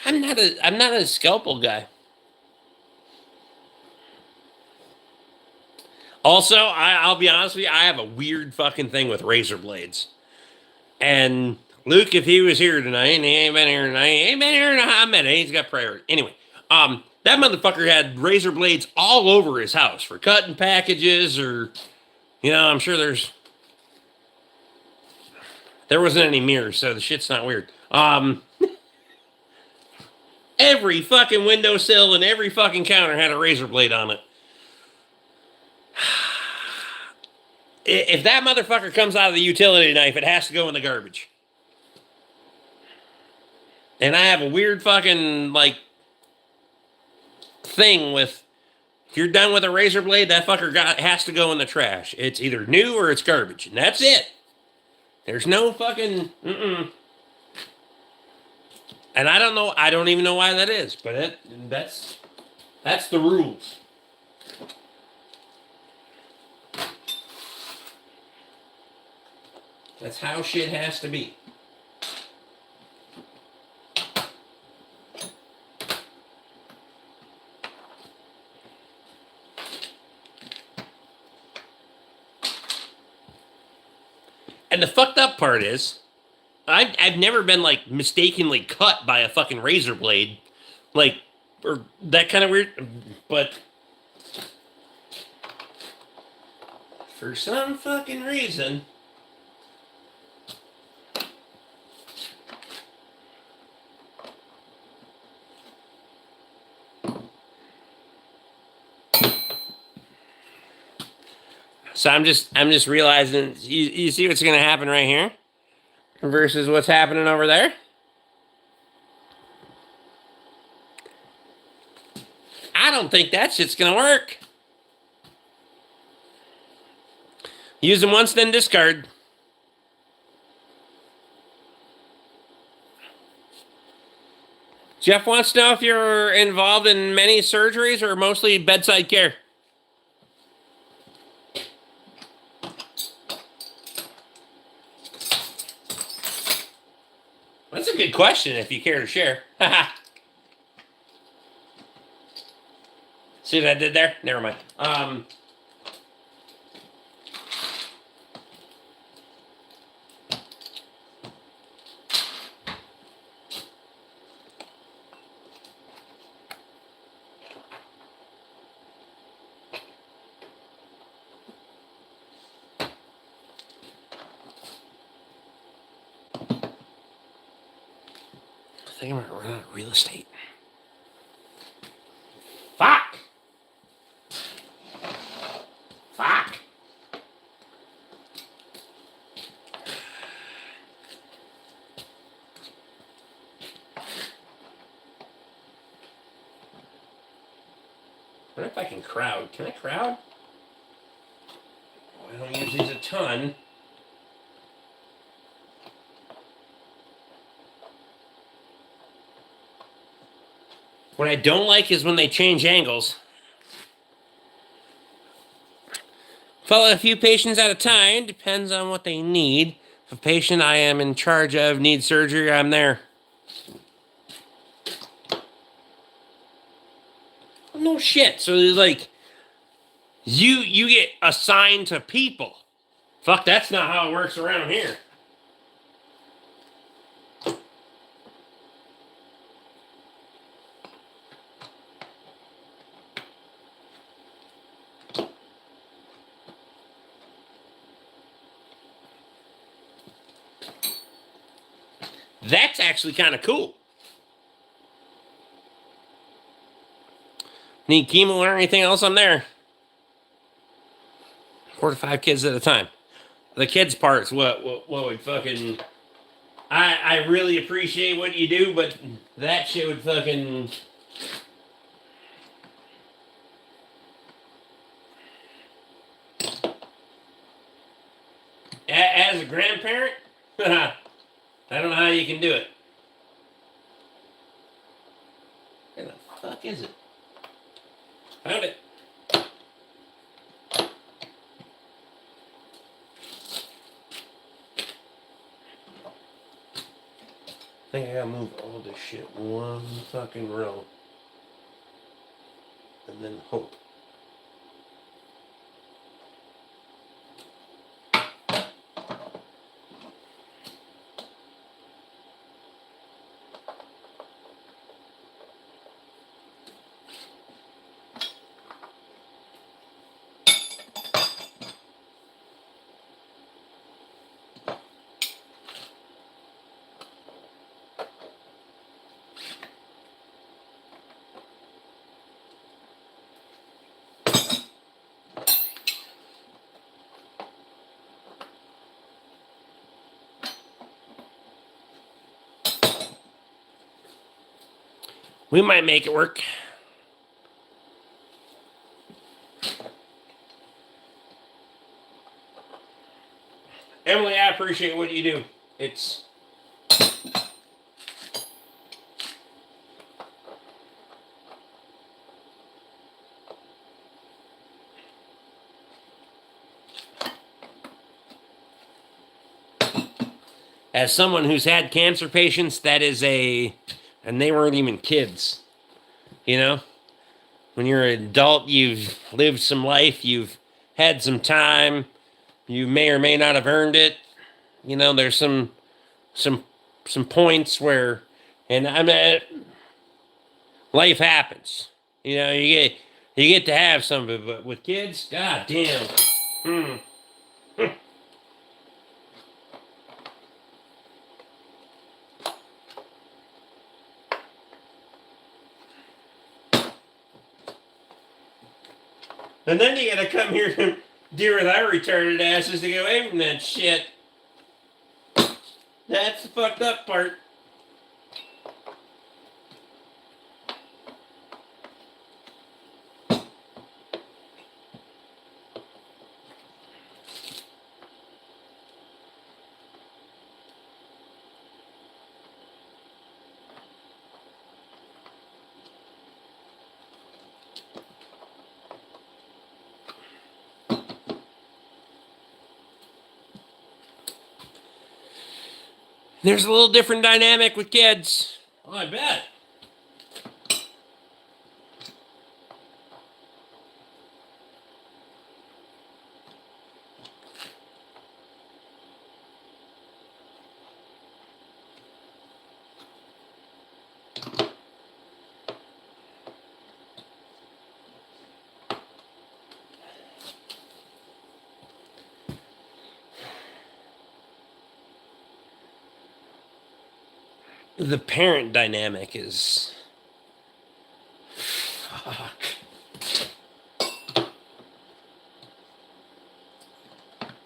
I'm not a scalpel guy. Also, I'll be honest with you, I have a weird fucking thing with razor blades. And Luke, if he was here tonight, and he ain't been here tonight, he ain't been here in a hot minute. He's got priority. Anyway, that motherfucker had razor blades all over his house for cutting packages, or, you know, I'm sure there wasn't any mirrors, so the shit's not weird. Every fucking windowsill and every fucking counter had a razor blade on it. If that motherfucker comes out of the utility knife, it has to go in the garbage. And I have a weird fucking, like, thing with, if you're done with a razor blade, that fucker has to go in the trash. It's either new or it's garbage. And that's it. There's no fucking, And I don't even know why that is, but that's the rules. That's how shit has to be. And the fucked up part is, I've never been, like, mistakenly cut by a fucking razor blade, like, or that kind of weird, but for some fucking reason, so I'm just realizing, you see what's gonna happen right here? versus what's happening over there. I don't think that shit's gonna work. Use them once, then discard. Jeff wants to know if you're involved in many surgeries or mostly bedside care. That's a good question if you care to share. See what I did there? Never mind. I think I'm gonna run out of real estate. Fuck! Fuck! I wonder if I can crowd. Can I crowd? Oh, I don't use these a ton. What I don't like is when they change angles. Follow a few patients at a time. Depends on what they need. If a patient I am in charge of needs surgery, I'm there. No shit. So there's like, you get assigned to people. Fuck, that's not how it works around here. That's actually kind of cool. Need chemo or anything else on there? 4 to 5 kids at a time. The kids part's what would fucking... I really appreciate what you do, but that shit would fucking... As a grandparent, I don't know how you can do it. Where the fuck is it? Found it. I think I gotta move all this shit one fucking row. And then hope. We might make it work. Emily, I appreciate what you do. It's... As someone who's had cancer patients, that is a... And they weren't even kids. You know? When you're an adult, you've lived some life, you've had some time, you may or may not have earned it. You know, there's some points where... And I mean, life happens. You know, you get to have some of it, but with kids, god damn. And then you gotta come here and deal with our retarded asses to get away from that shit. That's the fucked up part. There's a little different dynamic with kids. Oh, I bet. The parent dynamic is... Fuck.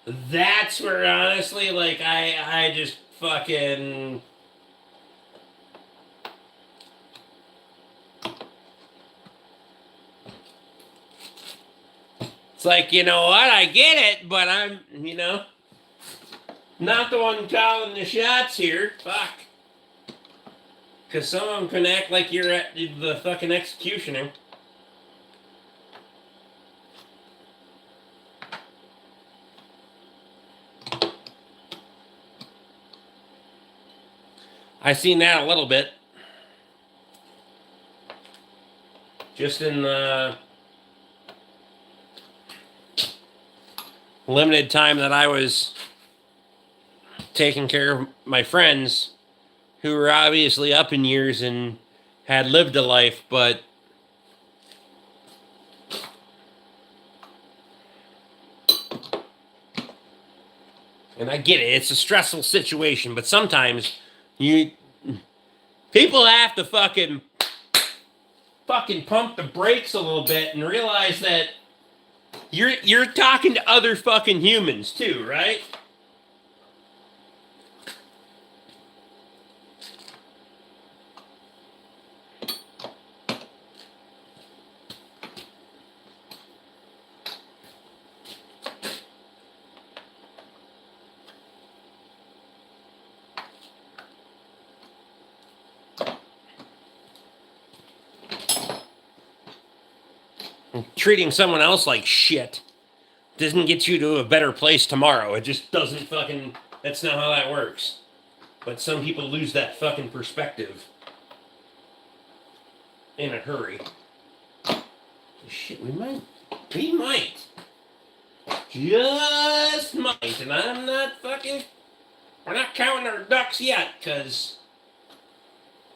That's where, honestly, like, I just fucking... It's like, you know what, I get it, but I'm, not the one calling the shots here. Fuck. Because some of them can act like you're at the fucking executioner. I've seen that a little bit. Just in the limited time that I was taking care of my friends who were obviously up in years and had lived a life, but and I get it, it's a stressful situation, but sometimes people have to fucking pump the brakes a little bit and realize that you're talking to other fucking humans too, right? Treating someone else like shit doesn't get you to a better place tomorrow. It just doesn't fucking... That's not how that works. But some people lose that fucking perspective in a hurry. Shit, we might. Just might. And I'm not fucking... We're not counting our ducks yet, because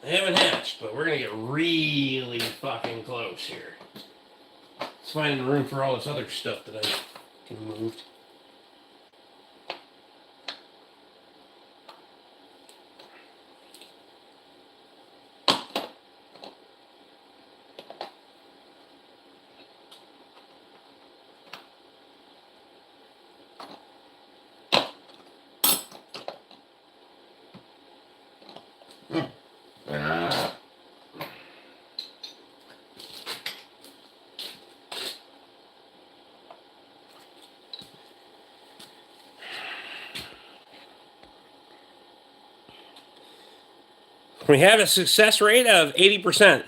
they haven't hatched. But we're going to get really fucking close here. It's finding room for all this other stuff that I can move. We have a success rate of 80%.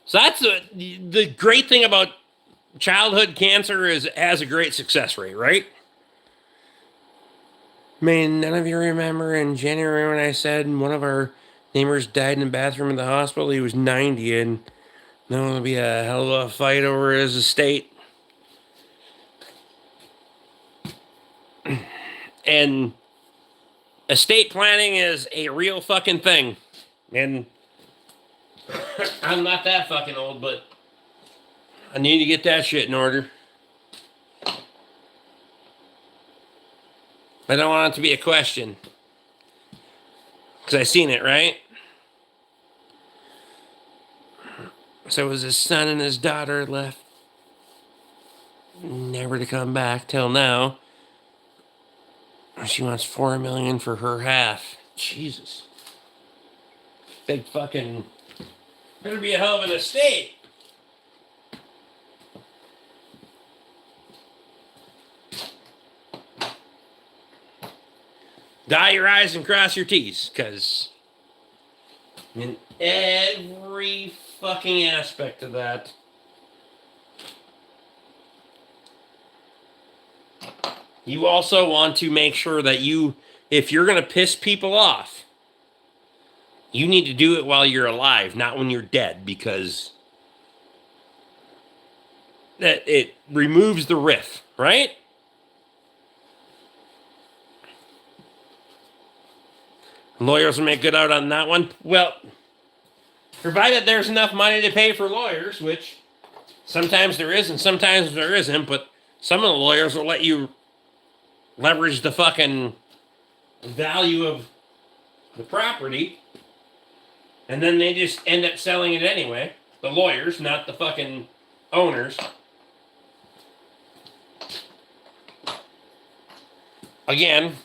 So that's the great thing about childhood cancer is it has a great success rate, right? I mean, none of you remember in January when I said one of our neighbors died in the bathroom in the hospital? He was 90, and there will be a hell of a fight over his estate. And estate planning is a real fucking thing. And I'm not that fucking old, but I need to get that shit in order. I don't want it to be a question. Because I seen it, right? So it was his son and his daughter left. Never to come back till now. She wants $4 million for her half. Jesus. Big fucking... Better be a hell of an estate. Dye your I's and cross your T's, because in every fucking aspect of that, you also want to make sure that you, if you're going to piss people off, you need to do it while you're alive, not when you're dead, because that it removes the riff, right? Lawyers will make good out on that one. Well, provided there's enough money to pay for lawyers, which sometimes there is and sometimes there isn't, but some of the lawyers will let you leverage the fucking value of the property, and then they just end up selling it anyway. The lawyers, not the fucking owners. Again,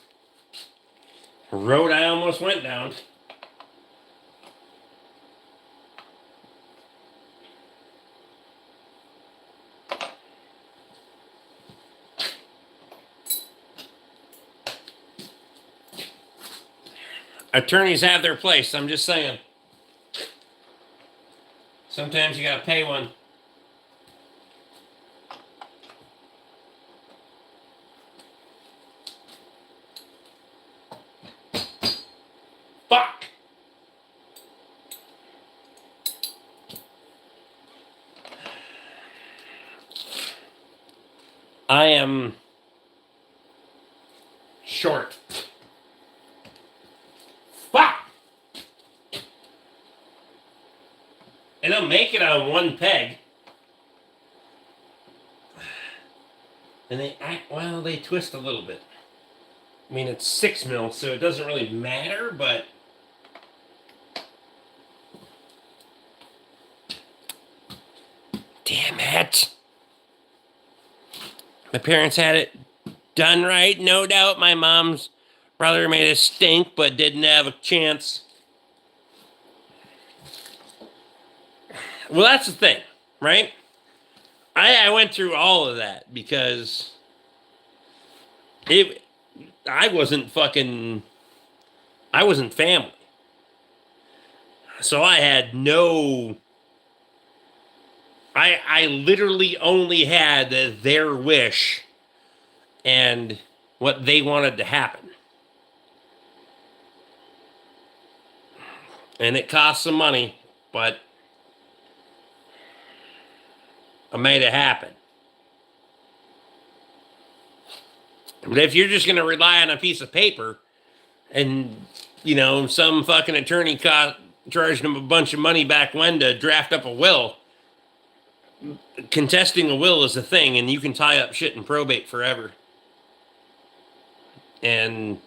road I almost went down. Attorneys have their place, I'm just saying. Sometimes you gotta pay one. Fuck! I am short. Fuck! And I'll make it on one peg. And they act, well, they twist a little bit. I mean, it's 6 mil, so it doesn't really matter, but... Damn it! My parents had it done right, no doubt. My mom's brother made a stink, but didn't have a chance. Well, that's the thing, right? I went through all of that because I wasn't family. So I had no... I literally only had their wish and what they wanted to happen. And it cost some money, but I made it happen. But if you're just going to rely on a piece of paper and, you know, some fucking attorney charged them a bunch of money back when to draft up a will, contesting a will is a thing, and you can tie up shit in probate forever. And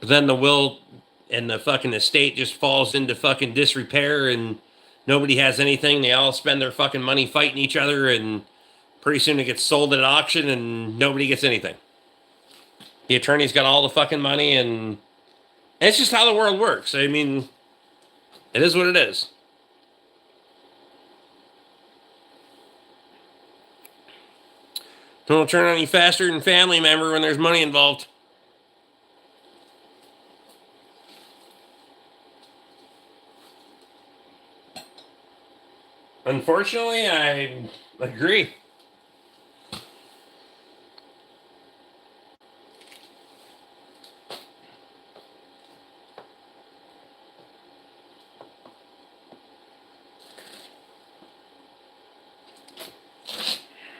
then the will and the fucking estate just falls into fucking disrepair, and nobody has anything. They all spend their fucking money fighting each other, and pretty soon it gets sold at auction, and nobody gets anything. The attorney's got all the fucking money, and it's just how the world works. I mean, it is what it is. Don't turn on you faster than family member when there's money involved. Unfortunately, I agree.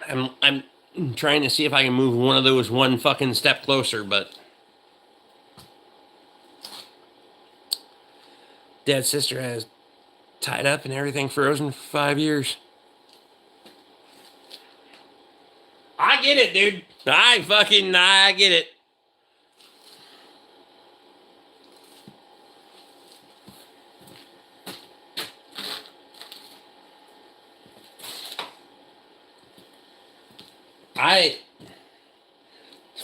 I'm trying to see if I can move one of those one fucking step closer, but Dad's sister has tied up and everything frozen for 5 years. I get it, dude. I get it.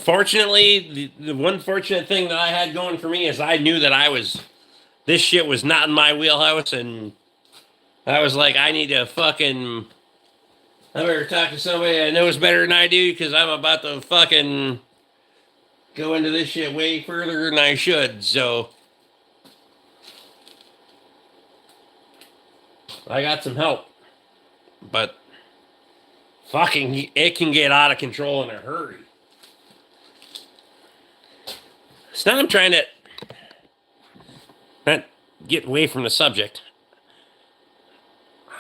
Fortunately, the one fortunate thing that I had going for me is I knew that this shit was not in my wheelhouse, and I was like, I need to fucking, I better talk to somebody that knows better than I do, because I'm about to fucking go into this shit way further than I should, so I got some help. But fucking, it can get out of control in a hurry. So now I'm trying to not get away from the subject.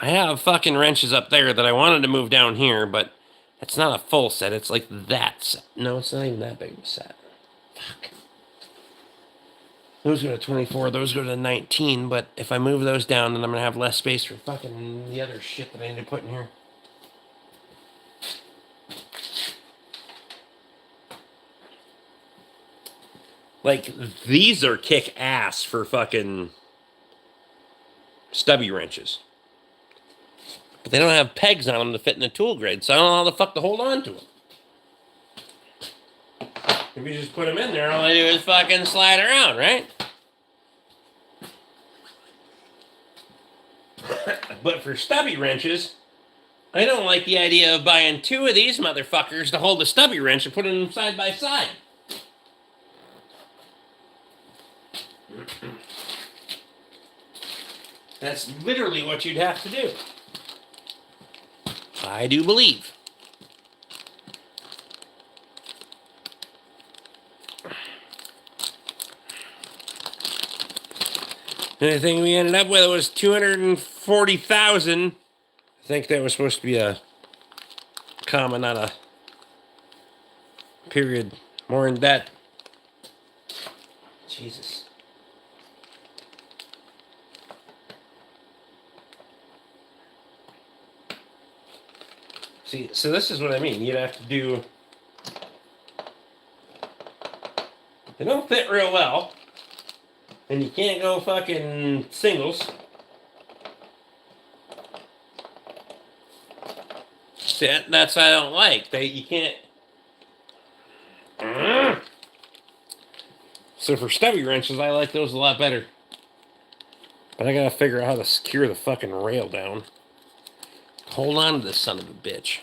I have fucking wrenches up there that I wanted to move down here, but it's not a full set. It's like that set. No, it's not even that big of a set. Fuck. Those go to 24, those go to 19, but if I move those down, then I'm going to have less space for fucking the other shit that I need to put in here. Like, these are kick ass for fucking stubby wrenches. But they don't have pegs on them to fit in the tool grid, so I don't know how the fuck to hold on to them. If you just put them in there, all I do is fucking slide around, right? But for stubby wrenches, I don't like the idea of buying two of these motherfuckers to hold the stubby wrench and put them side by side. That's literally what you'd have to do. I do believe. And the thing we ended up with was 240,000. I think that was supposed to be a comma, not a period. More in debt. Jesus. See, so this is what I mean. You'd have to do... They don't fit real well. And you can't go fucking singles. See, that's what I don't like. You can't... So for stubby wrenches, I like those a lot better. But I gotta figure out how to secure the fucking rail down. Hold on to this son of a bitch.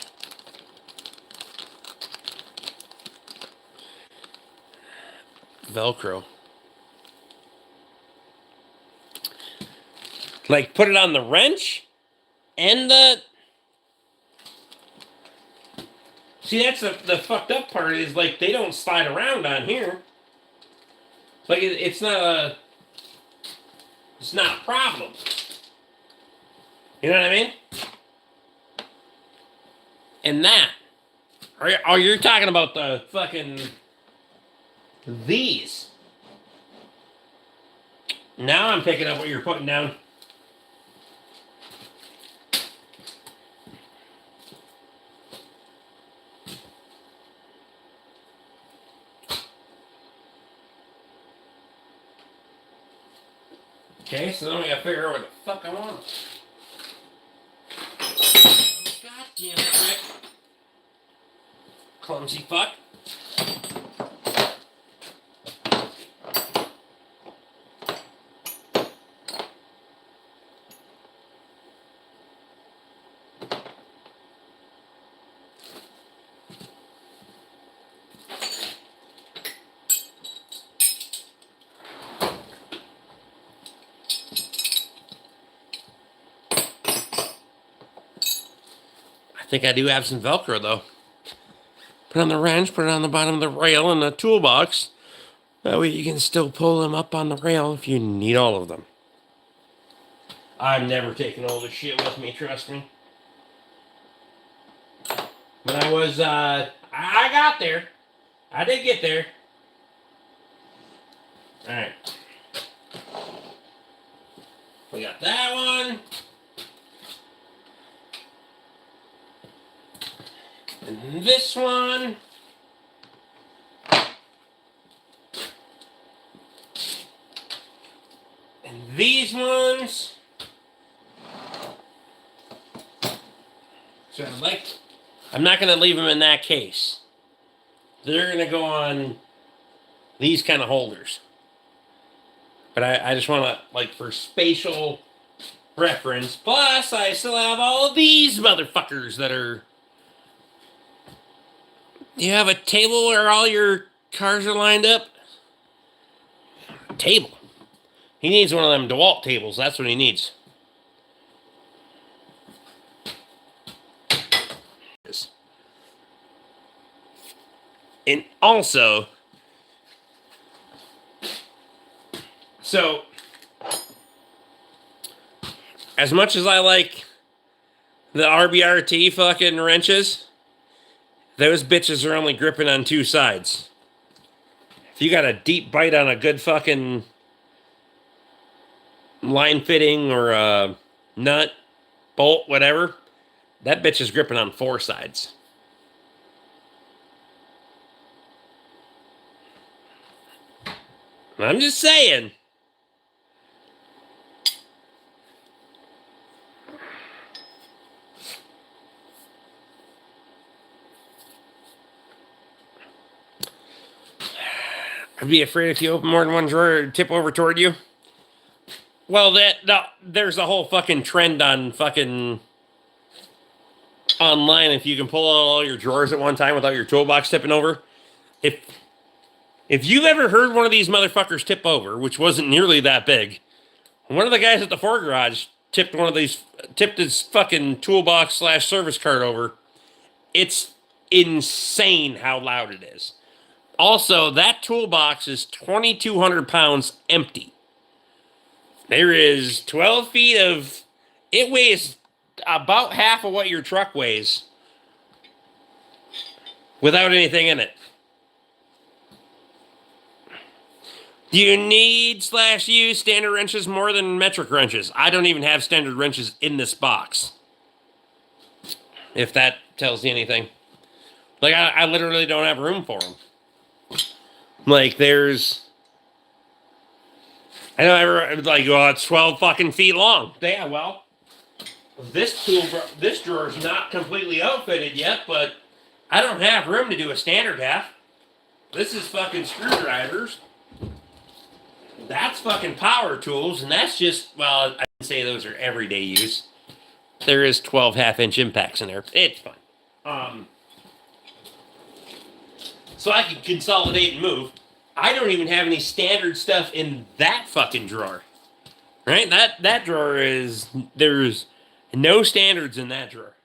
Velcro. Like, put it on the wrench and the... See, that's the fucked up part is, like, they don't slide around on here. Like, it's not a problem. You know what I mean? And that. Oh, you're talking about the fucking... These. Now I'm picking up what you're putting down. Okay, so then we gotta figure out what the fuck I want. God damn it, Rick. Clumsy fuck. I think I do have some Velcro, though. Put it on the wrench, put it on the bottom of the rail in the toolbox. That way you can still pull them up on the rail if you need all of them. I'm never taking all this shit with me, trust me. But I was, I got there. I did get there. Alright. We got that one. And this one. And these ones. So I'm not going to leave them in that case. they're going to go on these kind of holders. But I just want to, like, for spatial reference. Plus, I still have all of these motherfuckers that are... You have a table where all your cars are lined up? Table. He needs one of them DeWalt tables. That's what he needs. And also, so, as much as I like the RBRT fucking wrenches, those bitches are only gripping on two sides. If you got a deep bite on a good fucking line fitting or a nut, bolt, whatever, that bitch is gripping on four sides. I'm just saying. I'd be afraid if you open more than one drawer, it'd tip over toward you. Well, there's a whole fucking trend on fucking online. If you can pull out all your drawers at one time without your toolbox tipping over. If you've ever heard one of these motherfuckers tip over, which wasn't nearly that big, one of the guys at the Ford garage tipped his fucking toolbox / service cart over. It's insane how loud it is. Also, that toolbox is 2,200 pounds empty. There is 12 feet of... It weighs about half of what your truck weighs without anything in it. Do you need / use standard wrenches more than metric wrenches? I don't even have standard wrenches in this box. If that tells you anything. Like, I literally don't have room for them. Like, there's... I know everyone, like, well, it's 12 fucking feet long. Yeah, well, this drawer is not completely outfitted yet, but I don't have room to do a standard half. This is fucking screwdrivers. That's fucking power tools, and that's just, well, I can say those are everyday use. There is 12 half-inch impacts in there. It's fine. So I can consolidate and move. I don't even have any standard stuff in that fucking drawer. Right? That drawer is... There's no standards in that drawer.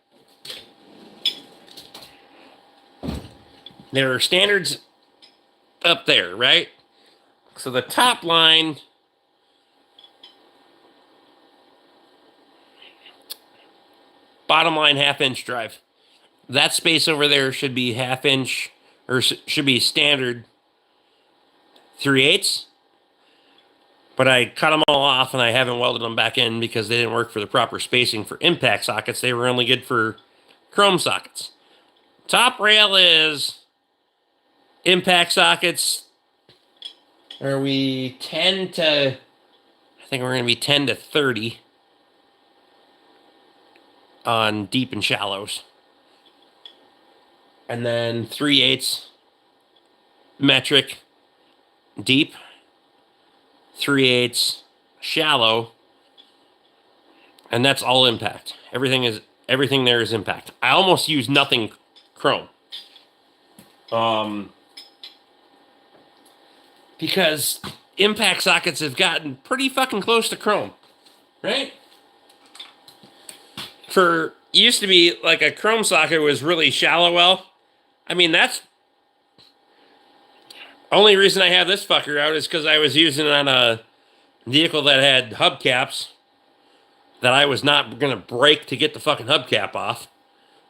There are standards up there, right? So the top line... Bottom line half-inch drive. That space over there should be half-inch... Or should be standard 3/8. But I cut them all off and I haven't welded them back in because they didn't work for the proper spacing for impact sockets. They were only good for chrome sockets. Top rail is impact sockets. Are we 10 to... I think we're going to be 10 to 30 on deep and shallows. And then 3/8 metric deep, 3/8 shallow, and that's all impact. Everything there is impact. I almost use nothing chrome. Because impact sockets have gotten pretty fucking close to chrome, right? Used to be like a chrome socket was really shallow well. I mean, that's... Only reason I have this fucker out is because I was using it on a vehicle that had hubcaps that I was not going to break to get the fucking hubcap off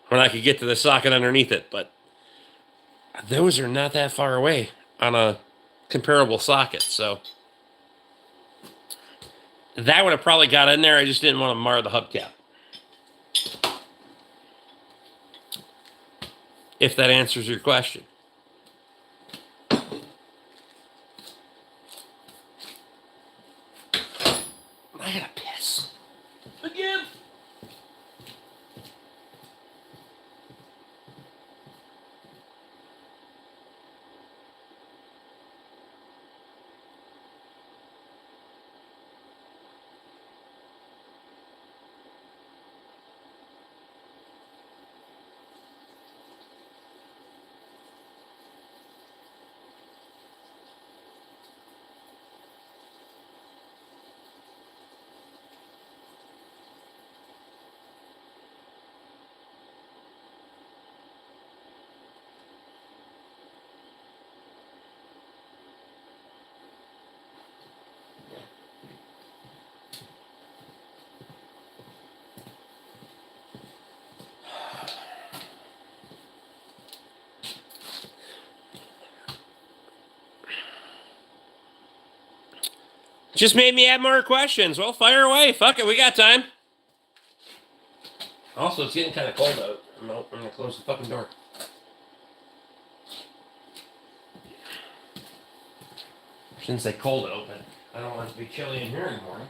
when I could get to the socket underneath it. But those are not that far away on a comparable socket, so... That would have probably got in there. I just didn't want to mar the hubcap. If that answers your question. I gotta piss. Again. Just made me have more questions. Well, fire away. Fuck it, we got time. Also, it's getting kind of cold out. I'm going to close the fucking door. Shouldn't say cold out, but I don't want it to be chilly in here anymore.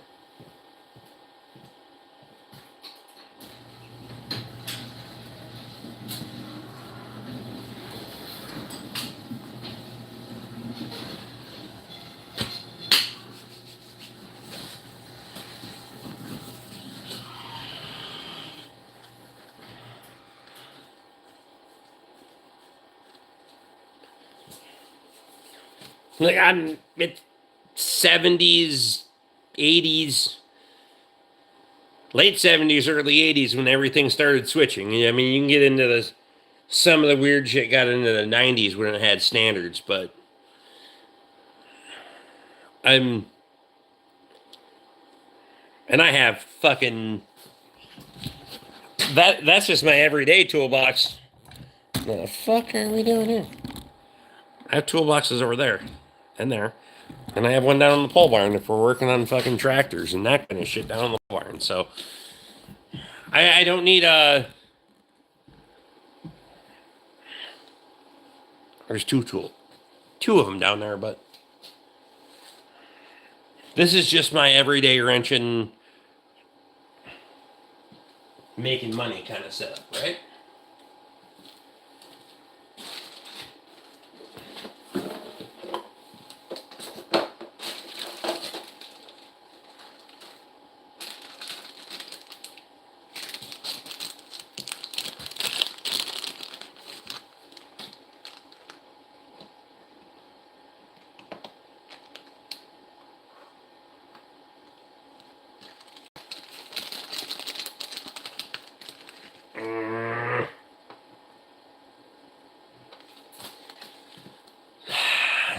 Like, I'm it's 70s, 80s, late 70s, early 80s when everything started switching. I mean, you can get into the some of the weird shit got into the 90s when it had standards, but I'm and I have fucking that's just my everyday toolbox. What the fuck are we doing here? I have toolboxes over there and there. And I have one down in the pole barn if we're working on fucking tractors and that kind of shit down in the barn. So I don't need a. There's two of them down there, but this is just my everyday wrenching, making money kind of setup, right?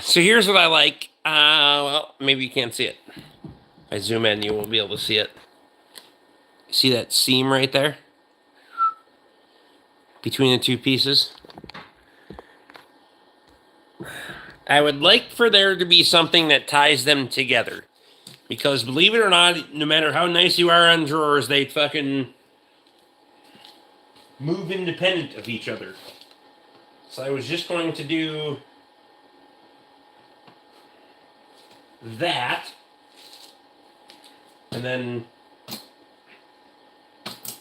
So here's what I like. Well, maybe you can't see it. If I zoom in, you won't be able to see it. See that seam right there? Between the two pieces? I would like for there to be something that ties them together. Because believe it or not, no matter how nice you are on drawers, they fucking move independent of each other. So I was just going to do that, and then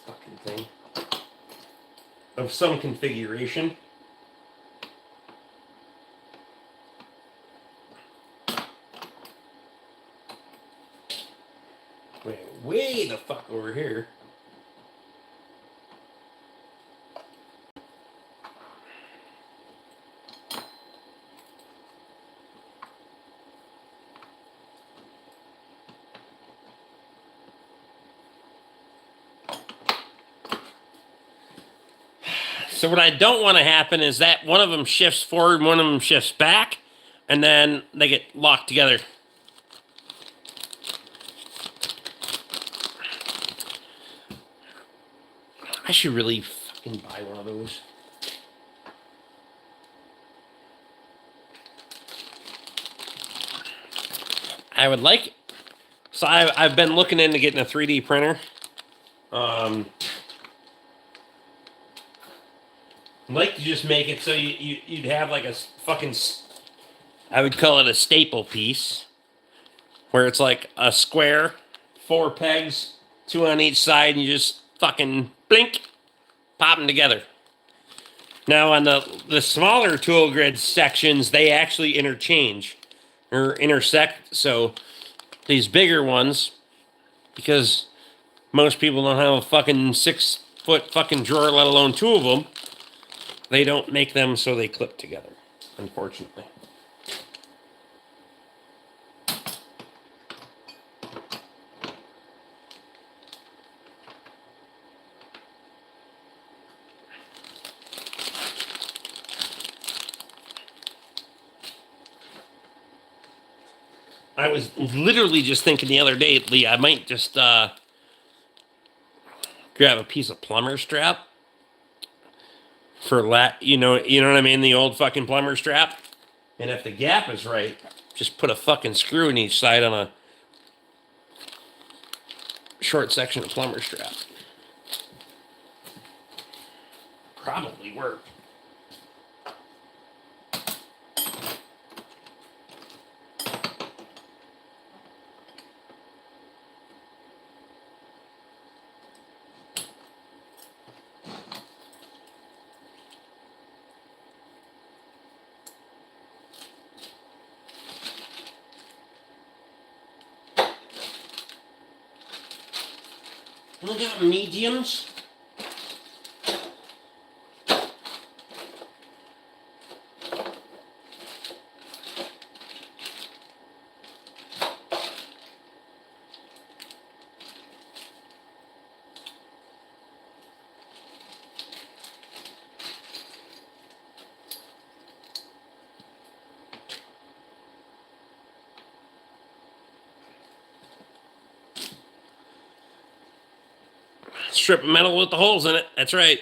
fucking thing of some configuration. Wait, way the fuck over here. So what I don't want to happen is that one of them shifts forward, one of them shifts back, and then they get locked together. I should really fucking buy one of those. I would like. So I've been looking into getting a 3D printer. I'd like to just make it so you'd have like a fucking, I would call it a staple piece, where it's like a square, 4 pegs, 2 on each side, and you just fucking blink, pop them together. Now on the smaller tool grid sections, they actually interchange or intersect. So these bigger ones, because most people don't have a fucking 6-foot fucking drawer, let alone 2 of them, they don't make them so they clip together, unfortunately. I was literally just thinking the other day, Lee, I might just grab a piece of plumber strap for you know what I mean, the old fucking plumber strap. And if the gap is right, just put a fucking screw in each side on a short section of plumber strap. Probably work. Look at mediums. Strip of metal with the holes in it. That's right.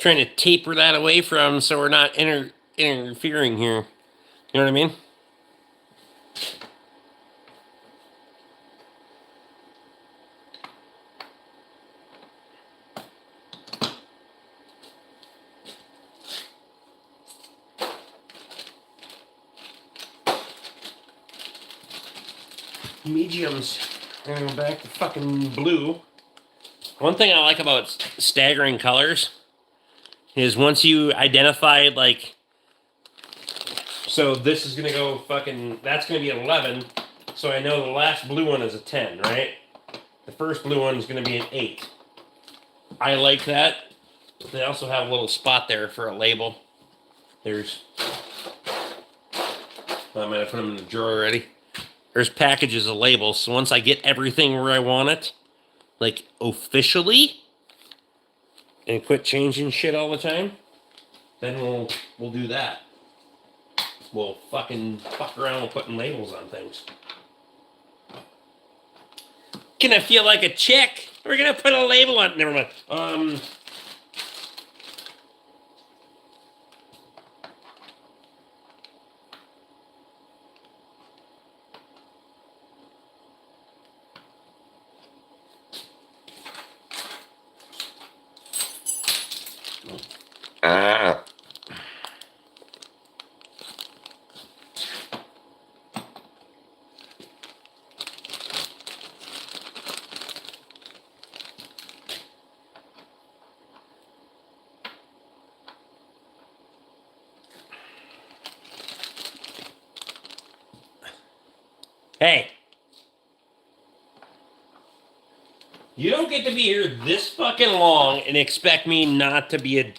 Trying to taper that away from so we're not interfering here. You know what I mean? Mediums. Gonna go back to fucking blue. One thing I like about staggering colors is once you identify, like, so this is gonna go fucking, that's gonna be an 11, so I know the last blue one is a 10, right? The first blue one is gonna be an 8. I like that. They also have a little spot there for a label. There's, I might have put them in the drawer already. There's packages of labels, so once I get everything where I want it, like officially, and quit changing shit all the time, then we'll do that. We'll fucking fuck around with putting labels on things. Gonna feel like a chick. We're gonna put a label on. Never mind. Hey. You don't get to be here this fucking long and expect me not to be a...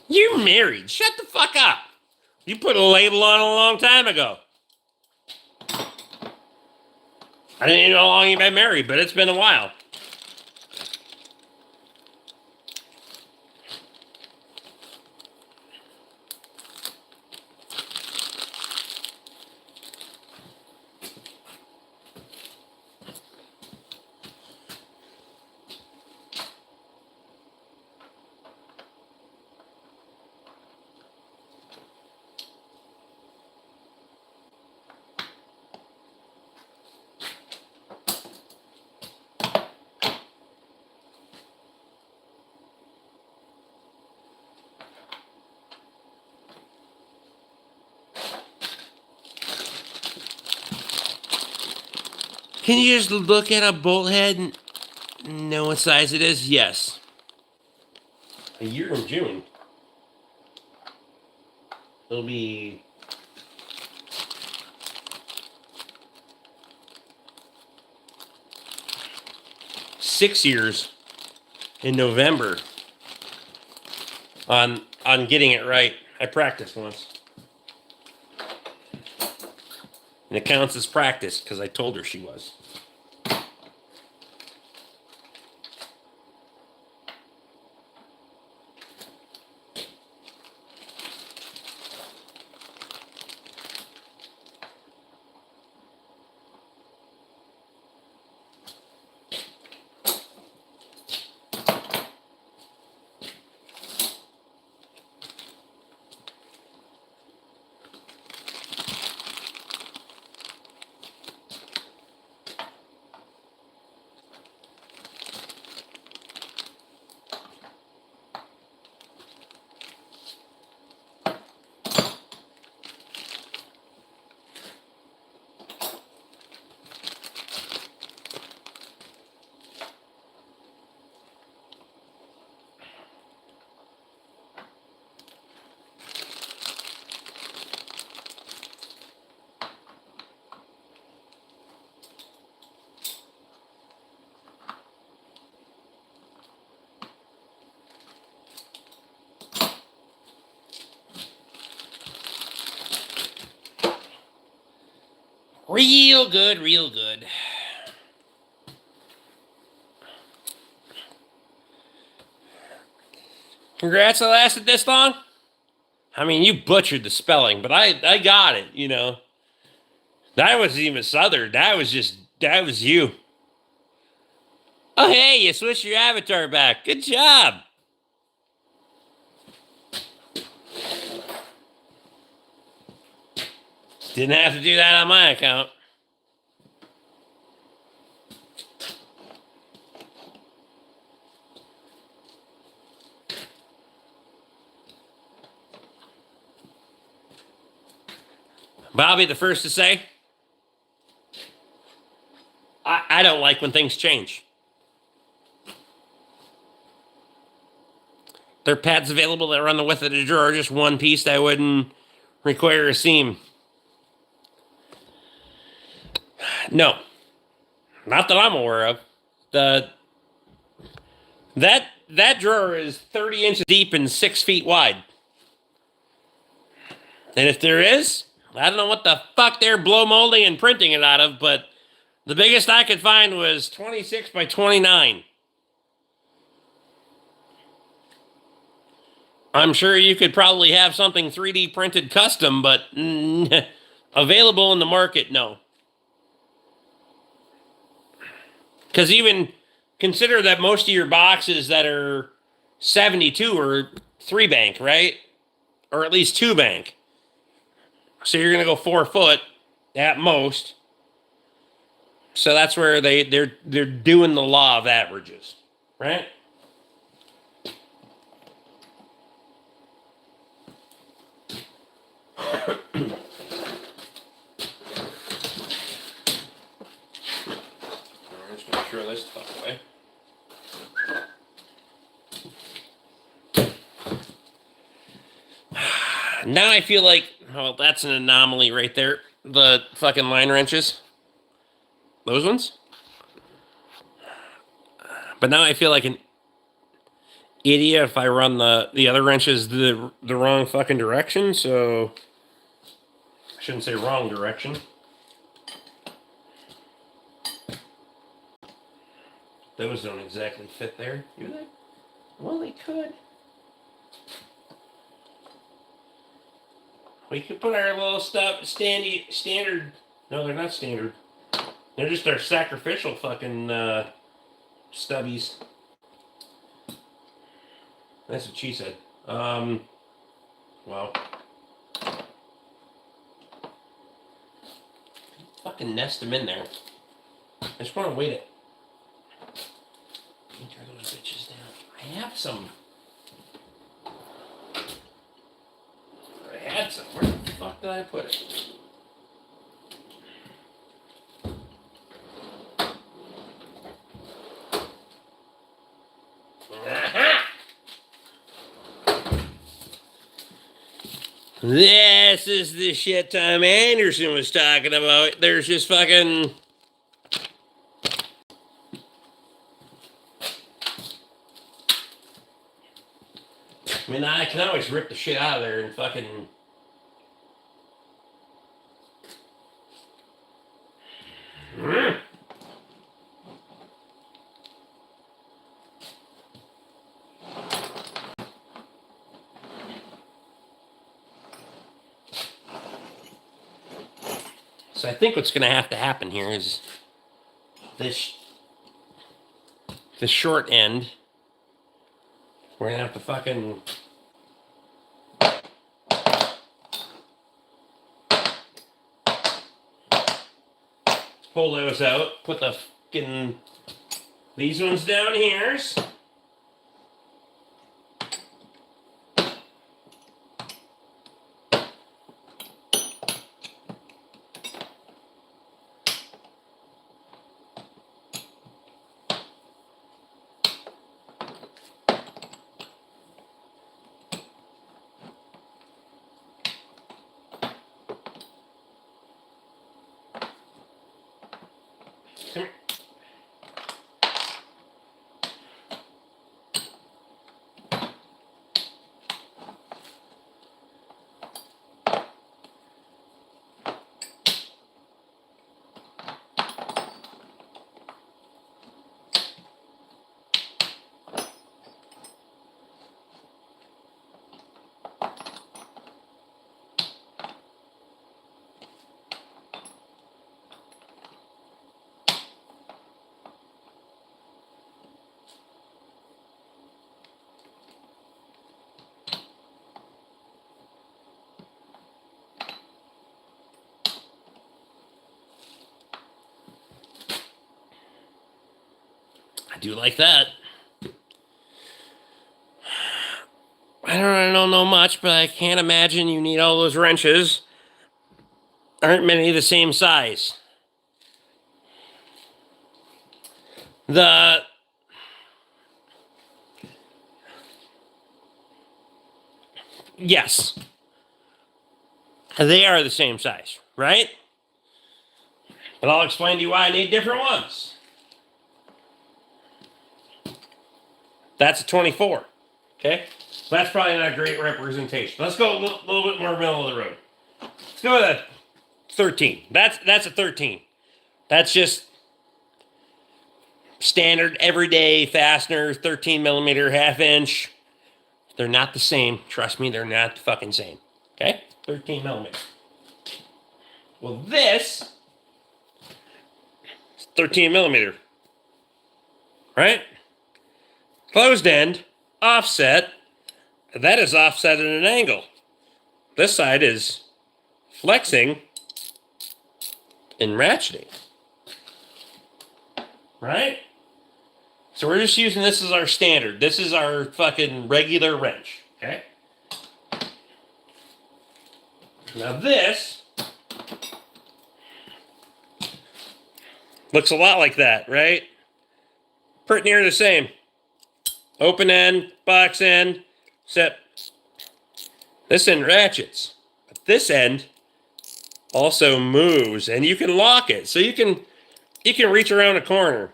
You're married. Shut the fuck up. You put a label on a long time ago. I didn't even know how long you've been married, but it's been a while. Can you just look at a bolt head and know what size it is? Yes. A year in June. It'll be... ...6 years in November on getting it right. I practiced once. And it counts as practice because I told her she was. Real good, real good. Congrats, I lasted this long. I mean, you butchered the spelling, but I got it, you know. That wasn't even Southern. That was you. Oh, hey, you switched your avatar back. Good job. Didn't have to do that on my account. But I'll be the first to say, I don't like when things change. There are pads available that run the width of the drawer, just one piece that wouldn't require a seam. No. Not that I'm aware of. That drawer is 30 inches deep and 6 feet wide. And if there is, I don't know what the fuck they're blow molding and printing it out of, but the biggest I could find was 26 by 29. I'm sure you could probably have something 3D printed custom, but available in the market, no. Because even consider that most of your boxes that are 72 are 3-bank, right? Or at least 2-bank. So you're going to go 4 foot at most. So that's where they're doing the law of averages, right? I'm just going to throw this stuff away. Now I feel like, well, that's an anomaly right there. The fucking line wrenches. Those ones. But now I feel like an idiot if I run the other wrenches the wrong fucking direction, so I shouldn't say wrong direction. Those don't exactly fit there, do they? Well, they could. We could put our little stuff standard. No, they're not standard. They're just our sacrificial fucking stubbies. That's what she said. Well. Fucking nest them in there. I just want to wait it. Tear those bitches down. I have some. I had some. Where the fuck did I put it? This is the shit Tom Anderson was talking about. There's just fucking... I mean, I can always rip the shit out of there and fucking... So I think what's going to have to happen here is this short end. We're going to have to fucking pull those out. Put the fucking these ones down here. Come here. I do like that. I don't know much, but I can't imagine you need all those wrenches. Aren't many the same size. Yes. They are the same size, right? But I'll explain to you why I need different ones. That's a 24. Okay? So that's probably not a great representation. Let's go a little bit more middle of the road. Let's go with a 13. That's a 13. That's just standard everyday fastener, 13 millimeter, half inch. They're not the same. Trust me, they're not the fucking same. Okay? 13 millimeter. Well, this is 13 millimeter. Right? Closed end, offset. That is offset at an angle. This side is flexing and ratcheting. Right? So we're just using this as our standard. This is our fucking regular wrench. Okay? Now this looks a lot like that, right? Pretty near the same. Open end, box end, except this end ratchets. But this end also moves, and you can lock it. So you can reach around a corner.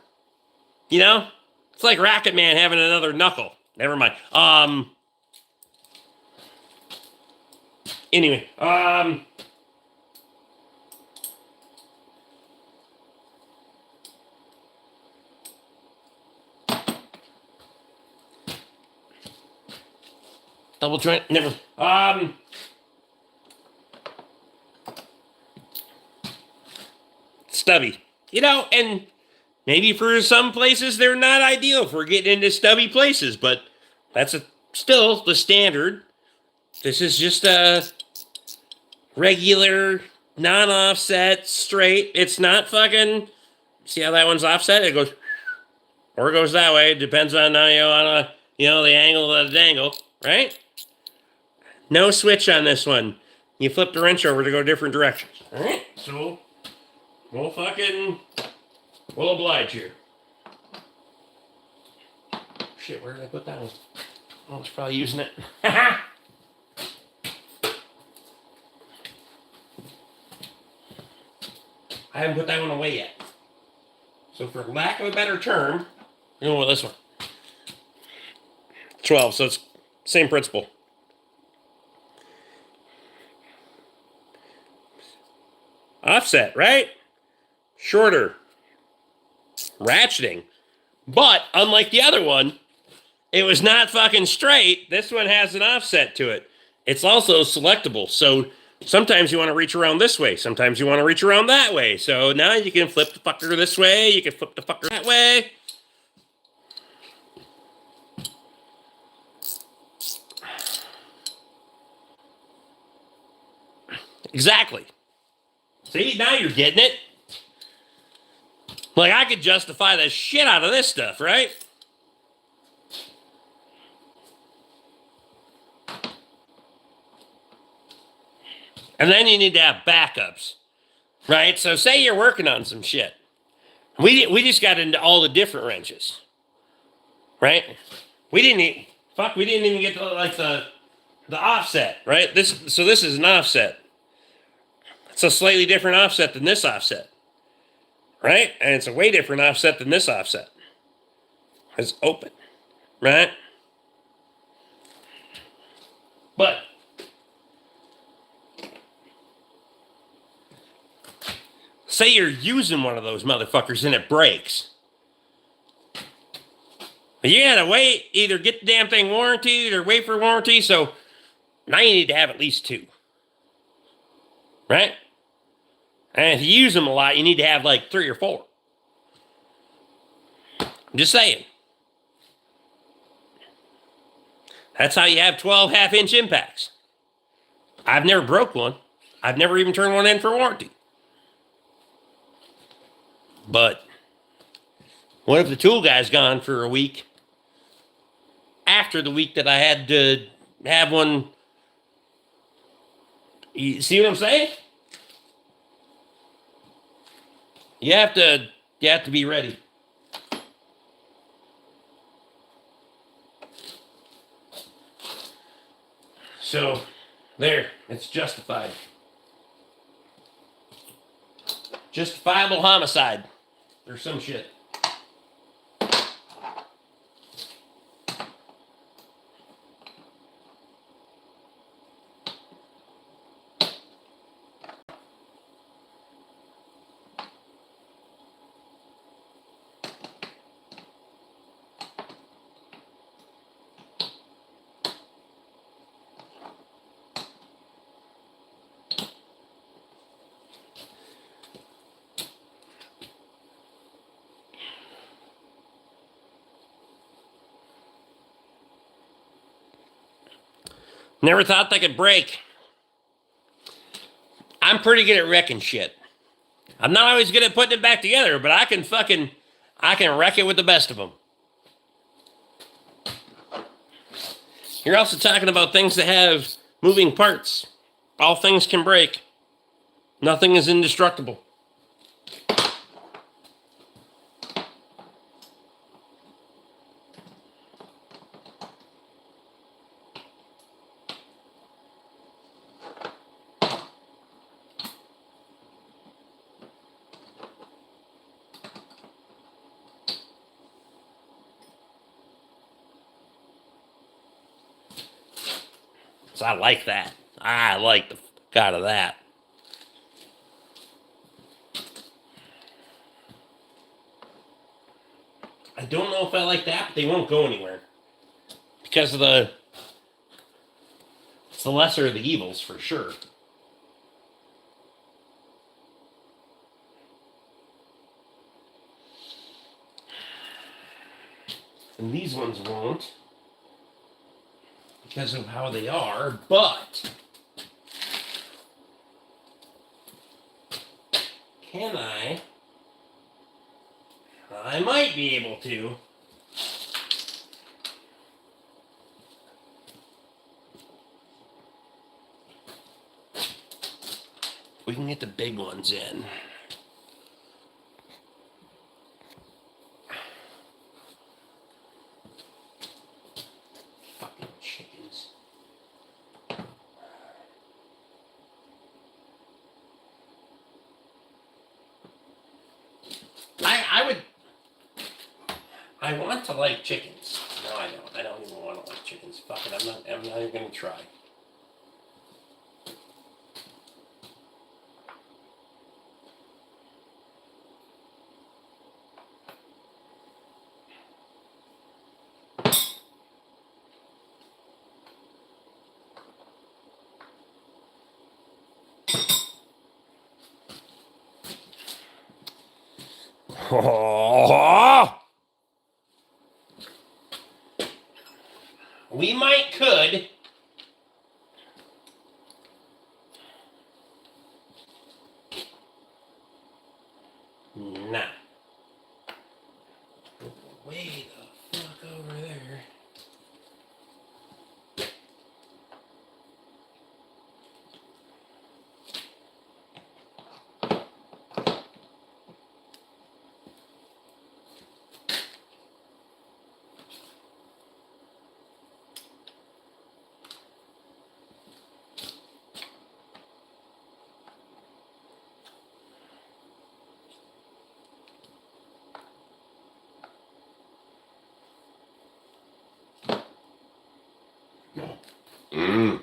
You know? It's like Racket Man having another knuckle. Never mind. Anyway, double joint, never. Stubby. You know, and maybe for some places they're not ideal for getting into stubby places, but that's still the standard. This is just a regular, non-offset, straight. It's not fucking. See how that one's offset? It goes, or it goes that way. It depends on how the angle of the dangle, right? No switch on this one. You flip the wrench over to go different directions. All right, so we'll oblige here. Shit, where did I put that one? Oh, it's probably using it. I haven't put that one away yet. So for lack of a better term, we're going with this one. 12, so it's same principle. Offset, right? shorter ratcheting. But unlike the other one, it was not fucking straight. This one has an offset to it. It's also selectable. So sometimes you want to reach around this way. Sometimes you want to reach around that way. So now you can flip the fucker this way. You can flip the fucker that way. Exactly. See, now you're getting it. Like, I could justify the shit out of this stuff, right? And then you need to have backups, right? So say you're working on some shit. We just got into all the different wrenches, right? We didn't even get to like the offset, right? This is an offset. It's a slightly different offset than this offset, right? And it's a way different offset than this offset. It's open, right? But say you're using one of those motherfuckers and it breaks. You gotta wait, either get the damn thing warranted or wait for warranty. So now you need to have at least two, right? And if you use them a lot, you need to have like 3 or 4. I'm just saying. That's how you have 12 half-inch impacts. I've never broke one. I've never even turned one in for warranty. But what if the tool guy's gone for a week after the week that I had to have one? You see what I'm saying? You have to be ready. So there, it's justified. Justifiable homicide or some shit. Never thought they could break. I'm pretty good at wrecking shit. I'm not always good at putting it back together, but I can wreck it with the best of them. You're also talking about things that have moving parts. All things can break. Nothing is indestructible. So I like that. I like the fuck out of that. I don't know if I like that, but they won't go anywhere. Because of it's the lesser of the evils for sure. And these ones won't. Because of how they are, but can I? I might be able to. We can get the big ones in. Fucking chickens. I want to like chickens. No, I don't. I don't even want to like chickens. Fuck it. I'm not even going to try. Oh, we could. Nah. Way the fuck over there. Mm.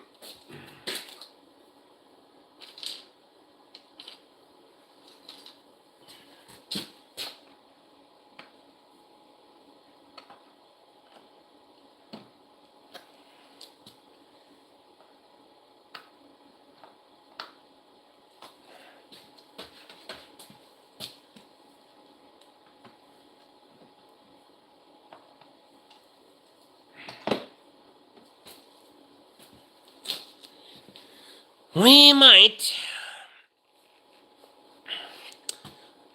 We might.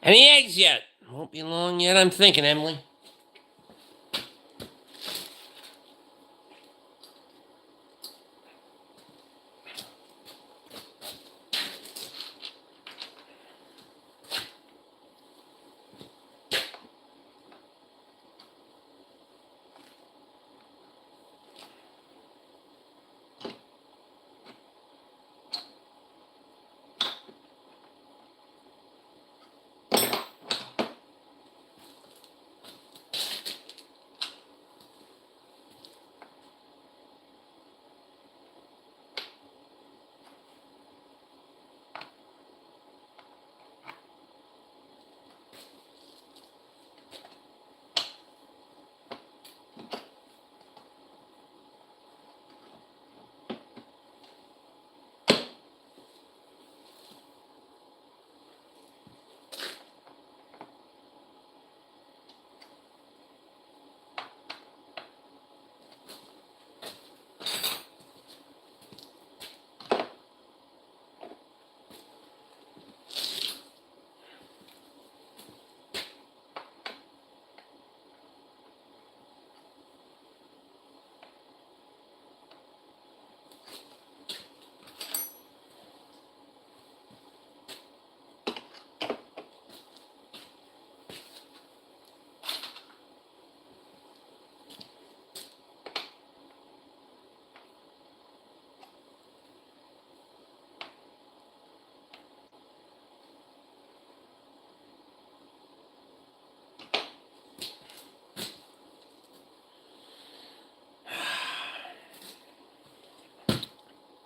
Any eggs yet? Won't be long yet, I'm thinking, Emily.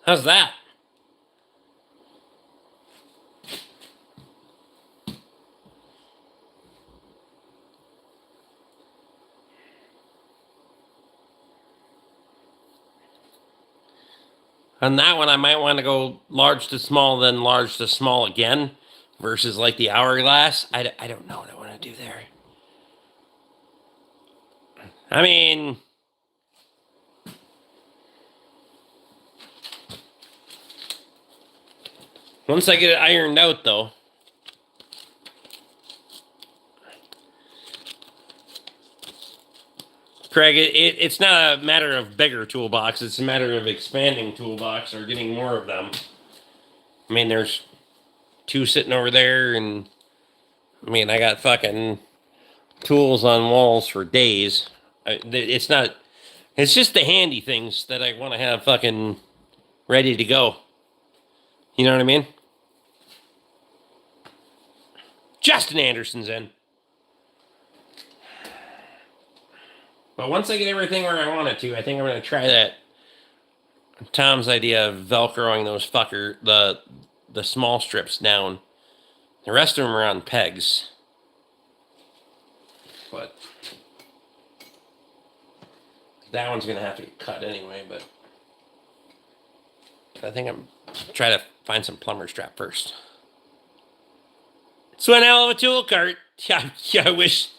How's that? On that one, I might want to go large to small, then large to small again, versus like the hourglass. I don't know what I want to do there. I mean, once I get it ironed out, though. Craig, it's not a matter of bigger toolbox. It's a matter of expanding toolbox or getting more of them. I mean, there's two sitting over there, and I mean, I got fucking tools on walls for days. It's not. It's just the handy things that I want to have fucking ready to go. You know what I mean? Justin Anderson's in. But once I get everything where I want it to, I think I'm going to try that Tom's idea of velcroing those the small strips down. The rest of them are on pegs. But that one's going to have to get cut anyway, but I think I'm trying to find some plumber strap first. It's one hell of a tool cart. Yeah, I wish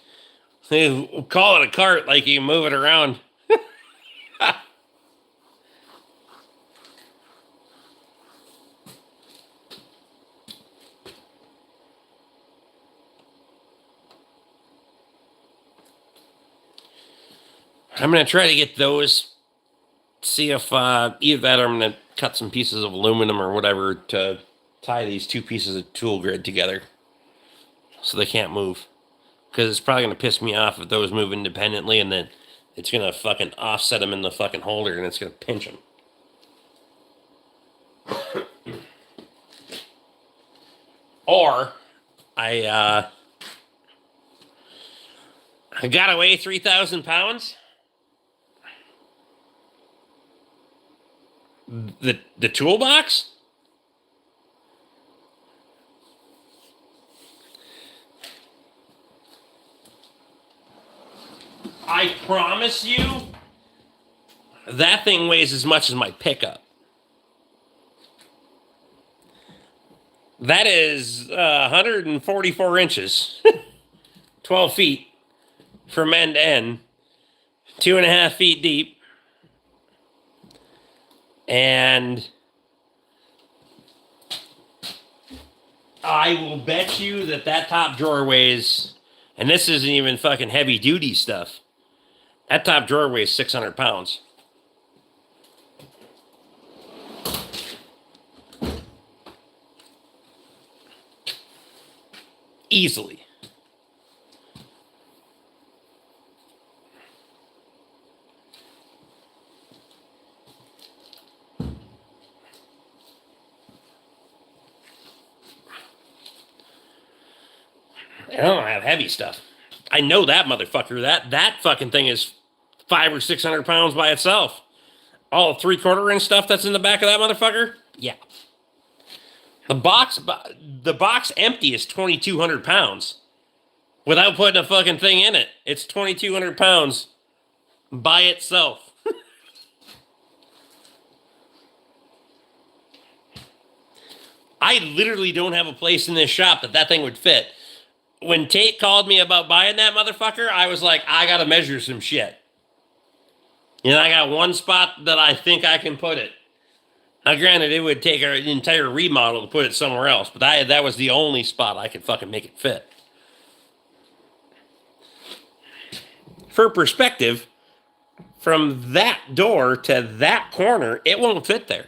they call it a cart, like you move it around. I'm gonna try to get those. See if either that or I'm gonna cut some pieces of aluminum or whatever to tie these two pieces of tool grid together so they can't move. Because it's probably gonna piss me off if those move independently, and then it's gonna fucking offset them in the fucking holder, and it's gonna pinch them. Or I gotta weigh 3,000 pounds. The toolbox? I promise you, that thing weighs as much as my pickup. That is 144 inches, 12 feet from end to end, 2.5 feet deep. And I will bet you that top drawer weighs, and this isn't even fucking heavy duty stuff, that top drawer weighs 600 pounds. Easily. I don't have heavy stuff. I know that motherfucker. That fucking thing is 500 or 600 pounds by itself. All 3/4 inch stuff that's in the back of that motherfucker. Yeah. The box empty is 2,200 pounds. Without putting a fucking thing in it, it's 2,200 pounds by itself. I literally don't have a place in this shop that thing would fit. When Tate called me about buying that motherfucker, I was like, I gotta measure some shit. And I got one spot that I think I can put it. Now, granted, it would take an entire remodel to put it somewhere else, but that was the only spot I could fucking make it fit. For perspective, from that door to that corner, it won't fit there.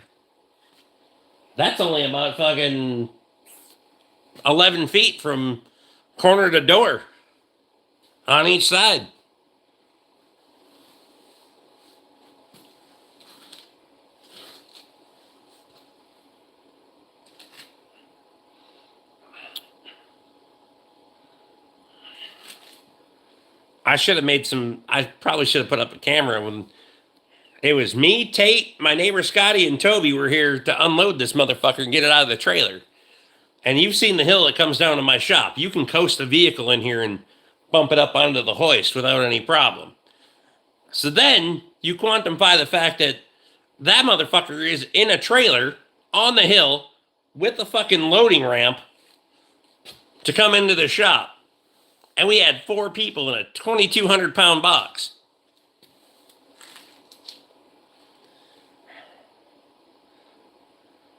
That's only about fucking 11 feet from corner to door on each side. I probably should have put up a camera when it was me, Tate, my neighbor Scotty, and Toby were here to unload this motherfucker and get it out of the trailer. And you've seen the hill that comes down to my shop. You can coast a vehicle in here and bump it up onto the hoist without any problem. So then you quantify the fact that motherfucker is in a trailer on the hill with a fucking loading ramp to come into the shop. And we had 4 people in a 2,200 pound box.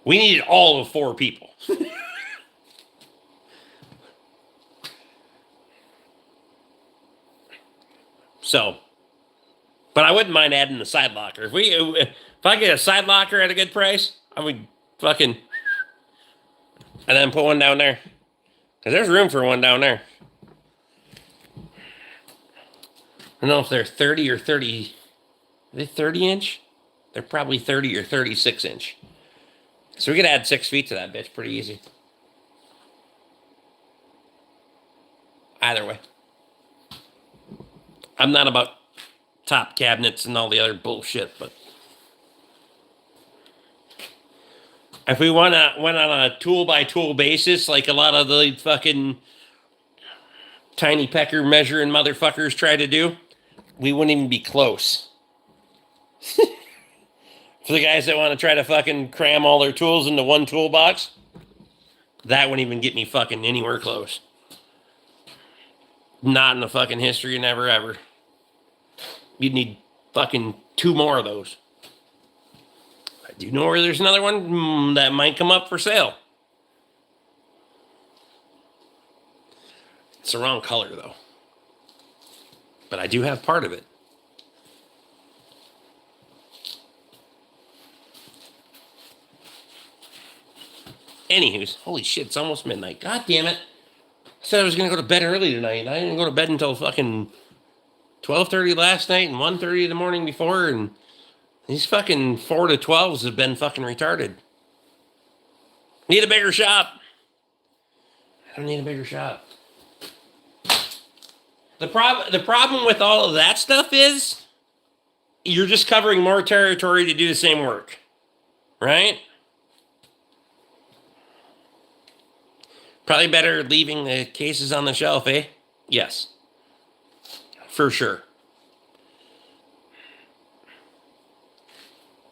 We needed all of 4 people. So, but I wouldn't mind adding the side locker. If I get a side locker at a good price, I would fucking, and then put one down there. Because there's room for one down there. I don't know if they're 30 or 30. Are they 30 inch? They're probably 30 or 36 inch. So we could add 6 feet to that bitch pretty easy. Either way. I'm not about top cabinets and all the other bullshit, but if we went on a tool by tool basis, like a lot of the fucking tiny pecker measuring motherfuckers try to do, we wouldn't even be close. For the guys that want to try to fucking cram all their tools into one toolbox, that wouldn't even get me fucking anywhere close. Not in the fucking history of never ever. You'd need fucking 2 more of those. I do know where there's another one that might come up for sale. It's the wrong color, though. But I do have part of it. Anywho's, holy shit, it's almost midnight. God damn it. I said I was going to go to bed early tonight. I didn't go to bed until fucking 12:30 last night and 1:30 the morning before, and these fucking 4 to 12s have been fucking retarded. Need a bigger shop. I don't need a bigger shop. The problem with all of that stuff is you're just covering more territory to do the same work, right? Probably better leaving the cases on the shelf, eh? Yes. For sure.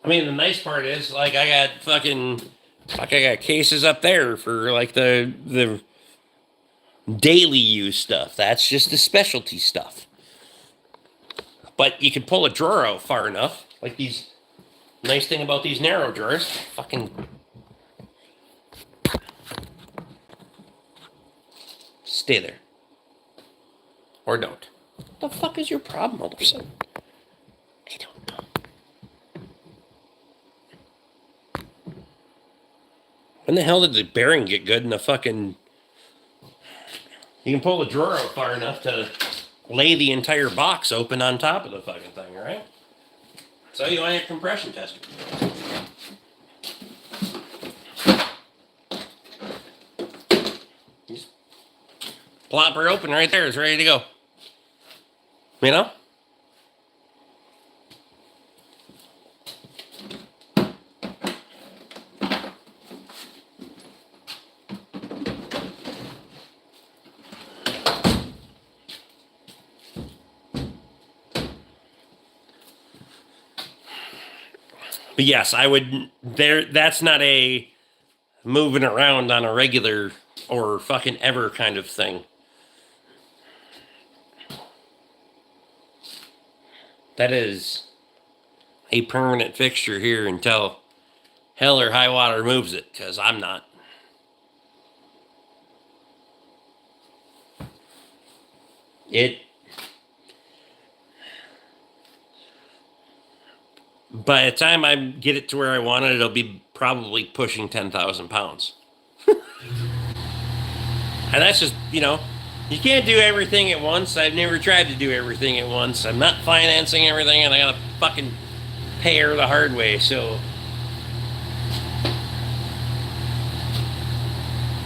I mean, the nice part is, like, I got cases up there for, like, the daily use stuff. That's just the specialty stuff. But you can pull a drawer out far enough. Like these, nice thing about these narrow drawers, fucking stay there. Or don't. What the fuck is your problem, all of a sudden? I don't know. When the hell did the bearing get good in the fucking... You can pull the drawer out far enough to lay the entire box open on top of the fucking thing, right? So you want your compression tester. Just plop her open right there. It's ready to go. You know? But yes, I would. That's not a moving around on a regular or fucking ever kind of thing. That is a permanent fixture here until hell or high water moves it, because I'm not. By the time I get it to where I want it, it'll be probably pushing 10,000 pounds. And that's just, you can't do everything at once. I've never tried to do everything at once. I'm not financing everything, and I gotta fucking pay her the hard way, so.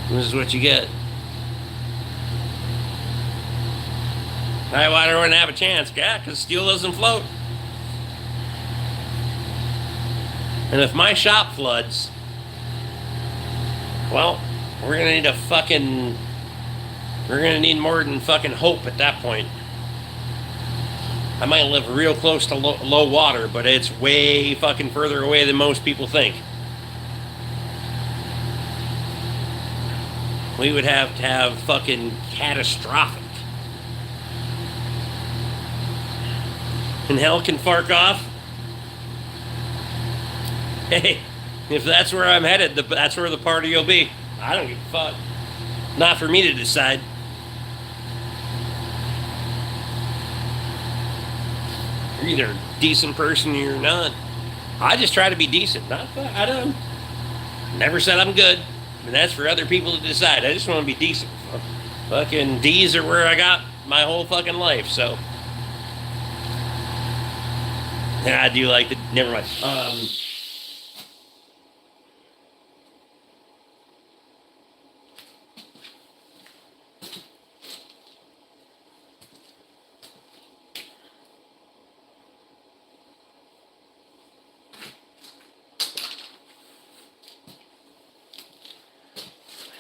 This is what you get. High water wouldn't have a chance, because steel doesn't float. And if my shop floods, well, we're gonna need more than fucking hope at that point. I might live real close to low water, but it's way fucking further away than most people think. We would have to have fucking catastrophic. And hell can fark off. Hey, if that's where I'm headed, that's where the party will be. I don't give a fuck. Not for me to decide. You're either a decent person or you're not. I just try to be decent. I don't. Never said I'm good. And that's for other people to decide. I just want to be decent. Fucking D's are where I got my whole fucking life, so. Yeah, I do like the. Never mind.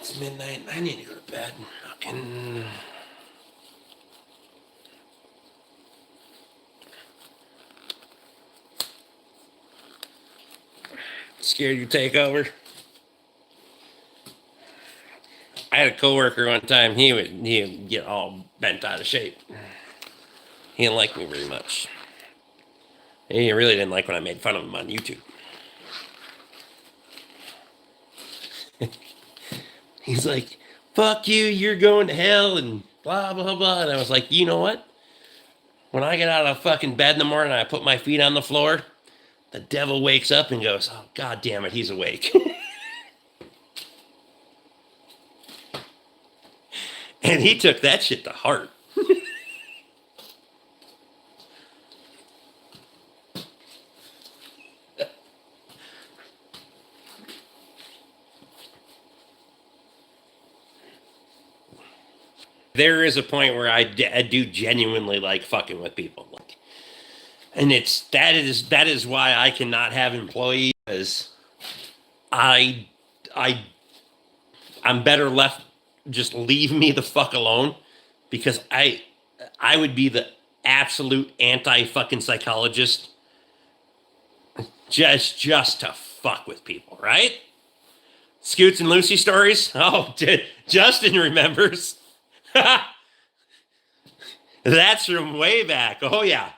It's midnight. I need to go to bed. Fucking. Scared you take over. I had a coworker one time. He would get all bent out of shape. He didn't like me very much. He really didn't like when I made fun of him on YouTube. He's like, "Fuck you, you're going to hell," and blah blah blah. And I was like, you know what? When I get out of fucking bed in the morning and I put my feet on the floor, the devil wakes up and goes, "Oh, God damn it, he's awake." And he took that shit to heart. There is a point where I do genuinely like fucking with people. Like, and that is why I cannot have employees, because I I I'm better left, just leave me the fuck alone, because I would be the absolute anti fucking psychologist just to fuck with people, right? Scoots and Lucy stories. Oh, Justin remembers. That's from way back. Oh yeah.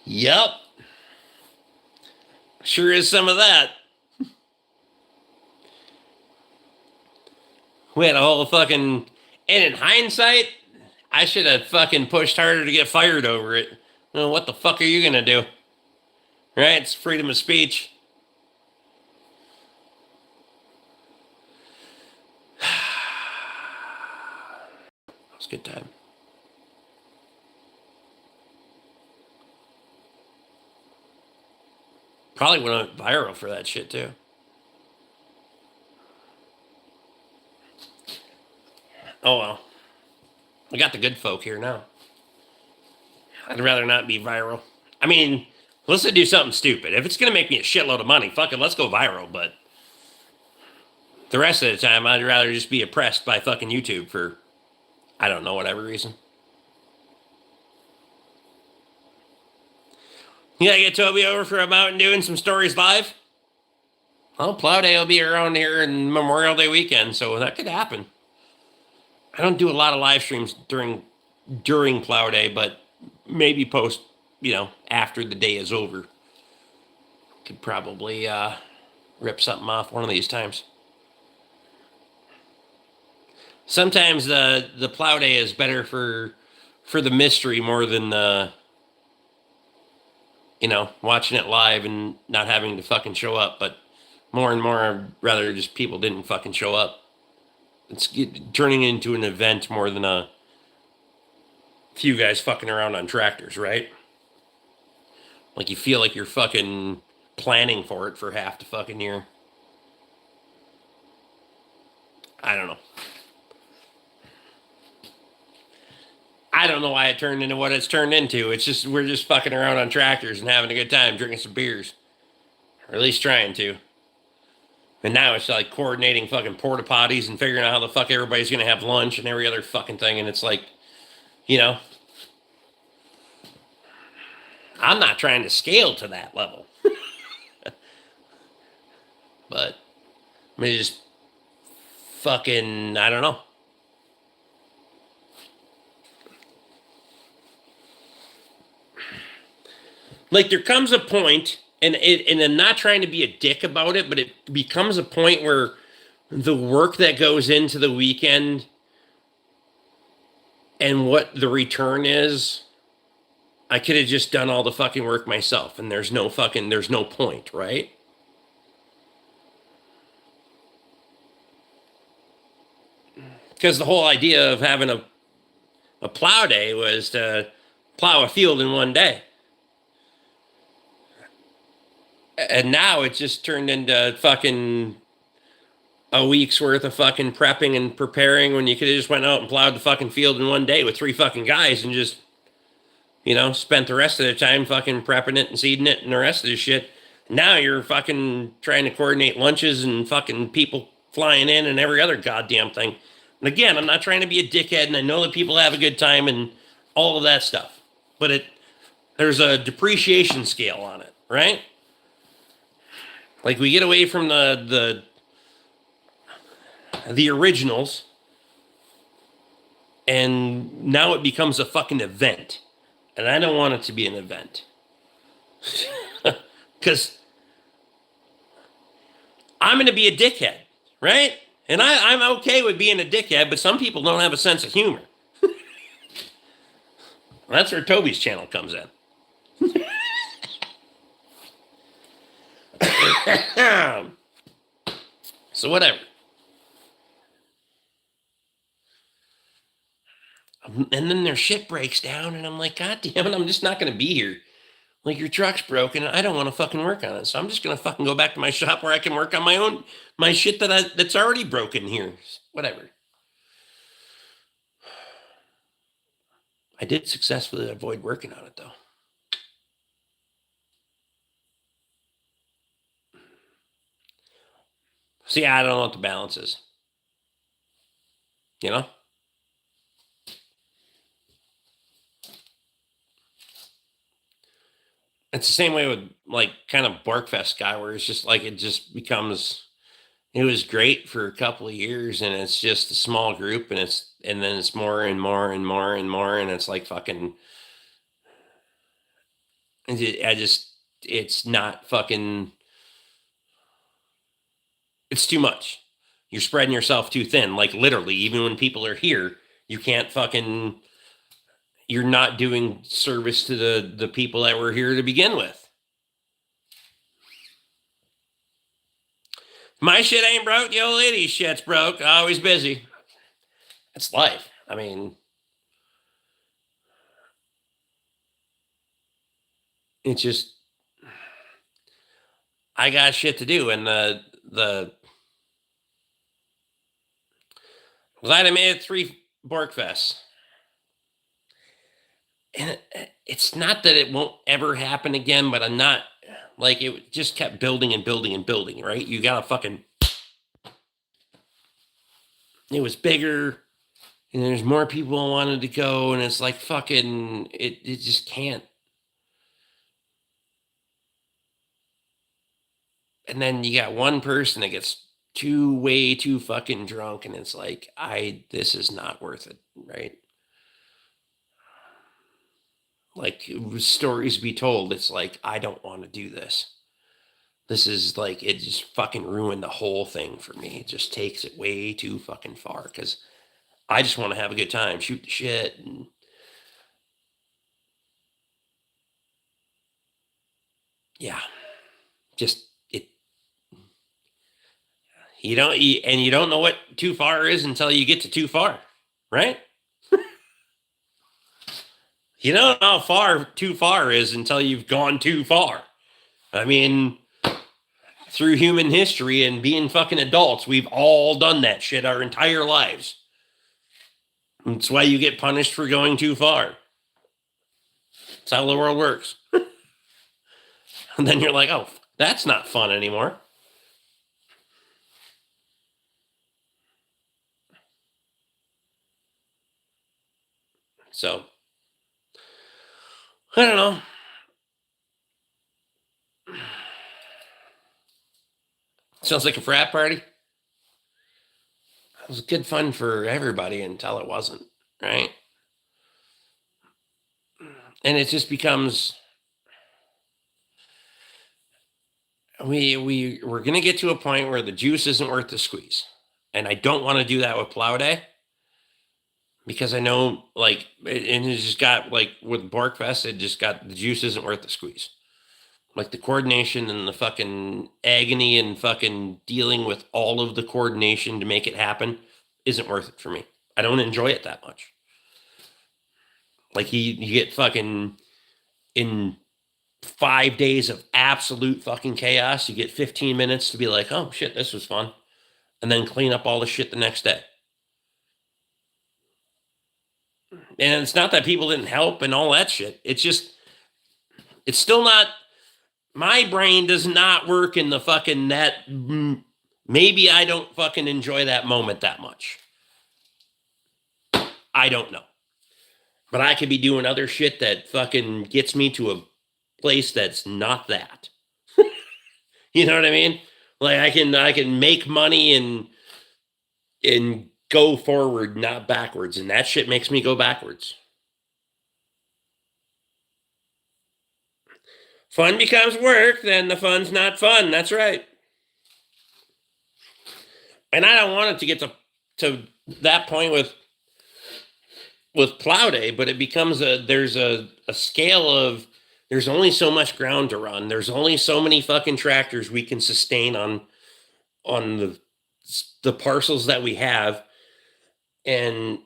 Yep. Sure is some of that. We had a whole fucking, and in hindsight, I should have fucking pushed harder to get fired over it. Well, what the fuck are you gonna do? Right? It's freedom of speech. It was a good time. Probably went viral for that shit too. Oh well. We got the good folk here now. I'd rather not be viral. I mean, let's do something stupid. If it's gonna make me a shitload of money, fuck it, let's go viral. But the rest of the time, I'd rather just be oppressed by fucking YouTube for, I don't know, whatever reason. You gotta get Toby over for a Mountain Dew and some stories live? Well, Plow Day will be around here in Memorial Day weekend, so that could happen. I don't do a lot of live streams during Plow Day, but maybe post, after the day is over. Could probably rip something off one of these times. Sometimes the Plow Day is better for the mystery more than watching it live and not having to fucking show up. But more and more, I'd rather just people didn't fucking show up. It's turning into an event more than a few guys fucking around on tractors, right? Like you feel like you're fucking planning for it for half the fucking year. I don't know. I don't know why it turned into what it's turned into. It's just, we're just fucking around on tractors and having a good time, drinking some beers. Or at least trying to. And now it's like coordinating fucking porta potties and figuring out how the fuck everybody's going to have lunch and every other fucking thing. And it's like, I'm not trying to scale to that level. But, I mean, just fucking, I don't know. Like, there comes a point, and I'm not trying to be a dick about it, but it becomes a point where the work that goes into the weekend and what the return is, I could have just done all the fucking work myself, and there's no point, right? Because the whole idea of having a plow day was to plow a field in one day. And now it's just turned into fucking a week's worth of fucking prepping and preparing when you could have just went out and plowed the fucking field in one day with 3 fucking guys and just, spent the rest of the time fucking prepping it and seeding it and the rest of the shit. Now you're fucking trying to coordinate lunches and fucking people flying in and every other goddamn thing. And again, I'm not trying to be a dickhead, and I know that people have a good time and all of that stuff. But there's a depreciation scale on it, right? Like we get away from the originals, and now it becomes a fucking event, and I don't want it to be an event, because I'm going to be a dickhead, right? And I'm okay with being a dickhead, but some people don't have a sense of humor. That's where Toby's channel comes in. So whatever. And then their shit breaks down, and I'm like, God damn it, I'm just not going to be here. Like, your truck's broken, and I don't want to fucking work on it. So I'm just going to fucking go back to my shop where I can work on my shit that's already broken here. Whatever. I did successfully avoid working on it, though. See, I don't know what the balance is. You know? It's the same way with, like, kind of BORKfest guy, where it's just like it just becomes. It was great for a couple of years, and it's just a small group, and then it's more and more and more and more, and it's like fucking. It's not fucking. It's too much. You're spreading yourself too thin. Like, literally, even when people are here, you can't fucking. You're not doing service to the people that were here to begin with. My shit ain't broke. The old lady's shit's broke. Always busy. It's life. I mean, it's just, I got shit to do, and the glad I made it 3 BORKfests. And it's not that it won't ever happen again, but I'm not, like, it just kept building and building and building, right? You gotta fucking, it was bigger, and there's more people who wanted to go, and it's like fucking, it just can't. And then you got one person that gets way too fucking drunk, and it's like, this is not worth it, right? Like, stories be told, it's like, I don't want to do this. This is like, it just fucking ruined the whole thing for me. It just takes it way too fucking far, because I just want to have a good time, shoot the shit, and yeah, just it. You don't know what too far is until you get to too far, right? You don't know how far too far is until you've gone too far. I mean, through human history and being fucking adults, we've all done that shit our entire lives. That's why you get punished for going too far. That's how the world works. And then you're like, oh, that's not fun anymore. So, I don't know. Sounds like a frat party. It was good fun for everybody until it wasn't, right? And it just becomes, we're going to get to a point where the juice isn't worth the squeeze. And I don't want to do that with Plow Day, because I know, like, and it just got, like, with BORKfest, it just got, the juice isn't worth the squeeze. Like, the coordination and the fucking agony and fucking dealing with all of the coordination to make it happen isn't worth it for me. I don't enjoy it that much. Like, you get fucking, in 5 days of absolute fucking chaos, you get 15 minutes to be like, oh shit, this was fun, and then clean up all the shit the next day. And it's not that people didn't help and all that shit. It's just, it's still not, my brain does not work in the fucking that. Maybe I don't fucking enjoy that moment that much. I don't know. But I could be doing other shit that fucking gets me to a place that's not that. You know what I mean? Like I can make money and go forward, not backwards, and that shit makes me go backwards. Fun becomes work, then the fun's not fun. That's right. And I don't want it to get to that point with plow day, but it becomes there's a scale of there's only so much ground to run. There's only so many fucking tractors we can sustain on the parcels that we have. And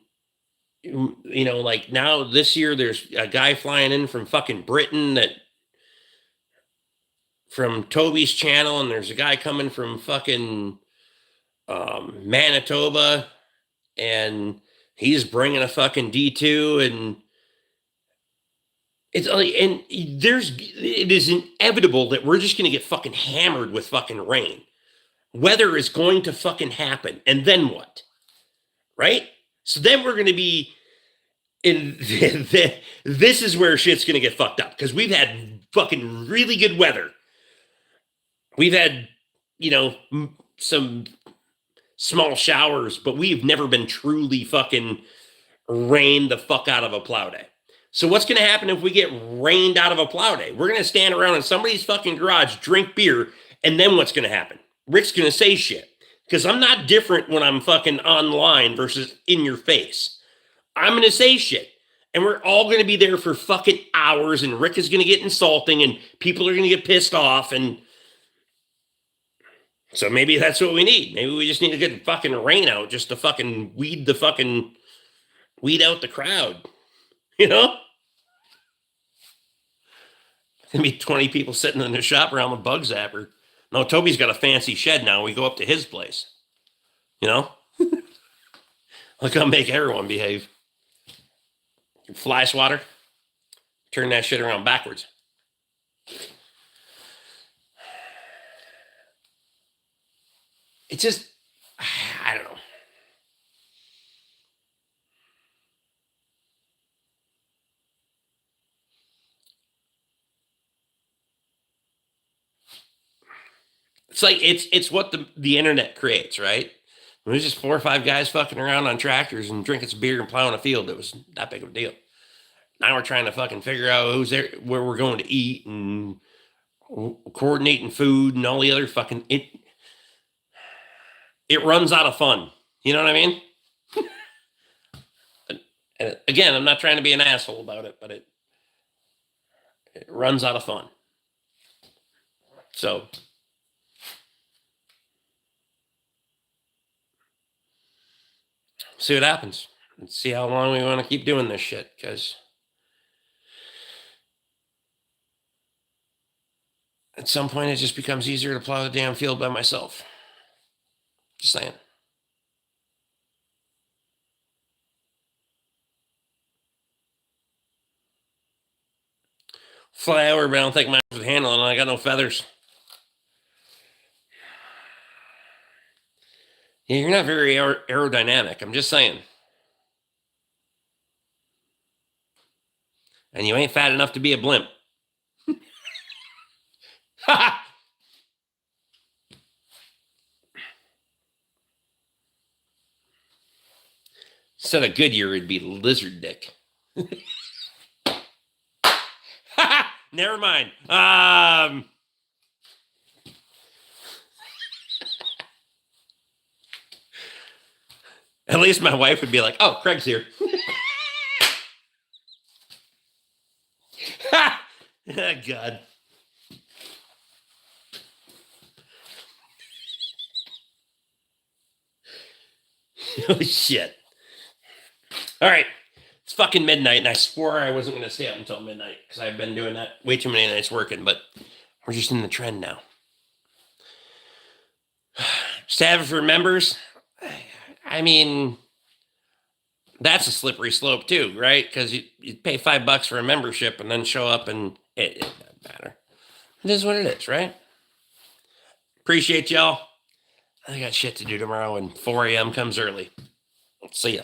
like now this year there's a guy flying in from fucking Britain that from Toby's channel, and there's a guy coming from fucking Manitoba, and he's bringing a fucking D2, and it's like, and it is inevitable that we're just going to get fucking hammered with fucking rain. Weather is going to fucking happen, and then what? Right? So then we're going to be in this is where shit's going to get fucked up, because we've had fucking really good weather. We've had, some small showers, but we've never been truly fucking rained the fuck out of a plow day. So what's going to happen if we get rained out of a plow day? We're going to stand around in somebody's fucking garage, drink beer, and then what's going to happen? Rick's going to say shit, because I'm not different when I'm fucking online versus in your face. I'm going to say shit, and we're all going to be there for fucking hours, and Rick is going to get insulting, and people are going to get pissed off, and so maybe that's what we need. Maybe we just need to get fucking rain out just to fucking weed out the crowd. There'll be 20 people sitting in the shop around the bug zapper. No, Toby's got a fancy shed now. We go up to his place. Look, I'll make everyone behave. Fly swatter. Turn that shit around backwards. It's just, I don't know. It's like it's what the internet creates, right? There's just 4 or 5 guys fucking around on tractors and drinking some beer and plowing a field. It was that big of a deal. Now we're trying to fucking figure out who's there, where we're going to eat, and coordinating food and all the other fucking it runs out of fun. You know what I mean? And again, I'm not trying to be an asshole about it, but it runs out of fun. So see what happens. Let's see how long we want to keep doing this shit, because at some point it just becomes easier to plow the damn field by myself. Just saying. Fly over, but I don't think mine would handle it, and I got no feathers. Yeah, you're not very aerodynamic. I'm just saying. And you ain't fat enough to be a blimp. Instead of Goodyear, it'd be lizard dick. Never mind. At least my wife would be like, "Oh, Craig's here." Oh, God. Oh, shit. All right. It's fucking midnight, and I swore I wasn't going to stay up until midnight, because I've been doing that way too many nights working, but we're just in the trend now. Staff for members, I mean, that's a slippery slope too, right? Because you pay $5 for a membership and then show up, and it doesn't matter. It is what it is, right? Appreciate y'all. I got shit to do tomorrow, and 4 a.m. comes early. See ya.